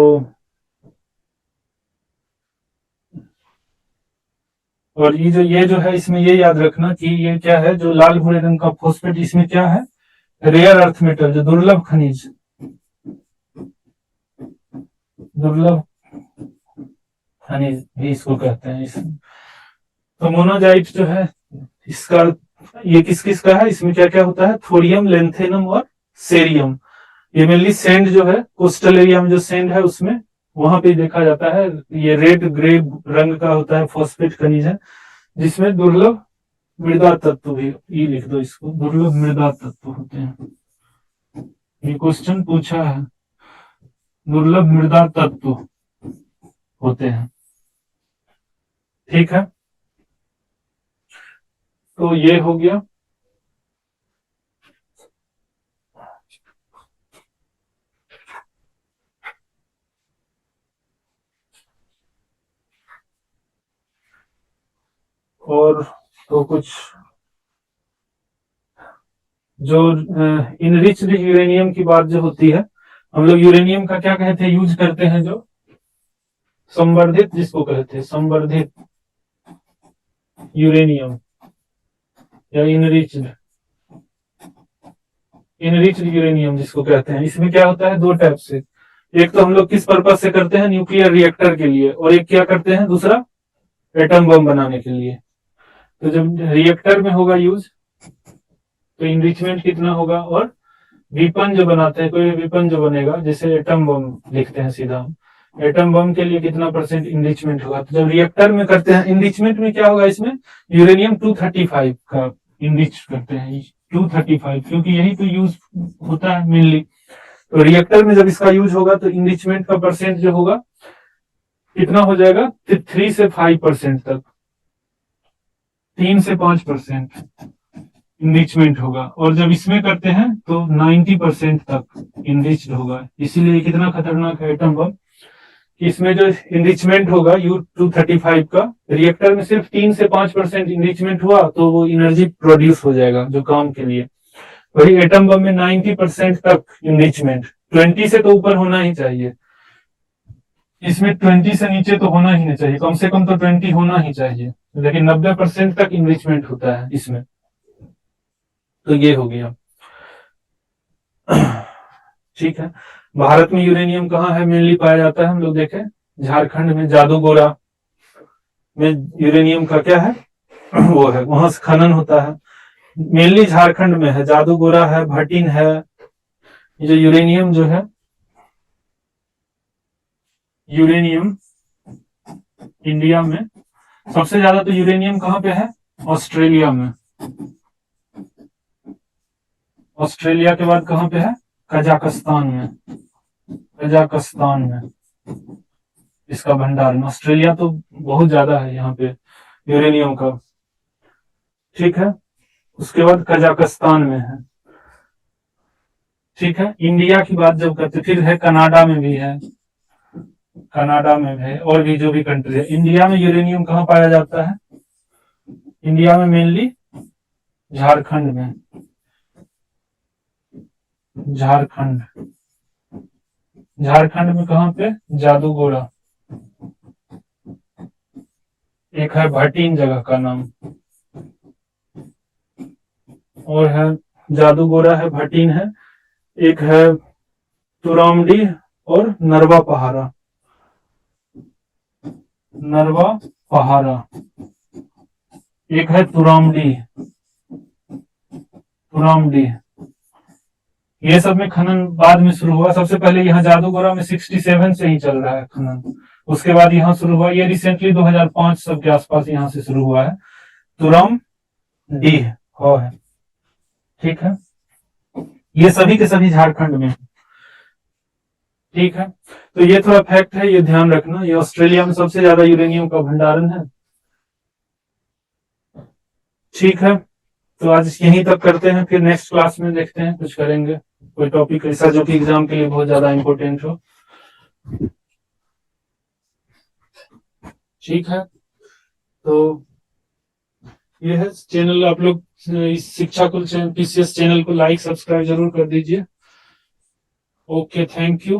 और ये जो है इसमें ये याद रखना कि ये क्या है, जो लाल भूरे रंग का फॉस्फेट, इसमें क्या है, रेयर अर्थ मेटल, जो दुर्लभ खनिज, दुर्लभ खनिज भी इसको कहते हैं। तो मोनाजाइट जो है इसका, ये किस किस का है, इसमें क्या क्या होता है, थोरियम, लेंथेनम और सेरियम। ये मेनली सैंड जो है, कोस्टल एरिया में जो सैंड है उसमें, वहां पे देखा जाता है। ये रेड ग्रे रंग का होता है, फॉस्फेट खनिज है, जिसमें दुर्लभ मृदा तत्व भी, ये लिख दो इसको, दुर्लभ मृदा तत्व होते हैं। ये क्वेश्चन पूछा है, दुर्लभ मृदा तत्व होते हैं। ठीक है, तो ये हो गया। और तो कुछ जो इनरिच्ड यूरेनियम की बात जो होती है, हम लोग यूरेनियम का क्या कहते हैं, यूज करते हैं, जो संवर्धित जिसको कहते हैं, संवर्धित यूरेनियम या इनरिच्ड, इनरिच्ड यूरेनियम जिसको कहते हैं। इसमें क्या होता है, दो टाइप से, एक तो हम लोग किस पर्पज से करते हैं, न्यूक्लियर रिएक्टर के लिए, और एक क्या करते हैं दूसरा, एटम बम बनाने के लिए। तो जब रिएक्टर में होगा यूज, तो इनरिचमेंट कितना होगा, और विपन जो बनाते हैं, कोई विपन जो बनेगा, जैसे एटम बम लिखते हैं सीधा हम, एटम बम के लिए कितना % इनरिचमेंट होगा। तो जब रिएक्टर में करते हैं इनरिचमेंट में क्या होगा, इसमें यूरेनियम 235 का इनरिच करते हैं, 235, क्योंकि यही तो यूज होता है मेनली। तो रिएक्टर में जब इसका यूज होगा तो इनरिचमेंट का % जो होगा कितना हो जाएगा, 3 से 5% तक, 3 से 5% इनरिचमेंट होगा। और जब इसमें करते हैं तो 90% तक इनरिच्ड होगा। इसीलिए कितना खतरनाक है एटम बम, कि इसमें जो इनरिचमेंट होगा U-235 का, रिएक्टर में सिर्फ 3 से 5% इनरिचमेंट हुआ तो वो एनर्जी प्रोड्यूस हो जाएगा जो काम के लिए। वही एटम बम में 90% तक इनरिचमेंट, 20 से तो ऊपर होना ही चाहिए। इसमें 20 से नीचे तो होना ही नहीं चाहिए, कम से कम तो 20 होना ही चाहिए, लेकिन 90% तक इनरिचमेंट होता है इसमें। तो ये हो गया। ठीक है। भारत में यूरेनियम कहाँ है मेनली पाया जाता है, हम लोग देखें झारखंड में जादूगोरा में यूरेनियम का क्या है वो है, वहां से खनन होता है, मेनली झारखंड में है, जादूगोरा है, भटिन है। ये जो यूरेनियम जो है, यूरेनियम इंडिया में सबसे ज्यादा तो यूरेनियम कहाँ पे है, ऑस्ट्रेलिया में। ऑस्ट्रेलिया के बाद कहाँ पे है, कजाकिस्तान में। कजाकिस्तान में इसका भंडारण, ऑस्ट्रेलिया तो बहुत ज्यादा है यहाँ पे यूरेनियम का। ठीक है। उसके बाद कजाकिस्तान में है। ठीक है। इंडिया की बात जब करते फिर है कनाडा में भी है, कनाडा में है, और भी जो भी कंट्री है। इंडिया में यूरेनियम कहाँ पाया जाता है, इंडिया में मेनली झारखंड में। झारखंड, झारखंड में कहाँ पे, जादूगोरा। एक है भटीन जगह का नाम, और है जादूगोरा है, भटीन है, एक है तुरामडी और नरवा पहाड़ा। नरवा पहाड़ा, एक है तुरामडी। तुरामडी ये सब में खनन बाद में शुरू हुआ। सबसे पहले यहाँ जादूगोरा में 67 से ही चल रहा है खनन, उसके बाद यहाँ शुरू हुआ, ये रिसेंटली 2005 सब के आसपास यहाँ से शुरू हुआ है, तुरम डी हो है। ठीक है। ये सभी के सभी झारखंड में। ठीक है। तो ये थोड़ा फैक्ट है, ये ध्यान रखना, ये ऑस्ट्रेलिया में सबसे ज्यादा यूरेनियम का भंडारण है। ठीक है। तो आज यहीं तक करते हैं, फिर नेक्स्ट क्लास में देखते हैं, कुछ करेंगे कोई टॉपिक ऐसा जो कि एग्जाम के लिए बहुत ज्यादा इंपॉर्टेंट हो। ठीक है। तो ये है चैनल, आप लोग इस शिक्षा कुल पीसीएस चैनल को लाइक सब्सक्राइब जरूर कर दीजिए। Okay, thank you.